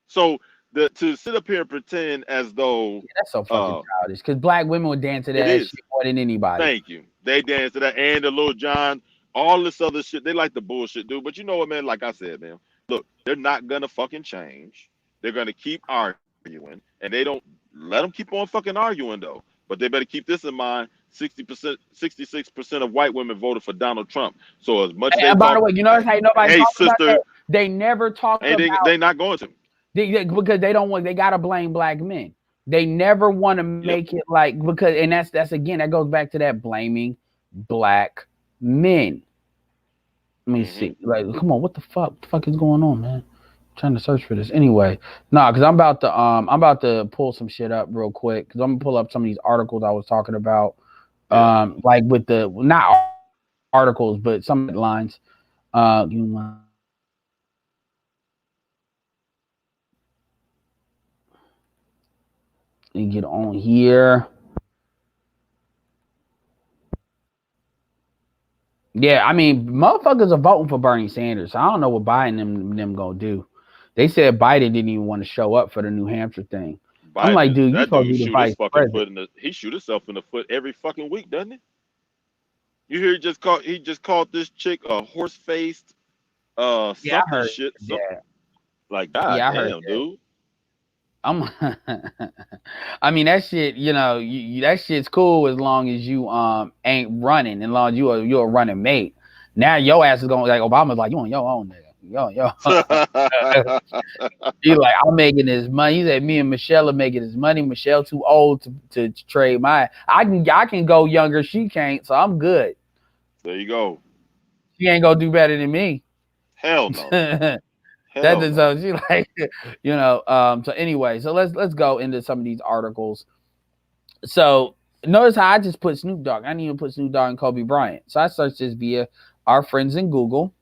So to sit up here and pretend as though that's so fucking childish, because black women would dance to that shit more than anybody. Thank you. They dance to that, and the Lil Jon, all this other shit. They like the bullshit, dude. But you know what, man? Like I said, man, look, they're not gonna fucking change. They're gonna keep arguing, and they don't let them keep on fucking arguing though. But they better keep this in mind: 60%, 66% of white women voted for Donald Trump. So as much as by the way, you notice how nobody talks about that? They never talk about. They're not going to. Because they don't want. They gotta blame black men. They never want to make it like, because, and that's again, that goes back to that blaming black men. Let me see. Like, come on, what the fuck is going on, man? I'm trying to search for this. Anyway, because I'm about to pull some shit up real quick, because I'm gonna pull up some of these articles I was talking about. Like with the not articles, but some lines. And get on here. Yeah, I mean, motherfuckers are voting for Bernie Sanders. I don't know what Biden and them gonna do. They said Biden didn't even want to show up for the New Hampshire thing. Biden, I'm like, dude, you supposed to be the vice president. He shoot himself in the foot every fucking week, doesn't he? You hear he just called this chick a horse-faced something shit. Yeah. Like, god damn, dude. I'm. I mean that shit. You know, that shit's cool as long as you ain't running, as long as you're a running mate. Now your ass is going like Obama's like you on your own, nigga. Yo. He like I'm making this money. He said me and Michelle are making this money. Michelle too old to trade my. I can go younger. She can't, so I'm good. There you go. She ain't gonna do better than me. Hell no. That is so she like so anyway, so let's go into some of these articles. So notice how I just put Snoop Dogg. I didn't even put Snoop Dogg and Kobe Bryant. So I searched this via our friends in Google.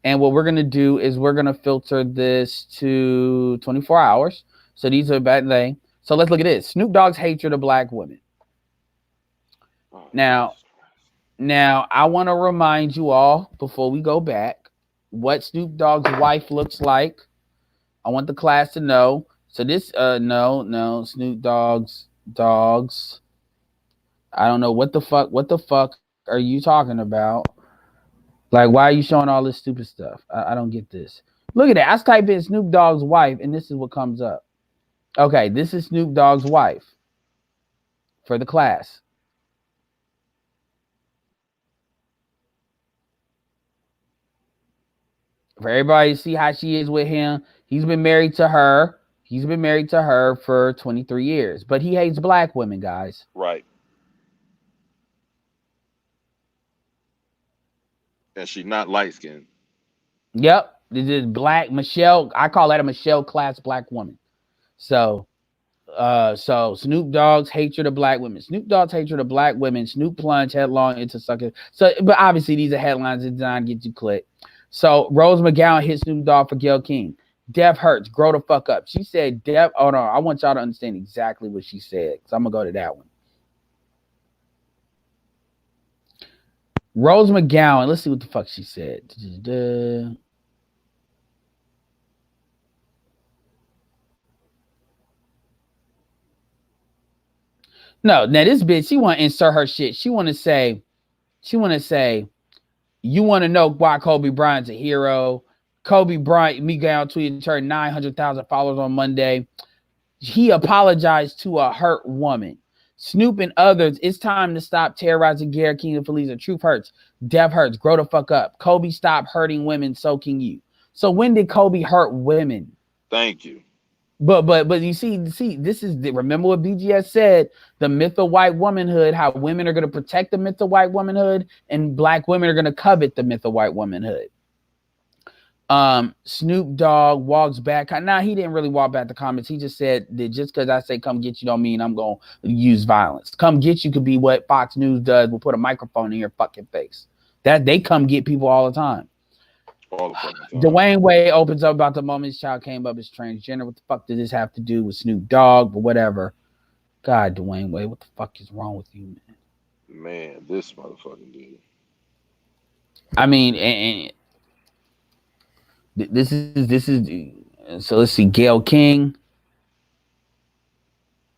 And what we're gonna do is we're gonna filter this to 24 hours. So these are bad things. So let's look at this. Snoop Dogg's hatred of black women. Now I want to remind you all before we go back what Snoop Dogg's wife looks like. I want the class to know. So this no Snoop Dogg's dogs. I don't know what the fuck are you talking about? Like why are you showing all this stupid stuff? I don't get this. Look at that. I type in Snoop Dogg's wife and this is what comes up. Okay, this is Snoop Dogg's wife for the class. For everybody to see how she is with him. He's been married to her. He's been married to her for 23 years. But he hates black women, guys. Right. And she's not light skinned. Yep. This is black Michelle. I call that a Michelle class black woman. So Snoop Dogg's hatred of black women. Snoop Dogg's hatred of black women. Snoop plunged headlong into sucker. So, but obviously these are headlines designed to get you clicked. So Rose McGowan hit Snoop Dogg for Gayle King. Dev hurts. Grow the fuck up. She said, Dev. Oh no, I want y'all to understand exactly what she said. So I'm gonna go to that one. Rose McGowan. Let's see what the fuck she said. No, now this bitch, she want to insert her shit. She want to say, you want to know why Kobe Bryant's a hero. Kobe Bryant, Miguel tweeted, turned 900,000 followers on Monday. He apologized to a hurt woman. Snoop and others, it's time to stop terrorizing Gary King and Felicia. Truth hurts. Death hurts. Grow the fuck up. Kobe, stop hurting women. So can you. So when did Kobe hurt women? Thank you. But you see, this is remember what BGS said, the myth of white womanhood, how women are going to protect the myth of white womanhood and black women are going to covet the myth of white womanhood. Snoop Dogg walks back. Nah, he didn't really walk back the comments. He just said that just because I say come get you don't mean I'm going to use violence. Come get you could be what Fox News does. We'll put a microphone in your fucking face. That they come get people all the time. Dwayne Wade opens up about the moment his child came up as transgender. What the fuck does this have to do with Snoop Dogg? But whatever. God, Dwayne Wade, what the fuck is wrong with you, man? Man, this motherfucking dude. I mean, and this is so let's see. Gayle King,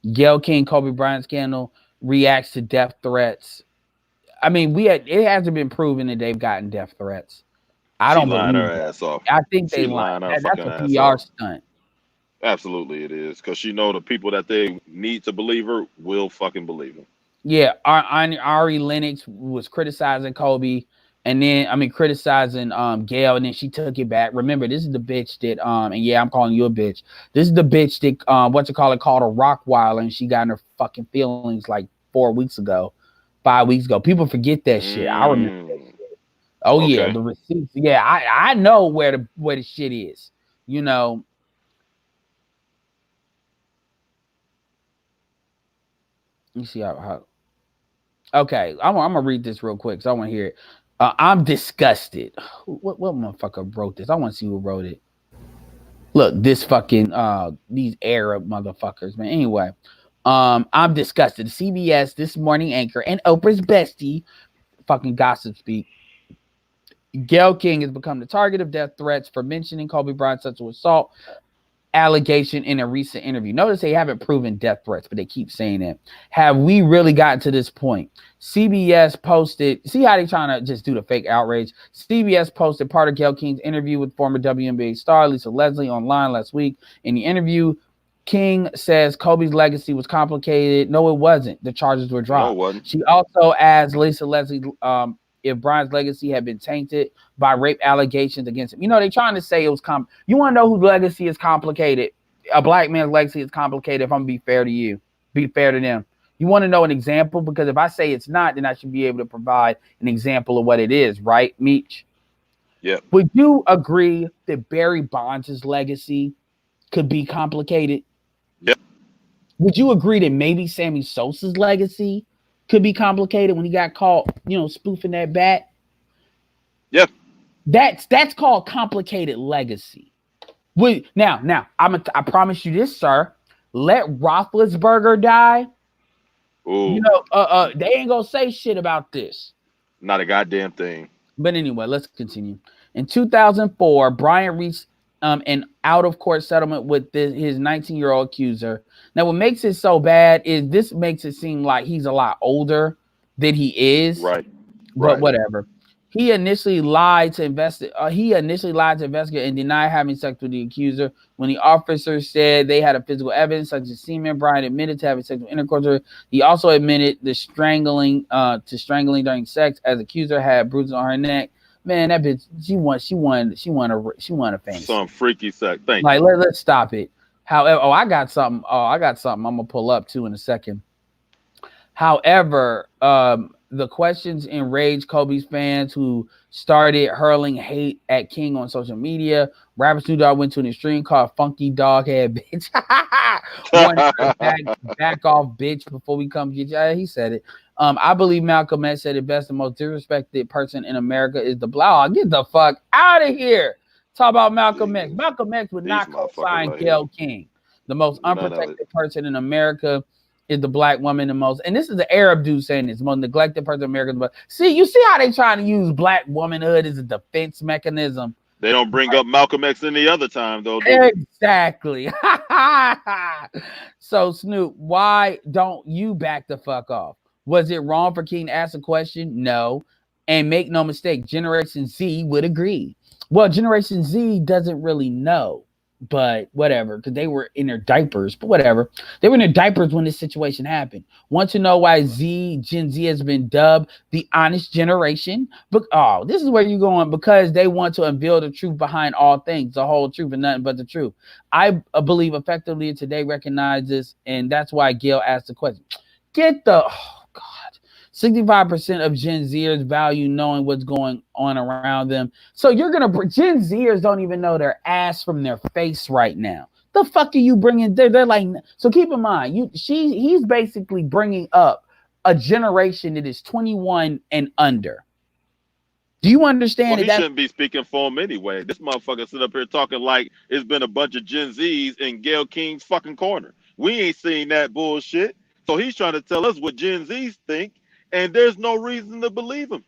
Kobe Bryant scandal reacts to death threats. I mean, it hasn't been proven that they've gotten death threats. I don't believe her ass off. I think they lied. That's a PR stunt. Absolutely, it is because she know the people that they need to believe her will fucking believe her. Yeah, Ari Lennox was criticizing Kobe, and then criticizing Gayle, and then she took it back. Remember, this is the bitch that and yeah, I'm calling you a bitch. This is the bitch that called a Rockweiler, and she got in her fucking feelings like 5 weeks ago. People forget that shit. I remember that shit. Oh okay. Yeah, the receipts. Yeah, I know where the shit is. You know. Let me see how. Okay, I'm gonna read this real quick, so I want to hear it. I'm disgusted. What motherfucker wrote this? I want to see who wrote it. Look, this fucking these Arab motherfuckers, man. Anyway, I'm disgusted. CBS This Morning anchor and Oprah's bestie, fucking gossip speak. Gayle King has become the target of death threats for mentioning Kobe Bryant's sexual assault allegation in a recent interview. Notice they haven't proven death threats, but they keep saying that. Have we really gotten to this point? CBS posted, see how they trying to just do the fake outrage? CBS posted part of Gayle King's interview with former WNBA star Lisa Leslie online last week. In the interview, King says Kobe's legacy was complicated. No, it wasn't. The charges were dropped. No, it wasn't. She also asked Lisa Leslie if Brian's legacy had been tainted by rape allegations against him. You know, they're trying to say it was you want to know whose legacy is complicated? A black man's legacy is complicated. If I'm gonna be fair to you, be fair to them. You want to know an example? Because if I say it's not, then I should be able to provide an example of what it is, right, Meech? Yeah. Would you agree that Barry Bonds' legacy could be complicated? Yep. Would you agree that maybe Sammy Sosa's legacy could be complicated when he got caught, you know, spoofing that bat? Yep. That's called complicated legacy. Now, I promise you this, sir. Let Roethlisberger die. Ooh. You know, they ain't gonna say shit about this. Not a goddamn thing. But anyway, let's continue. In 2004, Brian reached an out-of-court settlement with his 19-year-old accuser. Now, what makes it so bad is this makes it seem like he's a lot older than he is. Right. But whatever. He initially lied to investigate and denied having sex with the accuser. When the officers said they had a physical evidence such as semen, Brian admitted to having sexual intercourse with her. He also admitted to strangling during sex, as the accuser had bruises on her neck. Man, that bitch, she won a fantasy. Some freaky sex. Thank you. Let's stop it. However, I got something I'm gonna pull up too in a second. However, the questions enraged Kobe's fans, who started hurling hate at King on social media. Rapper Snoop Dogg went to an extreme called "Funky Dog Head Bitch." back off, bitch, before we come get you. He said it. I believe Malcolm X said it best. The most disrespected person in America is the black. Oh, get the fuck out of here. Talk about Malcolm X. Malcolm X would not co-sign Gayle King. The most unprotected person in America is the black woman the most. And this is the Arab dude saying this, most neglected person in America. But you see how they trying to use black womanhood as a defense mechanism. They don't bring up Malcolm X any other time, though. Exactly. So, Snoop, why don't you back the fuck off? Was it wrong for King to ask a question? No. And make no mistake, Generation Z would agree. Well, Generation Z doesn't really know, but whatever, because they were in their diapers. But whatever, they were in their diapers when this situation happened. Want to know why Gen Z has been dubbed the honest generation? But this is where you're going, because they want to unveil the truth behind all things, the whole truth and nothing but the truth. I believe effectively today recognize this, and that's why Gayle asked the question. 65% of Gen Zers value knowing what's going on around them. So Gen Zers don't even know their ass from their face right now. The fuck are you bringing? They're like, so keep in mind, he's basically bringing up a generation that is 21 and under. Do you understand? Well, he shouldn't be speaking for him anyway. This motherfucker sit up here talking like it's been a bunch of Gen Zs in Gayle King's fucking corner. We ain't seen that bullshit. So he's trying to tell us what Gen Zs think. And there's no reason to believe him.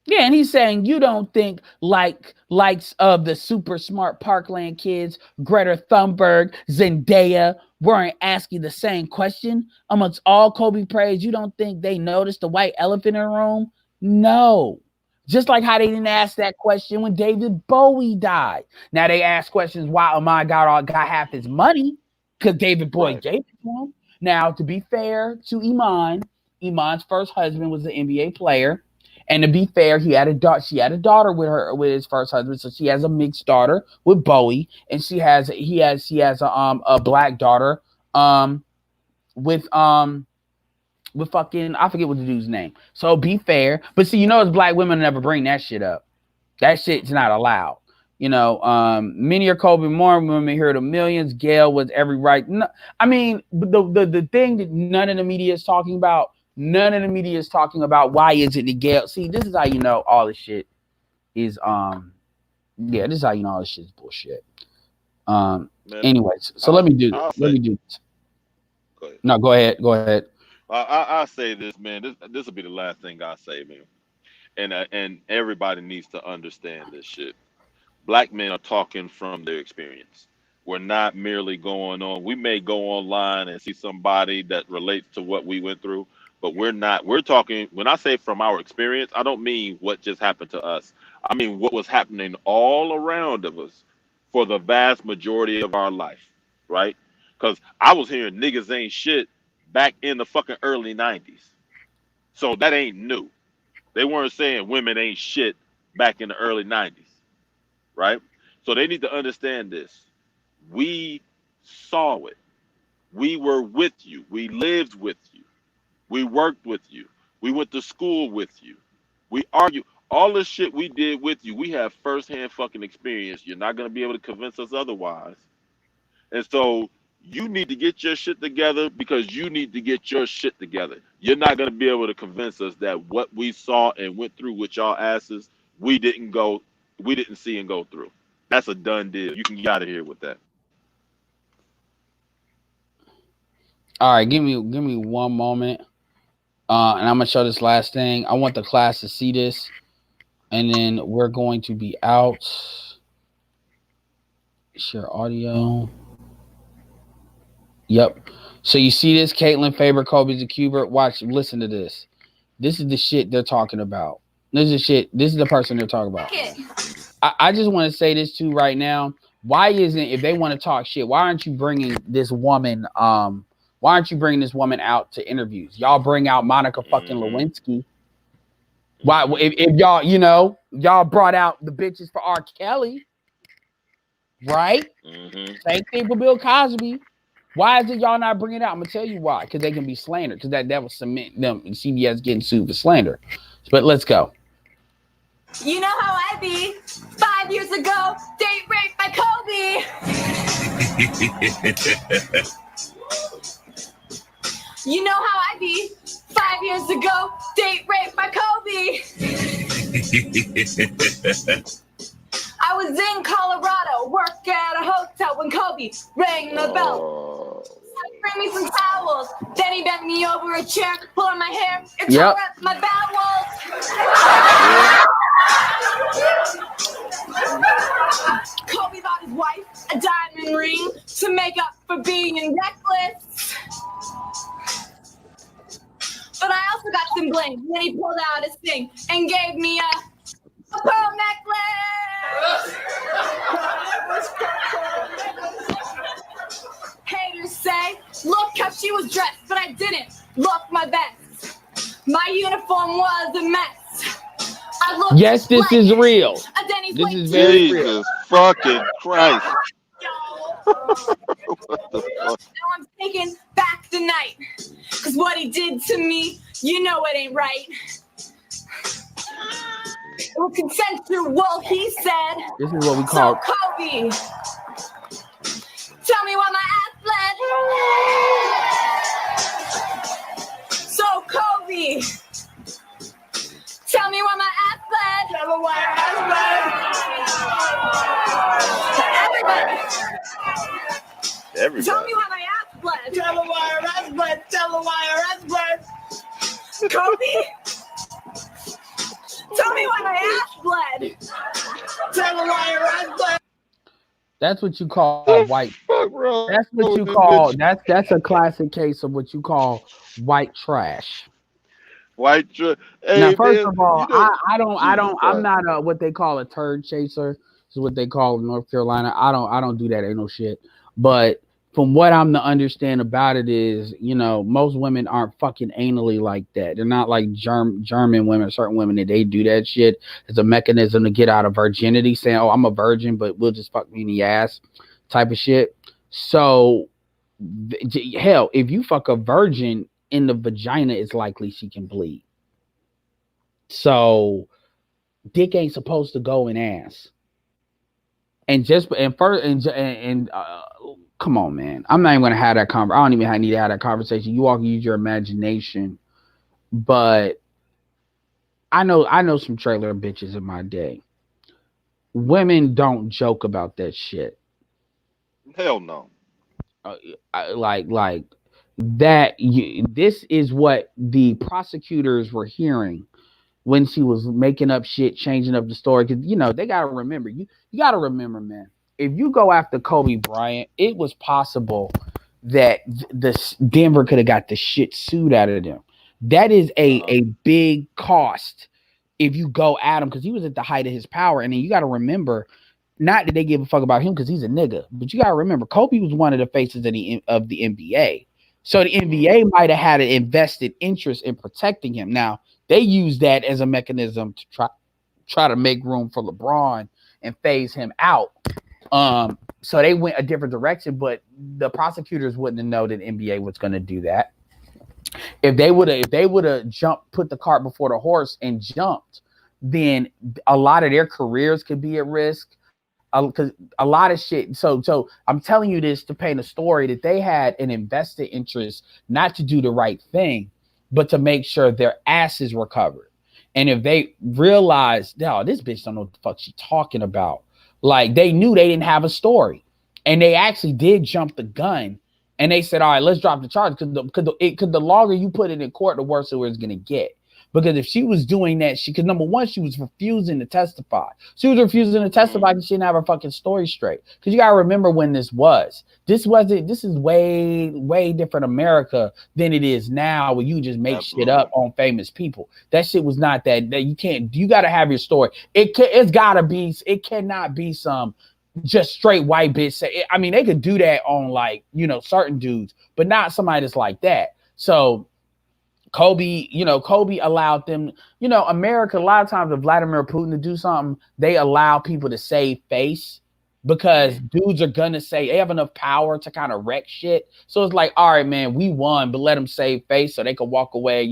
Yeah, and he's saying you don't think likes of the super smart Parkland kids, Greta Thunberg, Zendaya, weren't asking the same question amongst all Kobe praise. You don't think they noticed the white elephant in the room? No. Just like how they didn't ask that question when David Bowie died. Now they ask questions why Ahmad got half his money, because David Bowie gave it to him. Now, to be fair to Iman's first husband was an NBA player, and to be fair, she had a daughter with his first husband, so she has a mixed daughter with Bowie, and he has a black daughter with fucking, I forget what the dude's name. So be fair, but see, as black women never bring that shit up. That shit's not allowed. Many are Kobe more women hear the millions. Gayle was every right. No, I mean, the thing that none of the media is talking about. None of the media is talking about why is it the Gayle. See, this is how you know all this shit is this is how you know all this shit is bullshit. Anyways, so let me do this. Go ahead. No, go ahead. I'll say this, man. This will be the last thing I say, man. And everybody needs to understand this shit. Black men are talking from their experience. We're not merely going on. We may go online and see somebody that relates to what we went through, but we're not. We're talking, when I say from our experience, I don't mean what just happened to us. I mean what was happening all around of us for the vast majority of our life, right? Because I was hearing niggas ain't shit back in the fucking early 90s. So that ain't new. They weren't saying women ain't shit back in the early 90s, right? So they need to understand this. We saw it. We were with you. We lived with you. We worked with you. We went to school with you. We argued. All the shit we did with you, we have firsthand fucking experience. You're not going to be able to convince us otherwise. And so you need to get your shit together because you need to get your shit together. You're not going to be able to convince us that what we saw and went through with y'all asses, we didn't see and go through. That's a done deal. You can get out of here with that. All right, give me one moment. And I'm gonna show this last thing. I want the class to see this, and then we're going to be out. Share audio. Yep. So you see this? Caitlin Faber, Kobe's a Cuber. Watch, listen to this. This is the shit they're talking about. This is the person they're talking about. I just want to say this too right now. Why isn't, if they want to talk shit, why aren't you bringing this woman? Why aren't you bringing this woman out to interviews? Y'all bring out Monica fucking Lewinsky. Why, if y'all, y'all brought out the bitches for R. Kelly, right? Same thing for Bill Cosby. Why is it y'all not bringing it out? I'm gonna tell you why. Because they can be slandered. Because that would cement them. CBS getting sued for slander. But let's go. You know how I be. 5 years ago, date raped by Kobe. You know how I be. 5 years ago, date raped by Kobe. I was in Colorado, work at a hotel when Kobe rang the bell. Bring me some towels. Then he bent me over a chair, pulling my hair, and tore up my bowels. Kobe bought his wife a diamond ring to make up for being reckless. But I also got some blame when he pulled out his thing and gave me a pearl necklace. Haters say, look how she was dressed, but I didn't look my best. My uniform was a mess. Yes, this like is real. This is very real. Jesus fucking Christ. What the fuck? Now I'm taking back the night. Cause what he did to me, you know it ain't right. Well, consensual, he said. This is what we call. So Kobe, tell me why my ass bled. So Kobe, tell me why my ass bled. Tell me why your ass bled. Everybody. Tell me why my ass bled. Tell me why your ass bled. Tell me why your ass bled. Kobe, tell me why my ass bled. Tell me why your ass bled. That's what you call white. That's what you call. That's a classic case of what you call white trash. White trash. Hey, now, first man, of all, I'm not what they call a turd chaser. This is what they call in North Carolina. I don't do that. Ain't no shit. But from what I'm to understand about it is, most women aren't fucking anally like that. They're not like German women, certain women that they do that shit as a mechanism to get out of virginity, saying, "Oh, I'm a virgin, but we'll just fuck me in the ass," type of shit. So, hell, if you fuck a virgin in the vagina, it's likely she can bleed. So, dick ain't supposed to go in ass. Come on, man. I'm not even gonna have that conversation. I don't even need to have that conversation. You all can use your imagination. But I know some trailer bitches in my day. Women don't joke about that shit. Hell no. Like that. This is what the prosecutors were hearing when she was making up shit, changing up the story. Because they gotta remember. You gotta remember, man. If you go after Kobe Bryant, it was possible that Denver could have got the shit sued out of them. That is a big cost if you go at him, because he was at the height of his power. And then you got to remember, not that they give a fuck about him because he's a nigga, but you gotta remember Kobe was one of the faces of the NBA. So the NBA might have had an invested interest in protecting him. Now they use that as a mechanism to try to make room for LeBron and phase him out. So they went a different direction, but the prosecutors wouldn't have known that NBA was going to do that. If they would have put the cart before the horse and jumped, then a lot of their careers could be at risk. Because a lot of shit. So I'm telling you this to paint a story that they had an invested interest not to do the right thing, but to make sure their asses were covered. And if they realized, no, this bitch don't know what the fuck she talking about. Like they knew they didn't have a story, and they actually did jump the gun. And they said, all right, let's drop the charge because the longer you put it in court, the worse it was going to get. Because if she was doing that, because number one, she was refusing to testify. She was refusing to testify because she didn't have her fucking story straight. Because you gotta remember when this was. This is way, way different America than it is now, where you just make shit up on famous people. That shit was not that you can't. You gotta have your story. It cannot be some just straight white bitch. I mean, they could do that on like certain dudes, but not somebody that's like that. So. Kobe allowed them, America, a lot of times if Vladimir Putin to do something, they allow people to save face because dudes are gonna say they have enough power to kind of wreck shit. So it's like, all right, man, we won, but let them save face so they can walk away,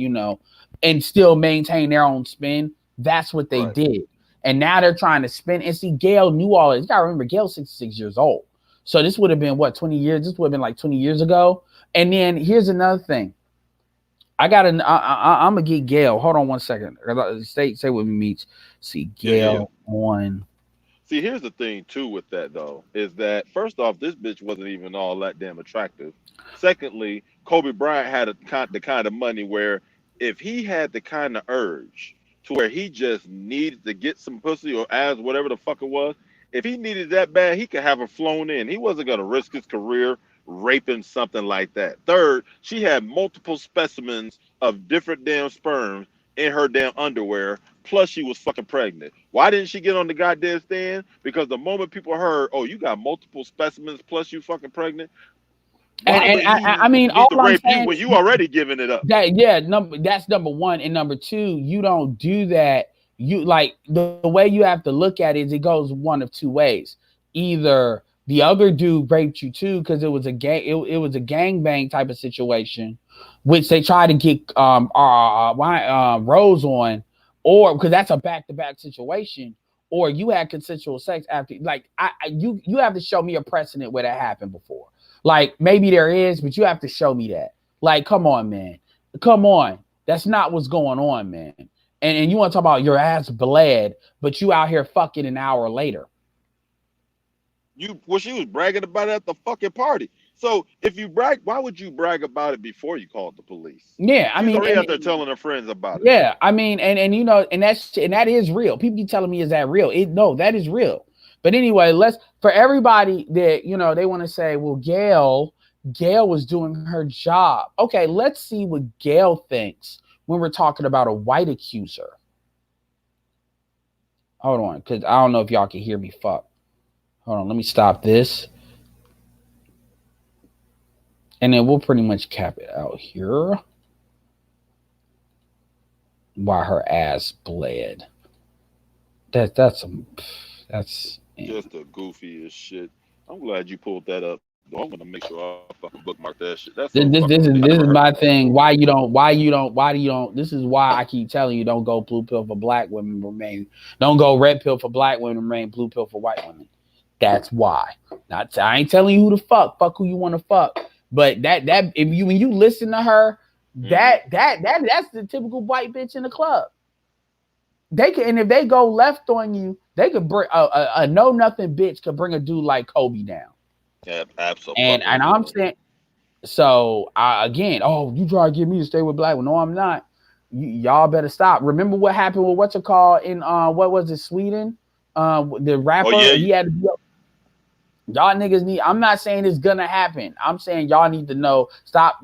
and still maintain their own spin. That's what they did. And now they're trying to spin. And see, Gail knew all this. You gotta remember, Gail's 66 years old. So this would have been 20 years? This would have been like 20 years ago. And then here's another thing. I'm gonna get Gail. Hold on one second. Say with me, Meech. See Gail on. See, here's the thing too with that though, is that first off, this bitch wasn't even all that damn attractive. Secondly, Kobe Bryant had the kind of money where if he had the kind of urge to where he just needed to get some pussy or ass, whatever the fuck it was, if he needed that bad, he could have her flown in. He wasn't gonna risk his career raping something like that. Third, she had multiple specimens of different damn sperms in her damn underwear, plus she was fucking pregnant. Why didn't she get on the goddamn stand? Because the moment people heard, oh, you got multiple specimens plus you fucking pregnant, I mean, all I'm saying, when you already giving it up. That's number one, and number two, you don't do that. You like the way you have to look at it is it goes one of two ways. Either the other dude raped you too because it was a gangbang type of situation, which they tried to get Rose on, or because that's a back-to-back situation, or you had consensual sex after. Like you have to show me a precedent where that happened before. Like maybe there is, but you have to show me that. Like, come on, man, come on, that's not what's going on, man. And you want to talk about your ass bled, but you out here fucking an hour later. She was bragging about it at the fucking party. So if you brag, why would you brag about it before you called the police? Yeah, I mean, already out there telling her friends about it. Yeah, I mean, and that is real. People keep telling me, is that real? No, that is real. But anyway, for everybody that they want to say, well, Gail was doing her job. Okay, let's see what Gail thinks when we're talking about a white accuser. Hold on, because I don't know if y'all can hear me. Fuck. Hold on, let me stop this. And then we'll pretty much cap it out here. Why her ass bled. That's just the goofiest shit. I'm glad you pulled that up. I'm gonna make sure I fucking bookmark that shit. This is my thing. Why do you don't? This is why I keep telling you, don't go blue pill for black women, remain. Don't go red pill for black women, remain blue pill for white women. That's why. I ain't telling you who to fuck. Fuck who you want to fuck. But when you listen to her, that's the typical white bitch in the club. They can, and if they go left on you, they could bring a know nothing bitch could bring a dude like Kobe down. Yeah, absolutely. And I'm saying, so again, you try to get me to stay with black women. No, I'm not. Y'all better stop. Remember what happened with what's it called in what was it, Sweden? The rapper, he had to be. Y'all niggas need. I'm not saying it's gonna happen. I'm saying y'all need to know. Stop.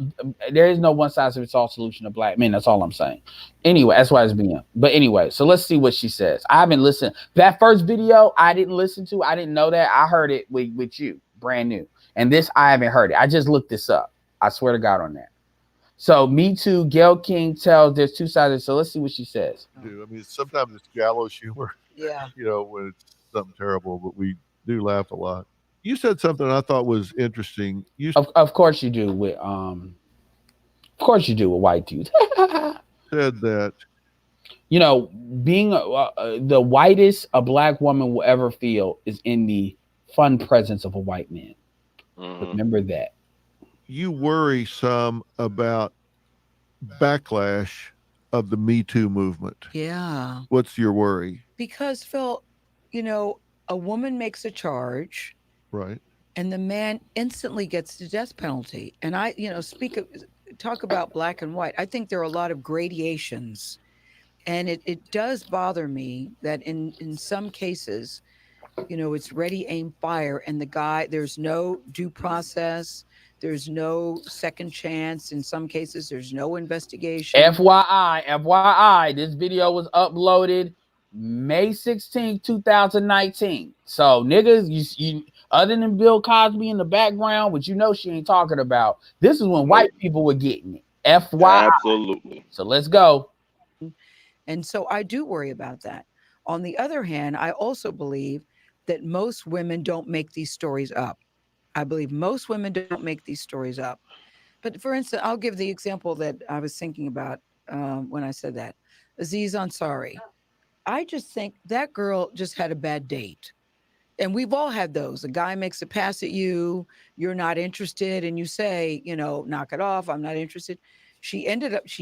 There is no one size fits all solution to black men. That's all I'm saying. Anyway, that's why it's being. But anyway, so let's see what she says. I haven't listened. That first video I didn't listen to. I didn't know that. I heard it with you, brand new. And this I haven't heard it. I just looked this up. I swear to God on that. So Me Too. Gail King tells there's two sides. So let's see what she says. I mean, sometimes it's gallows humor. Yeah. You know, when it's something terrible, but we do laugh a lot. You said something I thought was interesting. Of course you do with white dudes. Said that, you know, being the whitest a black woman will ever feel is in the fun presence of a white man. Remember that. You worry some about backlash of the Me Too movement. Yeah. What's your worry? Because Phil, you know, a woman makes a charge. Right. And the man instantly gets the death penalty. And I, you know, talk about black and white. I think there are a lot of gradations. And it does bother me that in some cases, you know, it's ready, aim, fire. And the guy, there's no due process. There's no second chance. In some cases, there's no investigation. FYI, this video was uploaded May 16th, 2019. So niggas, you other than Bill Cosby in the background, which you know she ain't talking about, this is when white people were getting it. FYI. Absolutely. So let's go. And so I do worry about that. On the other hand, I also believe that most women don't make these stories up. I believe most women don't make these stories up. But for instance, I'll give the example that I was thinking about when I said that. Aziz Ansari. I just think that girl just had a bad date. And we've all had those. A guy makes a pass at you, you're not interested, and you say, you know, knock it off, I'm not interested. She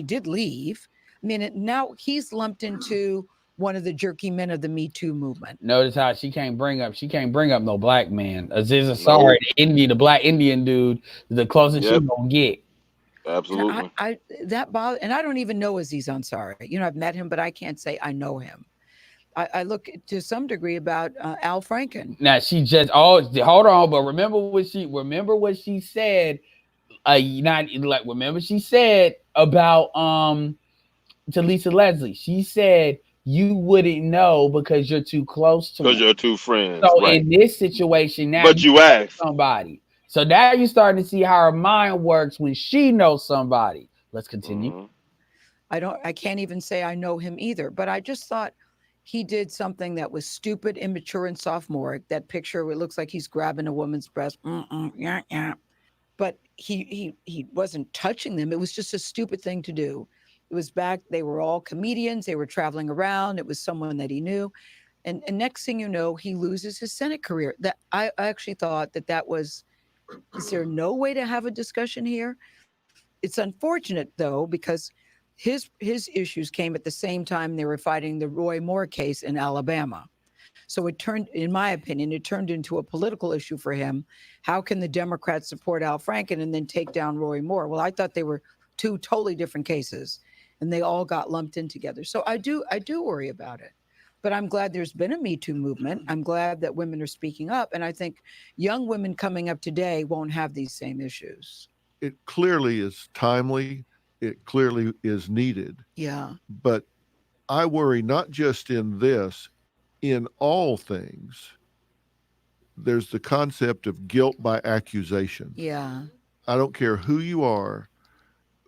did leave. I mean, now he's lumped into one of the jerky men of the Me Too movement. Notice how she can't bring up no black man. Aziz Ansari, the black Indian dude, the closest she gonna get. Absolutely. That bothers, and I don't even know Aziz Ansari. You know, I've met him, but I can't say I know him. I look to some degree about Al Franken. Now she just hold on, but remember what she said. Remember she said about to Lisa Leslie. She said you wouldn't know because you're too close to because you're two friends. So right. in this situation now, but you asked somebody. So now you're starting to see how her mind works when she knows somebody. Let's continue. I can't even say I know him either, but I just thought he did something that was stupid, immature, and sophomoric. That picture, it looks like he's grabbing a woman's breast. Yeah. But he wasn't touching them. It was just a stupid thing to do. It was back, they were all comedians. They were traveling around. It was someone that he knew. And next thing you know, he loses his Senate career. That I actually thought that was, is there no way to have a discussion here? It's unfortunate, though, because his issues came at the same time they were fighting the Roy Moore case in Alabama. So it turned, in my opinion, into a political issue for him. How can the Democrats support Al Franken and then take down Roy Moore? Well, I thought they were two totally different cases, and they all got lumped in together. So I do worry about it. But I'm glad there's been a Me Too movement. I'm glad that women are speaking up. And I think young women coming up today won't have these same issues. It clearly is timely. It clearly is needed. Yeah. But I worry not just in this, in all things, there's the concept of guilt by accusation. Yeah. I don't care who you are.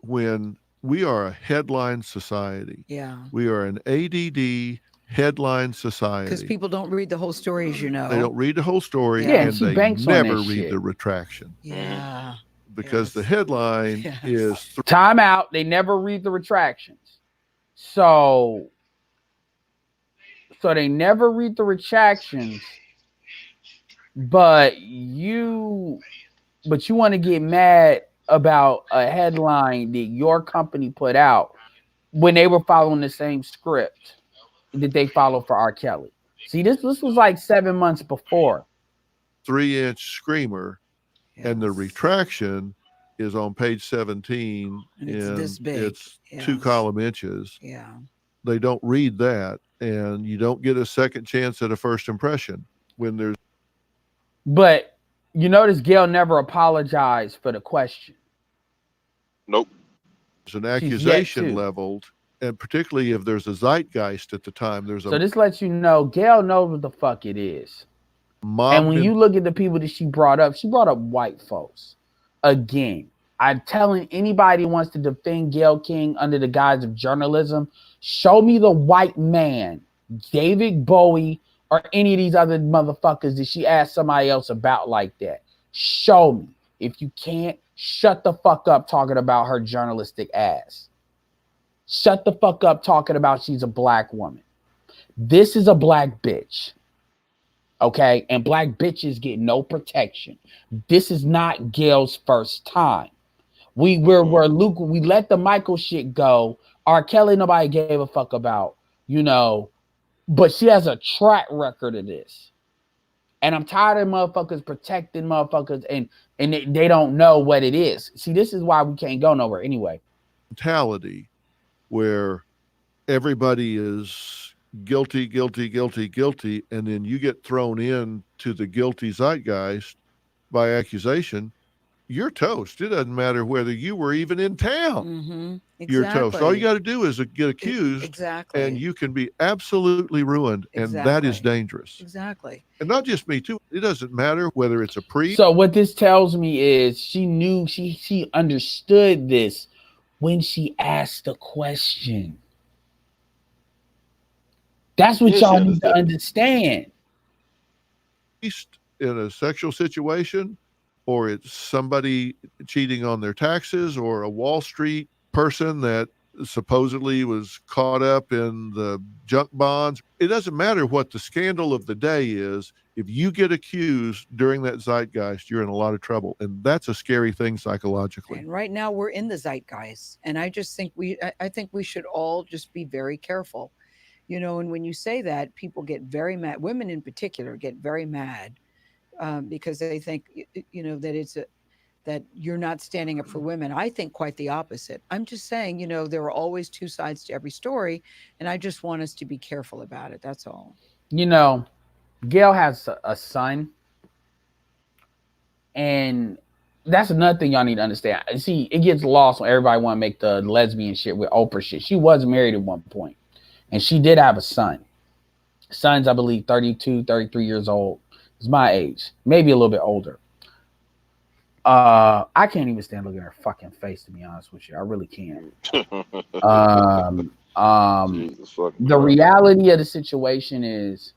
When we are a headline society, we are an ADD headline society. Because people don't read the whole story, as you know. They don't read the whole story, and they never read the retraction. Yeah. Because the headline is... Time out. They never read the retractions. So they never read the retractions, but you want to get mad about a headline that your company put out when they were following the same script that they followed for R. Kelly. See, this was like 7 months before. 3-inch screamer, and the retraction is on page 17. And it's this big. It's 2 column inches. Yeah. They don't read that, and you don't get a second chance at a first impression when there's. But You notice Gail never apologized for the question. Nope. There's an accusation leveled, and particularly if there's a zeitgeist at the time, there's a. So this lets you know Gail knows what the fuck it is. And when you look at the people that she brought up white folks. Again, I'm telling anybody who wants to defend Gayle King under the guise of journalism, show me the white man, David Bowie, or any of these other motherfuckers that she asked somebody else about like that. Show me. If you can't, shut the fuck up talking about her journalistic ass. Shut the fuck up talking about she's a black woman. This is a black bitch. Okay, and black bitches get no protection. This is not Gail's first time. We let the Michael shit go. R. Kelly, nobody gave a fuck about, but she has a track record of this. And I'm tired of motherfuckers protecting motherfuckers and they don't know what it is. See, this is why we can't go nowhere anyway. Mentality where everybody is guilty, and then you get thrown in to the guilty zeitgeist by accusation, you're toast. It doesn't matter whether you were even in town. Mm-hmm. Exactly. You're toast. All you got to do is get accused, and you can be absolutely ruined, and that is dangerous. Exactly. And not just me too. It doesn't matter whether it's a priest. So what this tells me is she knew, she understood this when she asked the question. That's what y'all need to understand. In a sexual situation, or it's somebody cheating on their taxes, or a Wall Street person that supposedly was caught up in the junk bonds. It doesn't matter what the scandal of the day is. If you get accused during that zeitgeist, you're in a lot of trouble. And that's a scary thing psychologically. And right now we're in the zeitgeist. And I just think I think we should all just be very careful. And when you say that, people get very mad. Women in particular get very mad because they think, that that you're not standing up for women. I think quite the opposite. I'm just saying, there are always two sides to every story, and I just want us to be careful about it. That's all. Gail has a son, and that's another thing y'all need to understand. See, it gets lost when everybody want to make the lesbian shit with Oprah shit. She was married at one point. And she did have a son. Son's, I believe, 32, 33 years old. It's my age. Maybe a little bit older. I can't even stand looking at her fucking face, to be honest with you. I really can't. The reality of the situation is,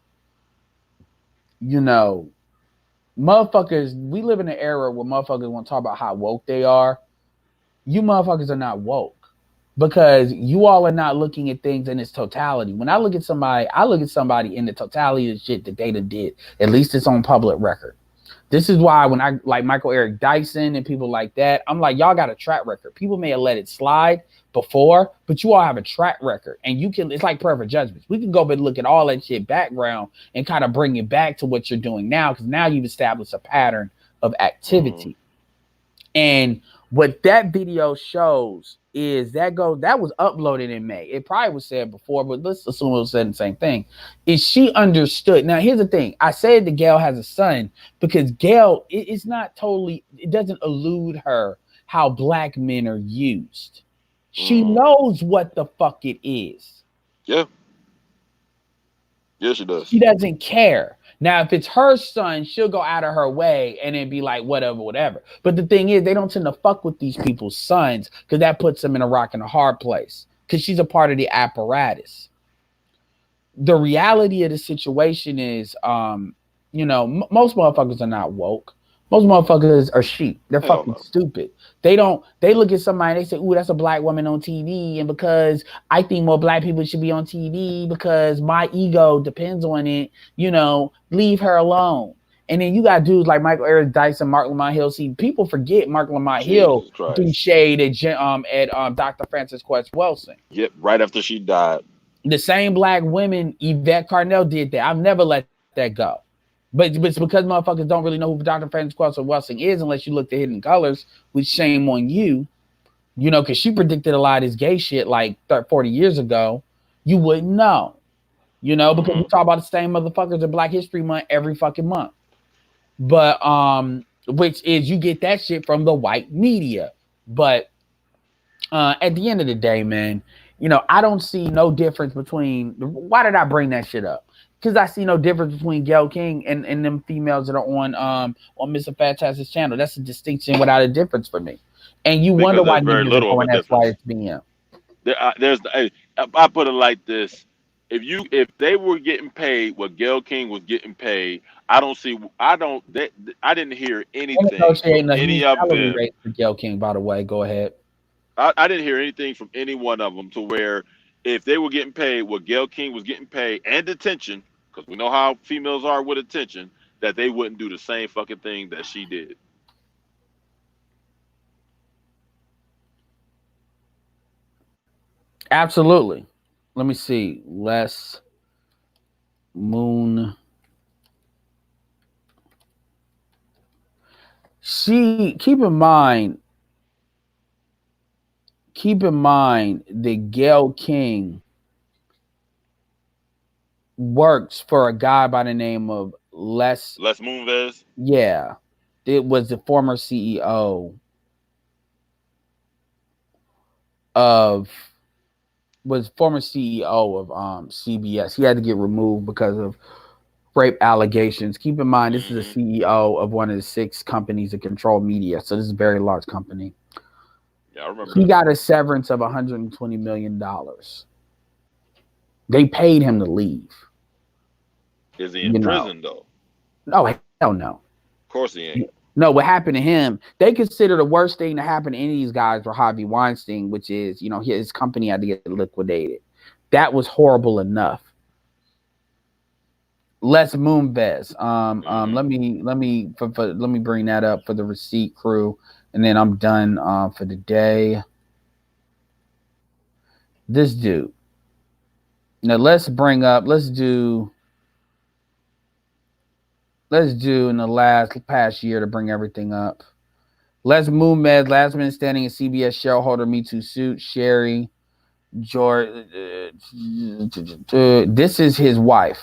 motherfuckers, we live in an era where motherfuckers want to talk about how woke they are. You motherfuckers are not woke. Because you all are not looking at things in its totality. When I look at somebody in the totality of the shit that they did. At least it's on public record. This is why when I like Michael Eric Dyson and people like that, I'm like, y'all got a track record. People may have let it slide before, but you all have a track record. And it's like perfect judgments. We can go back and look at all that shit background and kind of bring it back to what you're doing now, because now you've established a pattern of activity. And what that video shows is that was uploaded in May. It probably was said before, but let's assume it was said the same thing. Is she understood? Now, here's the thing. I said that Gail has a son because Gail, it doesn't elude her how black men are used. She knows what the fuck it is. Yeah. Yeah, she does. She doesn't care. Now, if it's her son, she'll go out of her way and then be like, whatever. But the thing is, they don't tend to fuck with these people's sons because that puts them in a rock and a hard place because she's a part of the apparatus. The reality of the situation is, most motherfuckers are not woke. Most motherfuckers are sheep. They're fucking stupid. They look at somebody and they say, ooh, that's a black woman on TV. And because I think more black people should be on TV because my ego depends on it, leave her alone. And then you got dudes like Michael Eric Dyson, Mark Lamont Hill. See, people forget Mark Lamont Hill threw shade at Dr. Frances Quest Wilson. Yep, right after she died. The same black women, Yvette Carnell did that. I've never let that go. But it's because motherfuckers don't really know who Dr. Frances Quest Wilson is unless you look at Hidden Colors, which shame on you, because she predicted a lot of this gay shit like 40 years ago. You wouldn't know, because we talk about the same motherfuckers in Black History Month every fucking month. But which is you get that shit from the white media. But at the end of the day, man, I don't see no difference between. Why did I bring that shit up? Because I see no difference between Gayle King and them females that are on Mr. Fantastic's channel. That's a distinction without a difference for me. And you wonder Because why there's very niggas are little of a going difference. SYSBM. I put it like this: if they were getting paid what Gayle King was getting paid, I didn't hear We're anything from negotiating a any huge of salary them. raise for Gayle King, by the way. Go ahead. I didn't hear anything from any one of them to where if they were getting paid what Gayle King was getting paid and attention, because we know how females are with attention, that they wouldn't do the same fucking thing that she did. Absolutely. Let me see. Les Moon. She keep in mind that Gayle King works for a guy by the name of Les. Les Moonves. Yeah, it was the former CEO of CBS. He had to get removed because of rape allegations. Keep in mind, this is a CEO of one of the 6 companies that control media, so this is a very large company. Yeah, I remember. He got a severance of $120 million. They paid him to leave. Is he in prison though? No, hell no. Of course he ain't. No, what happened to him, they consider the worst thing to happen to any of these guys were Harvey Weinstein, which is, his company had to get liquidated. That was horrible enough. Les Moonves. Let me bring that up for the receipt crew, and then I'm done for the day. This dude. Now let's do in the past year to bring everything up. Les Moonves, last man standing in CBS shareholder Me Too suit. Sherry George. This is his wife,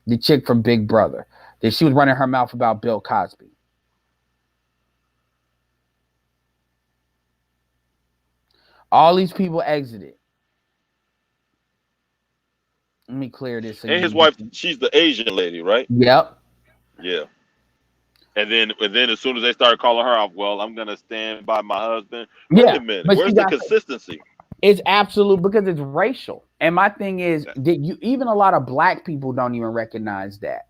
the chick from Big Brother. That she was running her mouth about Bill Cosby. All these people exited. Let me clear this. So And his wife, she's the Asian lady, right? Yep. Yeah. And then as soon as they started calling her out, well, I'm gonna stand by my husband. Wait a minute. Where's the consistency? It's absolute because it's racial. And my thing is that even a lot of black people don't even recognize that.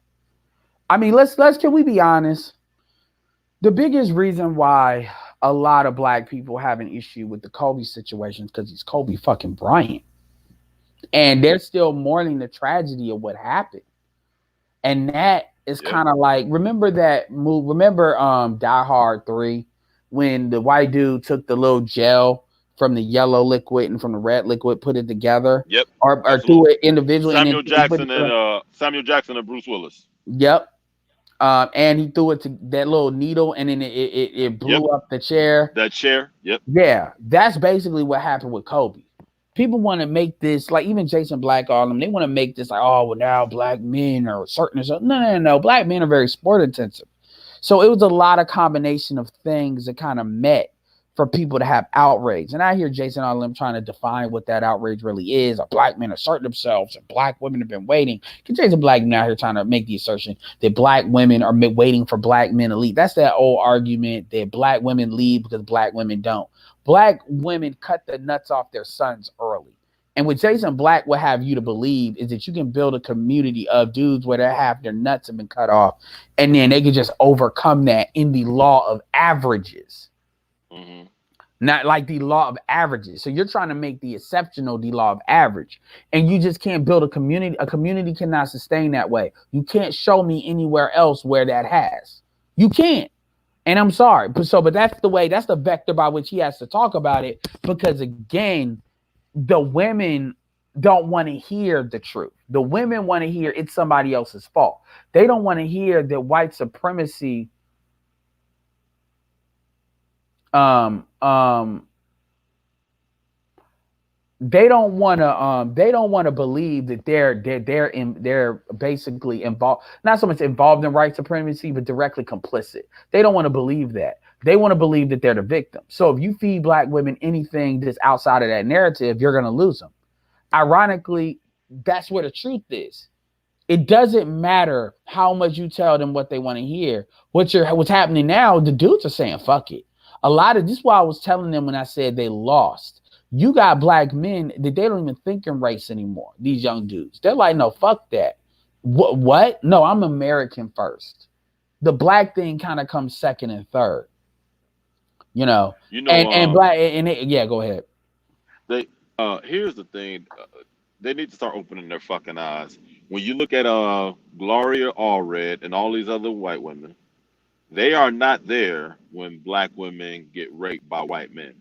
I mean, can we be honest? The biggest reason why a lot of black people have an issue with the Kobe situation is because he's Kobe fucking Bryant. And they're still mourning the tragedy of what happened. And that is kind of like, remember that move? Remember Die Hard 3 when the white dude took the little gel from the yellow liquid and from the red liquid, put it together? Yep. Or do it individually. Samuel Jackson and Bruce Willis. Yep. And he threw it to that little needle, and then it blew up the chair. That chair. Yep. Yeah, that's basically what happened with Kobe. People want to make this, like even Jason Black, all them, they want to make this like, oh, well, now black men are certain or something. No. Black men are very sport intensive. So it was a lot of combination of things that kind of met for people to have outrage. And I hear Jason all them trying to define what that outrage really is. A black men assert themselves and black women have been waiting. Because Jason Black now here trying to make the assertion that black women are waiting for black men to leave. That's that old argument that black women leave because black women don't. Black women cut the nuts off their sons early. And what Jason Black will have you to believe is that you can build a community of dudes where their nuts have been cut off, and then they can just overcome that in the law of averages. Mm-hmm. Not like the law of averages. So you're trying to make the exceptional the law of average, and you just can't build a community. A community cannot sustain that way. You can't show me anywhere else where that has. You can't. And I'm sorry, but that's the vector by which he has to talk about it, because again, the women don't want to hear the truth. The women want to hear it's somebody else's fault. They don't want to hear that white supremacy they don't want to believe that they're basically involved, not so much involved in white supremacy, but directly complicit. They don't want to believe that. They want to believe that they're the victim. So if you feed black women anything that's outside of that narrative, you're going to lose them. Ironically, that's where the truth is. It doesn't matter how much you tell them what they want to hear. What's happening now, the dudes are saying fuck it. A lot of this is why I was telling them when I said they lost. You got black men that they don't even think in race anymore. These young dudes. They're like, no, fuck that. What? No, I'm American first. The black thing kind of comes second and third. And black yeah, go ahead. Here's the thing. They need to start opening their fucking eyes. When you look at Gloria Allred and all these other white women, they are not there when black women get raped by white men.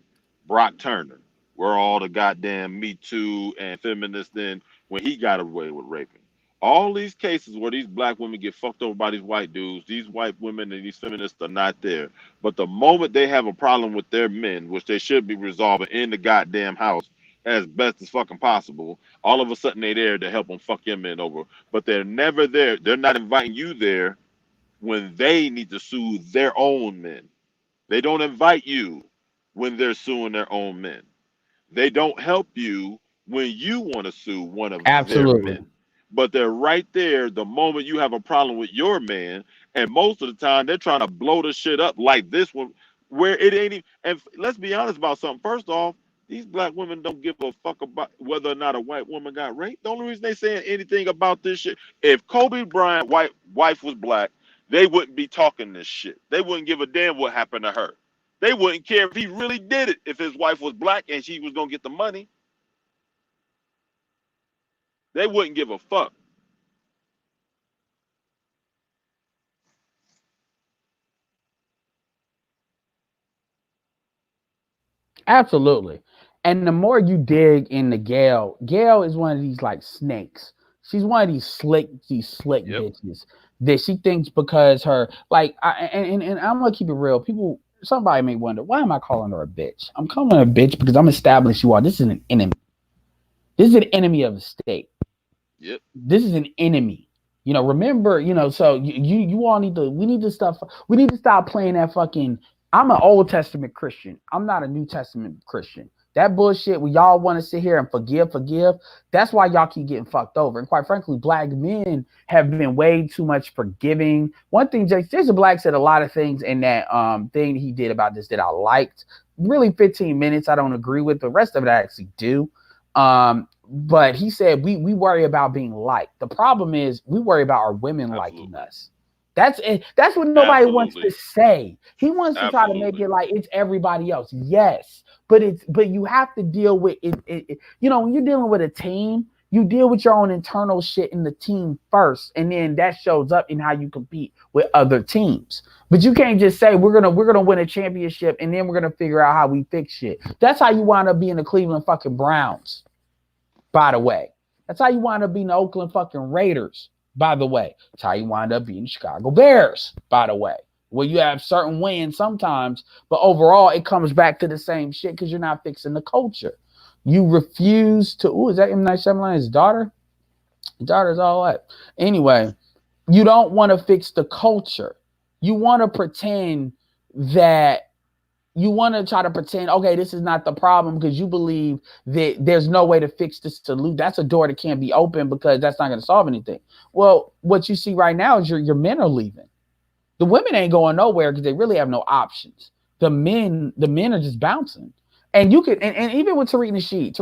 Brock Turner, where all the goddamn Me Too and feminists then when he got away with raping. All these cases where these black women get fucked over by these white dudes, these white women and these feminists are not there. But the moment they have a problem with their men, which they should be resolving in the goddamn house as best as fucking possible, all of a sudden they're there to help them fuck your men over. But they're never there. They're not inviting you there when they need to sue their own men. They don't invite you when they're suing their own men. They don't help you when you want to sue one of their men. But they're right there the moment you have a problem with your man. And most of the time, they're trying to blow the shit up like this one, where it ain't even. And let's be honest about something. First off, these black women don't give a fuck about whether or not a white woman got raped. The only reason they saying anything about this shit, if Kobe Bryant wife was black, they wouldn't be talking this shit. They wouldn't give a damn what happened to her. They wouldn't care if he really did it if his wife was black and she was going to get the money. They wouldn't give a fuck. Absolutely. And the more you dig into Gail is one of these like snakes. She's one of these slick bitches that she thinks because her and I'm gonna keep it real. People, somebody may wonder, why am I calling her a bitch? I'm calling her a bitch because I'm establishing you all. This is an enemy. This is an enemy of the state. Yep. This is an enemy. Remember, so you all we need to stop playing that fucking. I'm an Old Testament Christian. I'm not a New Testament Christian. That bullshit where y'all want to sit here and forgive. That's why y'all keep getting fucked over. And quite frankly, black men have been way too much forgiving. One thing, Jason Black said a lot of things in that thing he did about this that I liked. Really 15 minutes I don't agree with. The rest of it I actually do. But he said we worry about being liked. The problem is we worry about our women liking us. That's what nobody wants to say. He wants to try to make it like it's everybody else. Yes, but you have to deal with it. When you're dealing with a team, you deal with your own internal shit in the team first, and then that shows up in how you compete with other teams. But you can't just say we're gonna win a championship and then we're gonna figure out how we fix shit. That's how you wind up being the Cleveland fucking Browns. By the way, that's how you wind up being the Oakland fucking Raiders. By the way, that's how you wind up being the Chicago Bears. By the way, where you have certain wins sometimes, but overall it comes back to the same shit because you're not fixing the culture. You refuse to. Is that M. Night Shyamalan's daughter? His daughter's all that. Anyway, you don't want to fix the culture. You want to pretend that. You want to try to pretend, okay, this is not the problem because you believe that there's no way to fix this solution. That's a door that can't be opened because that's not going to solve anything. Well, what you see right now is your men are leaving. The women ain't going nowhere because they really have no options. The men are just bouncing. And you can, and even with Tariq Nasheed,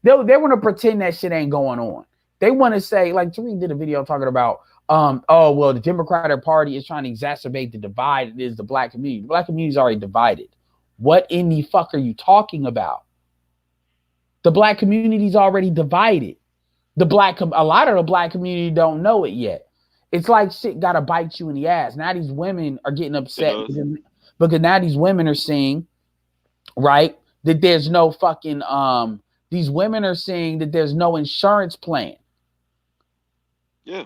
they want to pretend that shit ain't going on. They want to say, like Tariq did a video talking about, the Democratic Party is trying to exacerbate the divide. It is the black community. The black community is already divided. What in the fuck are you talking about? The black community is already divided. A lot of the black community don't know it yet. It's like shit gotta bite you in the ass. Now these women are getting upset because now these women are saying, right, that there's no fucking these women are saying that there's no insurance plan. Yeah.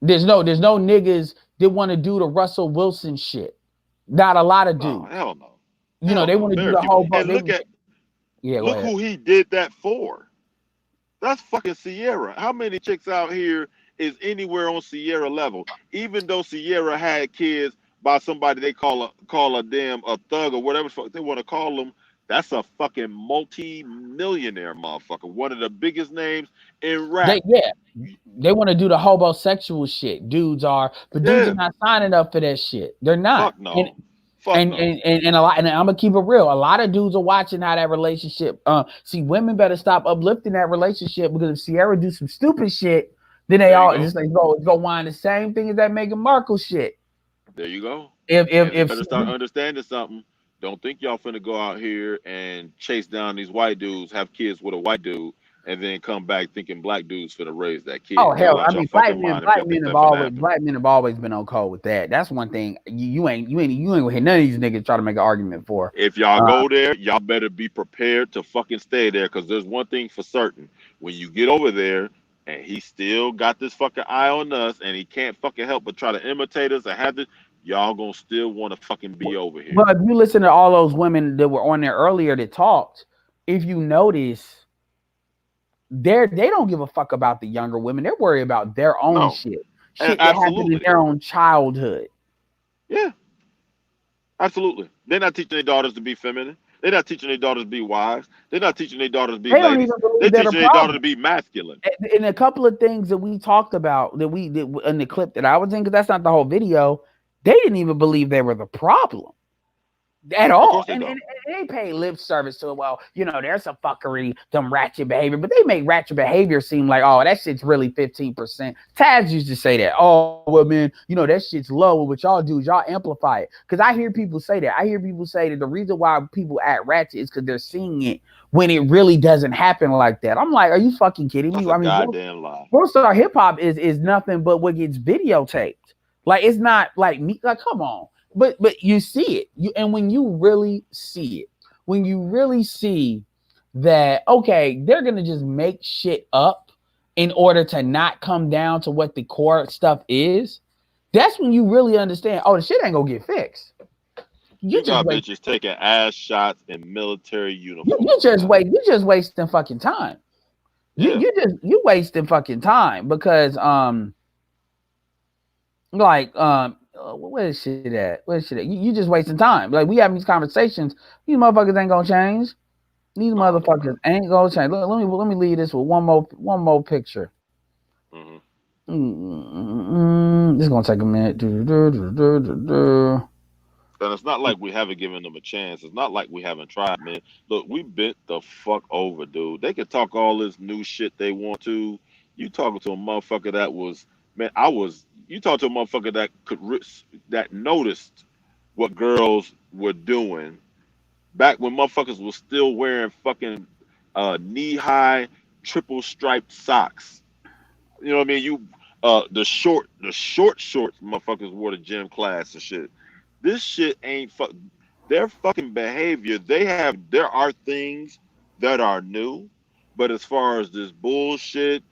There's no niggas that want to do the Russell Wilson shit. Not a lot of dudes. Oh, hell no. They want to do the whole. And look who he did that for. That's fucking Sierra. How many chicks out here is anywhere on Sierra level? Even though Sierra had kids by somebody they call a damn a thug or whatever the fuck they want to call them, that's a fucking multi-millionaire motherfucker. One of the biggest names in rap. They want to do the homosexual shit. Dudes are, but dudes are not signing up for that shit. They're not. Fuck no. And a lot, and I'm gonna keep it real. A lot of dudes are watching how that relationship. See, women better stop uplifting that relationship, because if Sierra do some stupid shit, then they all just like go whine the same thing as that Meghan Markle shit. There you go. If better start understanding something. Don't think y'all finna go out here and chase down these white dudes, have kids with a white dude, and then come back thinking black dudes finna raise that kid. Oh hell, I mean, black men have always been on code with that. That's one thing you ain't gonna hear none of these niggas try to make an argument for. If y'all go there, y'all better be prepared to fucking stay there, because there's one thing for certain: when you get over there and he still got this fucking eye on us, and he can't fucking help but try to imitate us and have this, y'all gonna still want to fucking be over here. Well, if you listen to all those women that were on there earlier that talked, if you notice, they don't give a fuck about the younger women. They're worried about their own shit that happened in their own childhood. Yeah, absolutely. They're not teaching their daughters to be feminine. They're not teaching their daughters to be wives. They're not teaching their daughters to be ladies. They're teaching their daughters to be masculine. And a couple of things that we talked about that we did in the clip that I was in, because that's not the whole video, they didn't even believe they were the problem at all. And they pay lip service to it. Well, there's some fuckery, some ratchet behavior, but they make ratchet behavior seem like, oh, that shit's really 15%. Taz used to say that. Oh, well, man, that shit's low. What y'all do is y'all amplify it. Because I hear people say that. I hear people say that the reason why people act ratchet is because they're seeing it when it really doesn't happen like that. I'm like, are you fucking kidding me? That's a goddamn lie. Worldstar hip hop is nothing but what gets videotaped. Like, it's not like me. Like, come on. But you see it. And when you really see it, when you really see that, okay, they're gonna just make shit up in order to not come down to what the core stuff is, that's when you really understand, oh, the shit ain't gonna get fixed. You got bitches taking ass shots in military uniforms. You just wasting fucking time. Yeah. You wasting fucking time, because where's shit at? You just wasting time. Like, we having these conversations. These motherfuckers ain't gonna change. These motherfuckers ain't gonna change. Let me leave this with one more picture. This is gonna take a minute. And it's not like we haven't given them a chance. It's not like we haven't tried, man. Look, we bent the fuck over, dude. They can talk all this new shit they want to. You talking to a motherfucker that was, man, you talk to a motherfucker that noticed what girls were doing back when motherfuckers was still wearing fucking knee-high triple striped socks. You know what I mean? The short shorts motherfuckers wore to gym class and shit. This shit ain't their fucking behavior. There are things that are new, but as far as this bullshit,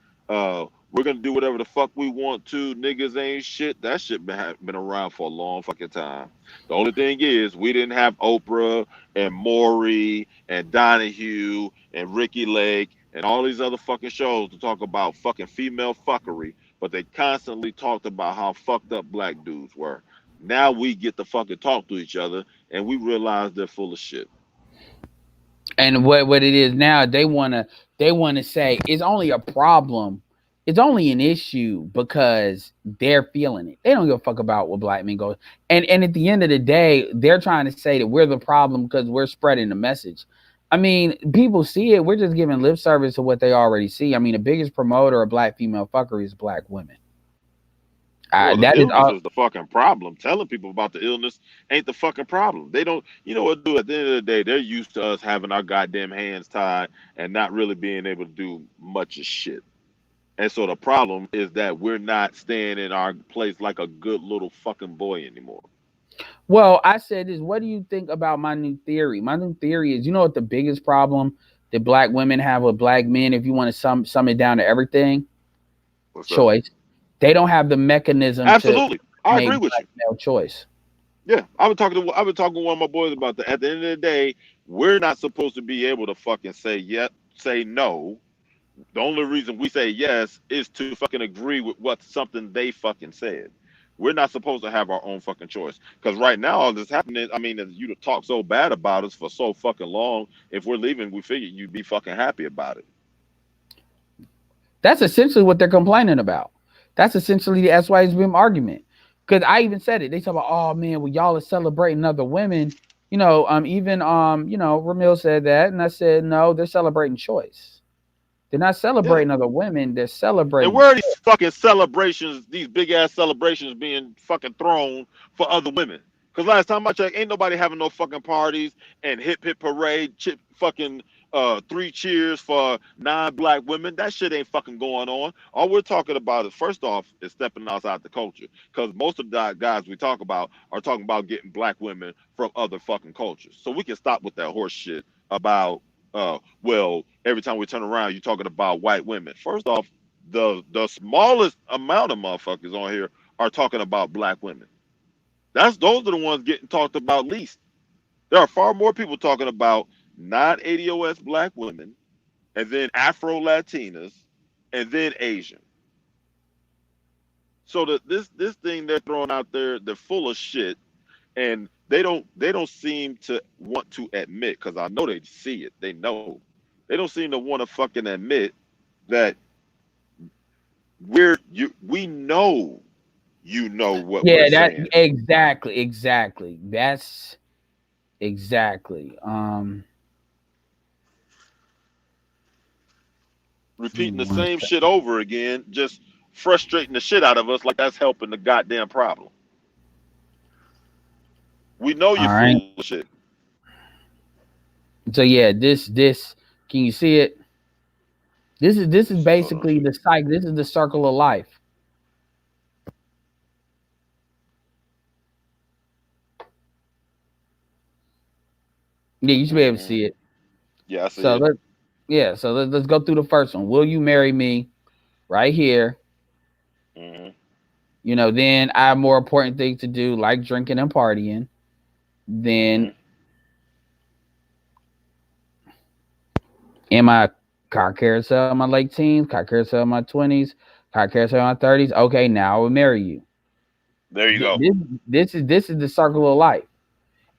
we're gonna do whatever the fuck we want to, niggas ain't shit. That shit been around for a long fucking time. The only thing is, we didn't have Oprah and Maury and Donahue and Ricky Lake and all these other fucking shows to talk about fucking female fuckery, but they constantly talked about how fucked up black dudes were. Now we get to fucking talk to each other, and we realize they're full of shit. And what it is now, they wanna say it's only a problem. It's only an issue because they're feeling it. They don't give a fuck about what black men go. And at the end of the day, they're trying to say that we're the problem because we're spreading the message. I mean, people see it. We're just giving lip service to what they already see. I mean, the biggest promoter of black female fuckery is black women. That is the fucking problem. Telling people about the illness ain't the fucking problem. They don't, you know what, dude? At the end of the day, they're used to us having our goddamn hands tied and not really being able to do much of shit. And so the problem is that we're not staying in our place like a good little fucking boy anymore. Well, I said this. What do you think about my new theory? My new theory is, you know what the biggest problem that black women have with black men, if you want to sum it down to everything? What's choice. Up? They don't have the mechanism. Absolutely. I make agree with you. Male choice. Yeah, I've been talking to one of my boys about that. At the end of the day, we're not supposed to be able to fucking say no The only reason we say yes is to fucking agree with what something they fucking said. We're not supposed to have our own fucking choice. Because right now, all that's happening, I mean, you to talk so bad about us for so fucking long. If we're leaving, we figured you'd be fucking happy about it. That's essentially what they're complaining about. That's essentially the SYSBM argument. Because I even said it. They talk about, oh man, well, y'all are celebrating other women. Even Ramil said that, and I said, no, they're celebrating choice. They're not Yeah. celebrating other women. They're And celebrating. where are these fucking celebrations, these big ass celebrations being fucking thrown for other women? Because last time I checked, ain't nobody having no fucking parties and hip hip parade, fucking three cheers for non-black women. That shit ain't fucking going on. All we're talking about is first off is stepping outside the culture. Because most of the guys we talk about are talking about getting black women from other fucking cultures. So we can stop with that horse shit about well, every time we turn around, you're talking about white women. First off, the smallest amount of motherfuckers on here are talking about black women. Those are the ones getting talked about least. There are far more people talking about non-ADOS black women, and then Afro Latinas, and then Asian. So this thing they're throwing out there, they're full of shit, and they don't seem to want to admit, because I know they see it, they know. They don't seem to want to fucking admit that we know you know what we're Yeah, that saying. exactly. That's exactly. Repeating the same shit over again, just frustrating the shit out of us like that's helping the goddamn problem. We know All you're right. full of shit. So yeah, this can you see it? This is basically the cycle. This is the circle of life. Yeah, you should be able to see it. Yeah, I see So it. let's go through the first one. Will you marry me? Right here. Mm-hmm. Then I have more important things to do, like drinking and partying. Then in my car carousel in my late teens, car carousel in my 20s, car carousel in my 30s. Okay, now I will marry you. There you go. This is the circle of life.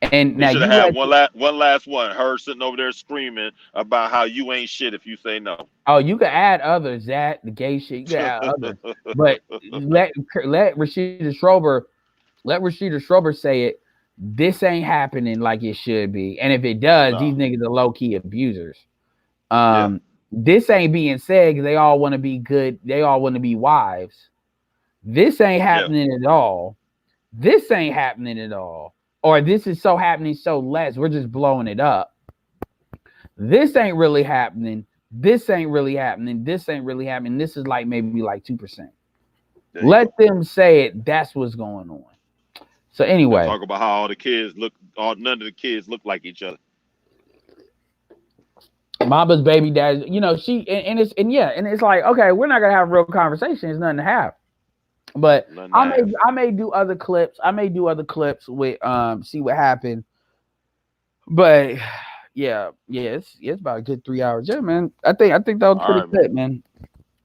And He now should have you had let one last one. Her sitting over there screaming about how you ain't shit if you say no. oh, you can add others, that the gay shit, you can add others. But let Rashida Schrober say it. This ain't happening like it should be. And if it does, these No. niggas are low-key abusers. Yeah. This ain't being said because they all want to be good, they all want to be wives. This ain't happening at all. This ain't happening at all. Or this is so happening so less. We're just blowing it up. This ain't really happening. This ain't really happening. This ain't really happening. This is like maybe like 2%. Let them say it. That's what's going on. So They'll anyway, talk about how all the kids look, none of the kids look like each other. Mama's baby dad, she and it's like, okay, we're not gonna have a real conversation. It's nothing to have. But I may do other clips. I may do other clips with see what happened. But yeah, it's about a good 3 hours. Yeah, man. I think that was All pretty right, good, man.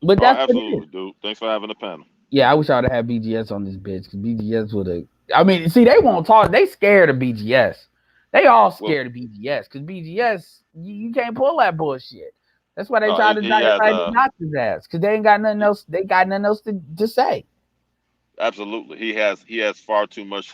But that's what it is. absolutely, dude. Thanks for having the panel. Yeah, I wish I would have had BGS on this bitch because BGS would have. I mean, see, they won't talk. They scared of BGS. They all scared of BGS because BGS, you can't pull that bullshit. That's why they No, try to he has knock his ass because they ain't got nothing else. They got nothing else to say. absolutely. He has far too much.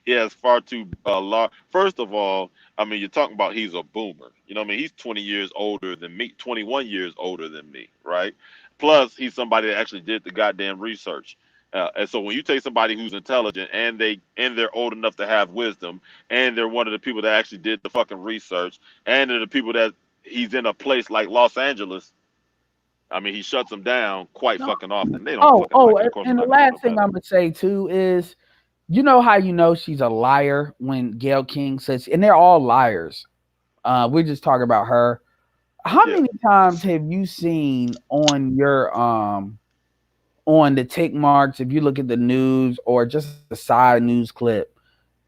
He has far too large. First of all, I mean, you're talking about he's a boomer. You know what I mean? He's 20 years older than me, 21 years older than me, right? Plus, he's somebody that actually did the goddamn research. And so when you take somebody who's intelligent and they're old enough to have wisdom, and they're one of the people that actually did the fucking research, and they're the people that he's in a place like Los Angeles. I mean, he shuts them down quite fucking often. They don't fucking like it. Of course, I'm And the not giving no last thing panel. I'm gonna say too is, how she's a liar when Gayle King says, and they're all liars. We're just talking about her. How many times have you seen on your on the tick marks, if you look at the news or just a side news clip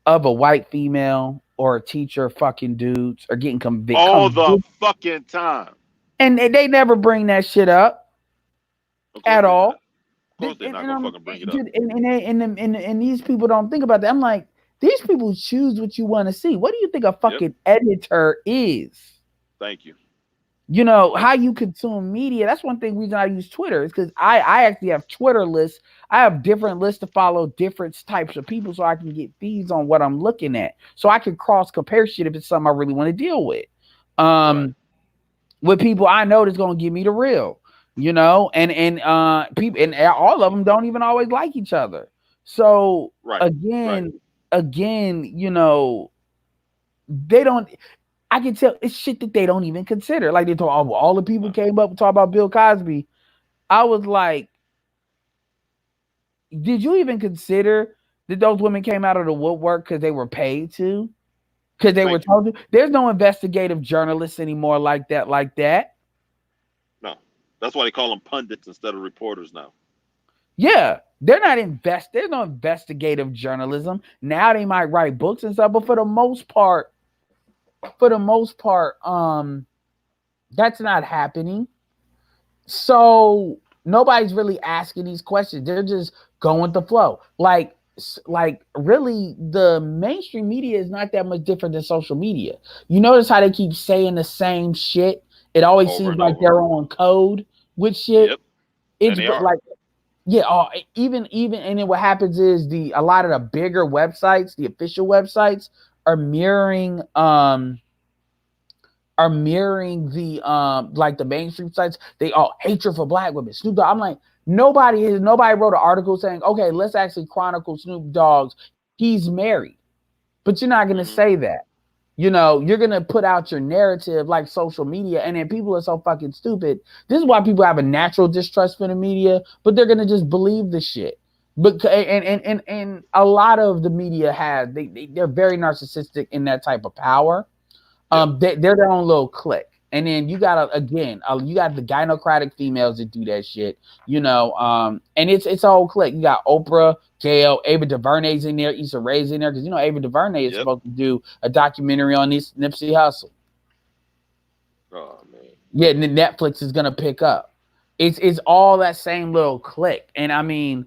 of a white female or a teacher fucking dudes or getting All the convicted fucking time. And they never bring that shit up at all. Of course they're not gonna fucking bring it up. And these people don't think about that. I'm like, these people choose what you want to see. What do you think a fucking editor is? Thank you. You know, how you consume media. That's one thing reason I use Twitter is because I actually have Twitter lists. I have different lists to follow different types of people so I can get feeds on what I'm looking at. So I can cross compare shit if it's something I really want to deal with. With people I know that's gonna give me the real, you know, and people and all of them don't even always like each other. So again, you know, they don't. I can tell it's shit that they don't even consider. Like they talk, all the people came up and talk about Bill Cosby. I was like, did you even consider that those women came out of the woodwork because they were paid to? Because they were told to? There's no investigative journalists anymore like that. No, that's why they call them pundits instead of reporters now. Yeah, they're not There's no investigative journalism now. They might write books and stuff, but for the most part, that's not happening. So nobody's really asking these questions. They're just going with the flow. Like really, the mainstream media is not that much different than social media. You notice how they keep saying the same shit. It always seems like they're on code with shit. Yep. It's like, yeah. Even and then what happens is a lot of the bigger websites, the official websites, are mirroring the like the mainstream sites. They all hatred for black women. Snoop Dogg. I'm like, nobody wrote an article saying, okay, let's actually chronicle Snoop Dogg's. He's married, but you're not gonna say that. You know, you're gonna put out your narrative like social media, and then people are so fucking stupid. This is why people have a natural distrust for the media, but they're gonna just believe the shit. But and a lot of the media they're very narcissistic in that type of power. They're their own little clique. And then you got the gynocratic females that do that shit, you know. And it's a whole clique. You got Oprah, Gail, Ava DuVernay's in there, Issa Rae's in there, because you know Ava DuVernay is supposed to do a documentary on this Nipsey Hussle. Oh man. Yeah, Netflix is gonna pick up. It's all that same little clique, and I mean,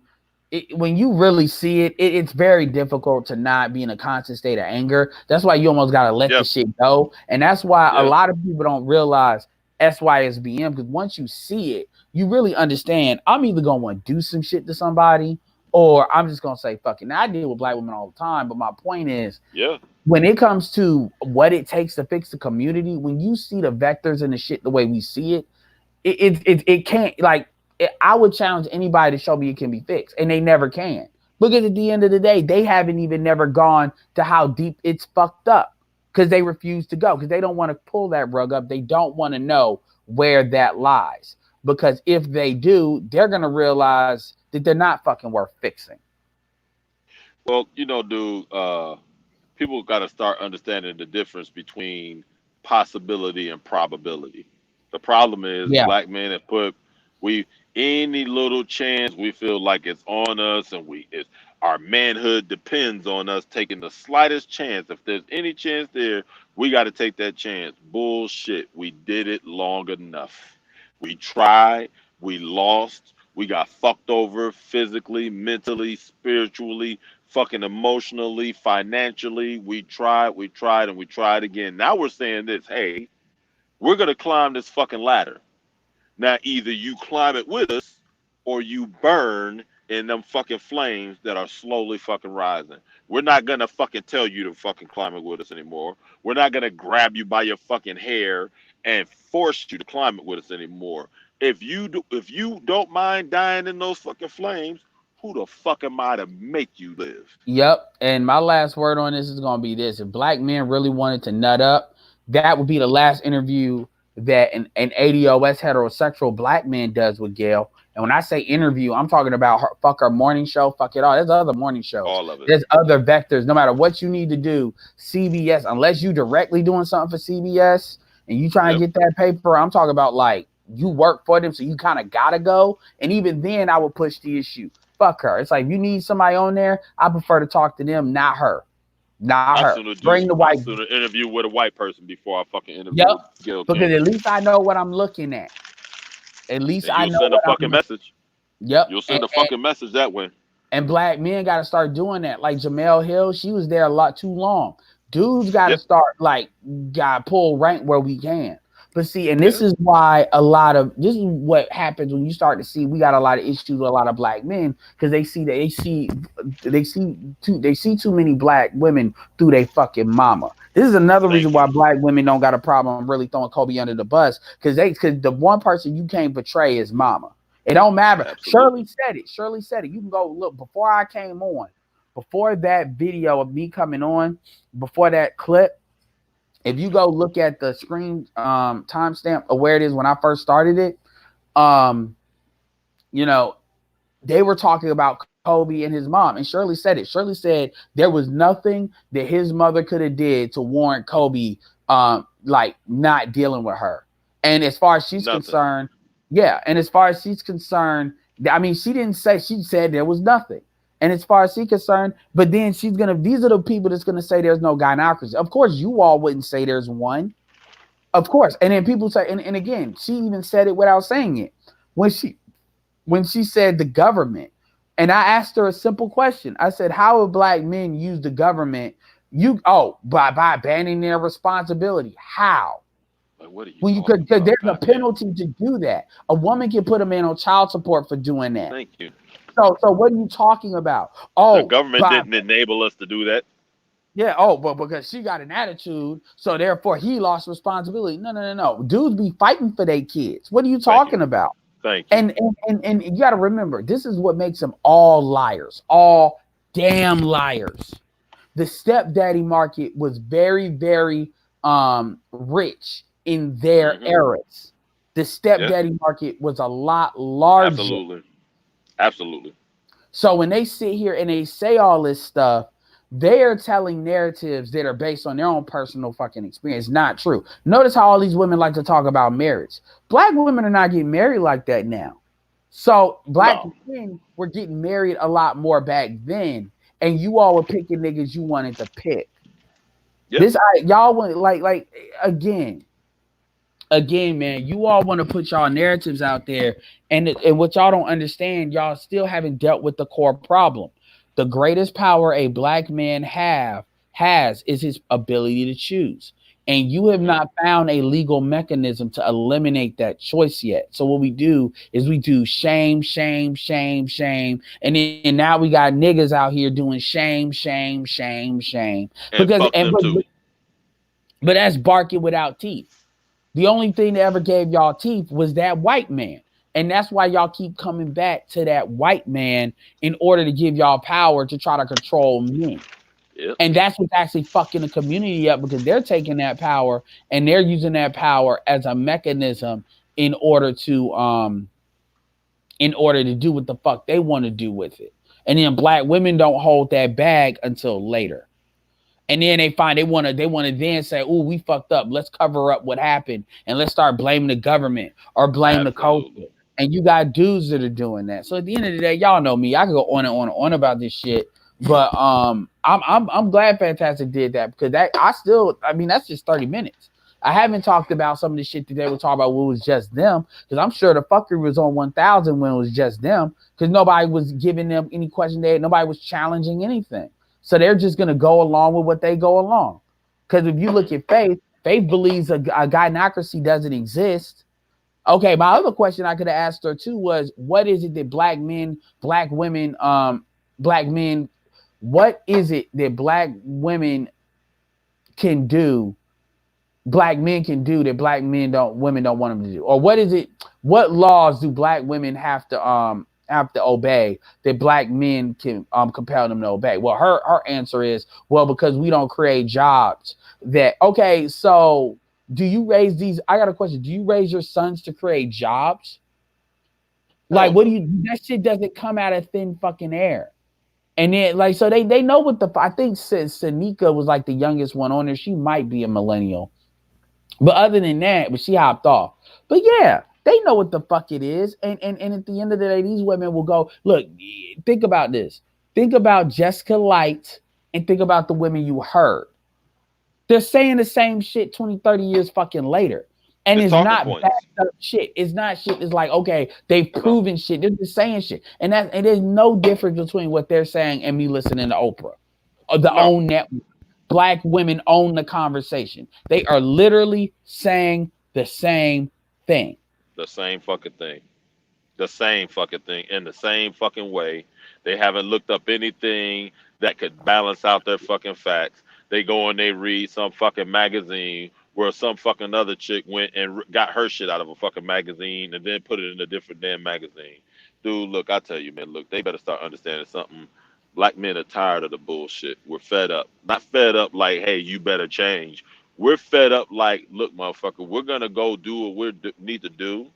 when you really see it's very difficult to not be in a constant state of anger. That's why you almost gotta let the shit go, and that's why a lot of people don't realize SYSBM, because once you see it, you really understand. I'm either gonna want to do some shit to somebody, or I'm just gonna say fuck it. Now I deal with black women all the time, but my point is, when it comes to what it takes to fix the community, when you see the vectors and the shit the way we see it, it can't, like, I would challenge anybody to show me it can be fixed, and they never can. Because at the end of the day, they haven't even never gone to how deep it's fucked up, because they refuse to go, because they don't want to pull that rug up. They don't want to know where that lies, because if they do, they're gonna realize that they're not fucking worth fixing. Well, you know, dude, people got to start understanding the difference between possibility and probability. The problem is black men have put any little chance we feel like it's on us, and our manhood depends on us taking the slightest chance. If there's any chance there, we got to take that chance. Bullshit. We did it long enough. We tried. We lost. We got fucked over physically, mentally, spiritually, fucking emotionally, financially. We tried, and we tried again. Now we're saying this, hey, we're going to climb this fucking ladder. Now, either you climb it with us or you burn in them fucking flames that are slowly fucking rising. We're not going to fucking tell you to fucking climb it with us anymore. We're not going to grab you by your fucking hair and force you to climb it with us anymore. If you don't mind dying in those fucking flames, who the fuck am I to make you live? Yep. And my last word on this is going to be this. If black men really wanted to nut up, that would be the last interview that an ADOS heterosexual black man does with Gail. And when I say interview, I'm talking about fuck her morning show, fuck it all. There's other morning shows. All of it. There's other vectors. No matter what you need to do, CBS, unless you directly doing something for CBS and you trying to get that paper, I'm talking about like you work for them, so you kind of gotta go. And even then, I would push the issue. Fuck her. It's like, if you need somebody on there, I prefer to talk to them, not her. Not I her. sooner Bring the I white. sooner interview with a white person before I fucking Yep. interview with Gail Because King. at least I know what I'm looking at. At least And I you'll know send a what I'm fucking looking. message. Yep. You'll send a fucking message that way. And black men got to start doing that. Like Jamel Hill, she was there a lot too long. Dudes got to start got pull rank where we can. But see, and this is why this is what happens when you start to see we got a lot of issues with a lot of black men because they see too many black women through their fucking mama. This is another reason why black women don't got a problem really throwing Kobe under the bus because the one person you can't betray is mama. It don't matter. Absolutely. Shirley said it. You can go look before I came on, before that video of me coming on, before that clip. If you go look at the screen timestamp of where it is when I first started it, they were talking about Kobe and his mom, and Shirley said it. Shirley said there was nothing that his mother could have did to warrant Kobe not dealing with her. And as far as she's concerned, and as far as she's concerned, I mean, she said there was nothing. And as far as she's concerned, but then these are the people that's gonna say there's no gynocracy. Of course, you all wouldn't say there's one. Of course. And then people say, and again, she even said it without saying it. When she said the government, and I asked her a simple question. I said, how would black men use the government? By banning their responsibility. How? What are you when you could, because there's a penalty to do that. A woman can put a man on child support for doing that. Thank you. So what are you talking about? The government didn't enable us to do that. Yeah. But because she got an attitude, so therefore he lost responsibility. No. Dudes be fighting for their kids. What are you talking about? Thank you. And you got to remember, this is what makes them all liars, all damn liars. The stepdaddy market was very, very rich in their eras. The stepdaddy market was a lot larger. Absolutely. So when they sit here and they say all this stuff, they are telling narratives that are based on their own personal fucking experience. Not true. Notice how all these women like to talk about marriage. Black women are not getting married like that now. So black men were getting married a lot more back then, and you all were picking niggas you wanted to pick. Yep. Y'all want again, man, you all want to put y'all narratives out there, and what y'all don't understand, y'all still haven't dealt with the core problem. The greatest power a black man has is his ability to choose. And you have not found a legal mechanism to eliminate that choice yet. So what we do is we do shame. And then now we got niggas out here doing shame. But that's barking without teeth. The only thing that ever gave y'all teeth was that white man. And that's why y'all keep coming back to that white man in order to give y'all power to try to control men. Yep. And that's what's actually fucking the community up, because they're taking that power and they're using that power as a mechanism in order to do what the fuck they want to do with it. And then black women don't hold that bag until later. And then they want to then say, "Oh, we fucked up. Let's cover up what happened and let's start blaming the government or blame the culture." And you got dudes that are doing that. So at the end of the day, y'all know me. I can go on and on about this shit. But I'm glad Fantastic did that, because that's just 30 minutes. I haven't talked about some of the shit that they were talking about when it was just them, because I'm sure the fuckery was on 1,000 when it was just them, because nobody was giving them any question there. Nobody was challenging anything. So they're just going to go along with what they go along. Because if you look at Faith believes a gynocracy doesn't exist. Okay, my other question I could have asked her too was, what is it that black men, what is it that black women can do, black men can do that women don't want them to do? Or what laws do black women have to obey that black men can compel them to obey? Well, her answer is, well, because we don't create jobs. Okay, so do you raise I got a question. Do you raise your sons to create jobs? Like, that shit doesn't come out of thin fucking air. And then, so they know what I think Sanika was like the youngest one on there. She might be a millennial. But other than that, but she hopped off. But yeah, they know what the fuck it is. And at the end of the day, these women will go, look, think about this. Think about Jessica Light and think about the women you heard. They're saying the same shit 20, 30 years fucking later. And it's not backed up shit. It's not shit. It's like, okay, they've proven shit. They're just saying shit. And there's no difference between what they're saying and me listening to Oprah. Or the own network. Black women own the conversation. They are literally saying the same thing. The same fucking thing. The same fucking thing in the same fucking way. They haven't looked up anything that could balance out their fucking facts. They go and they read some fucking magazine where some fucking other chick went and got her shit out of a fucking magazine and then put it in a different damn magazine. Dude, look, I tell you, man, look, they better start understanding something. Black men are tired of the bullshit. We're fed up. Not fed up like, hey, you better change. We're fed up like, look, motherfucker, we're gonna go do what we need to do,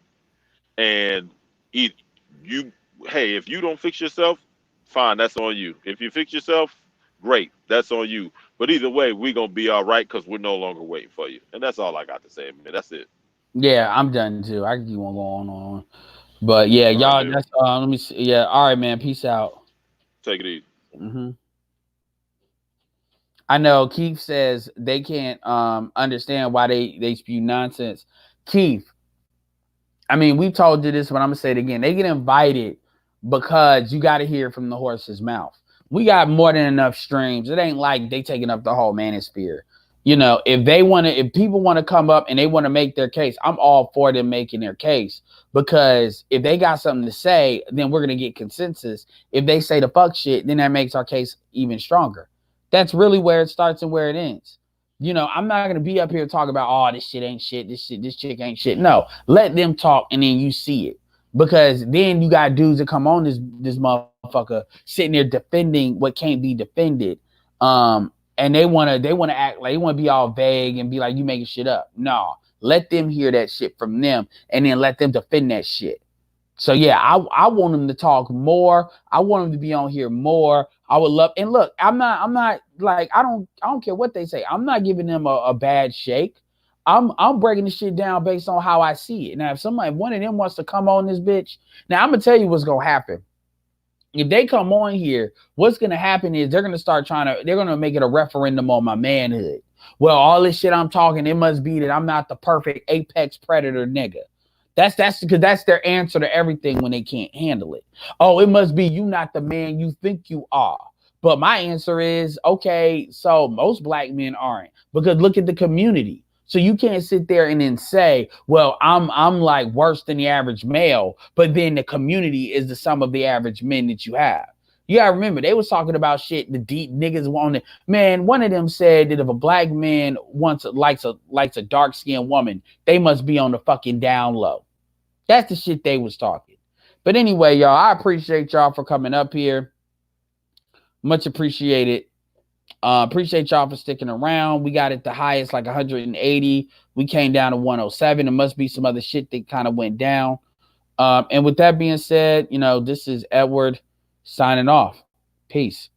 and you, hey, if you don't fix yourself, fine, that's on you. If you fix yourself, great, that's on you. But either way, we're gonna be all right because we're no longer waiting for you. And that's all I got to say, man. That's it. Yeah, I'm done too. I can keep on going on. But yeah, y'all, right, that's let me see. Yeah, all right, man. Peace out. Take it easy. Mm-hmm. I know Keith says they can't understand why they spew nonsense. Keith, I mean, we told you this, but I'm gonna say it again. They get invited because you got to hear from the horse's mouth. We got more than enough streams. It ain't like they taking up the whole manosphere. You know, if people want to come up and they want to make their case, I'm all for them making their case, because if they got something to say, then we're gonna get consensus. If they say the fuck shit, then that makes our case even stronger. That's really where it starts and where it ends. You know, I'm not gonna be up here talking about, oh, this shit ain't shit, this chick ain't shit. No, let them talk and then you see it. Because then you got dudes that come on this motherfucker sitting there defending what can't be defended. And they wanna act like, they wanna be all vague and be like, you making shit up. No, let them hear that shit from them and then let them defend that shit. So yeah, I want them to talk more. I want them to be on here more. I would love, and look, I'm not like, I don't care what they say. I'm not giving them a bad shake. I'm breaking the shit down based on how I see it. Now, if one of them wants to come on this bitch, now I'm gonna tell you what's gonna happen. If they come on here, what's gonna happen is they're gonna make it a referendum on my manhood. Well, all this shit I'm talking, it must be that I'm not the perfect apex predator nigga. That's because that's their answer to everything when they can't handle it. Oh, it must be you not the man you think you are. But my answer is, okay, so most black men aren't, because look at the community. So you can't sit there and then say, well, I'm like worse than the average male, but then the community is the sum of the average men that you have. You gotta remember, they was talking about shit the deep niggas wanted. Man, one of them said that if a black man likes a dark-skinned woman, they must be on the fucking down low. That's the shit they was talking. But anyway, y'all, I appreciate y'all for coming up here. Much appreciated. Appreciate y'all for sticking around. We got it the highest, like 180. We came down to 107. There must be some other shit that kind of went down. And with that being said, you know, this is Edward signing off. Peace.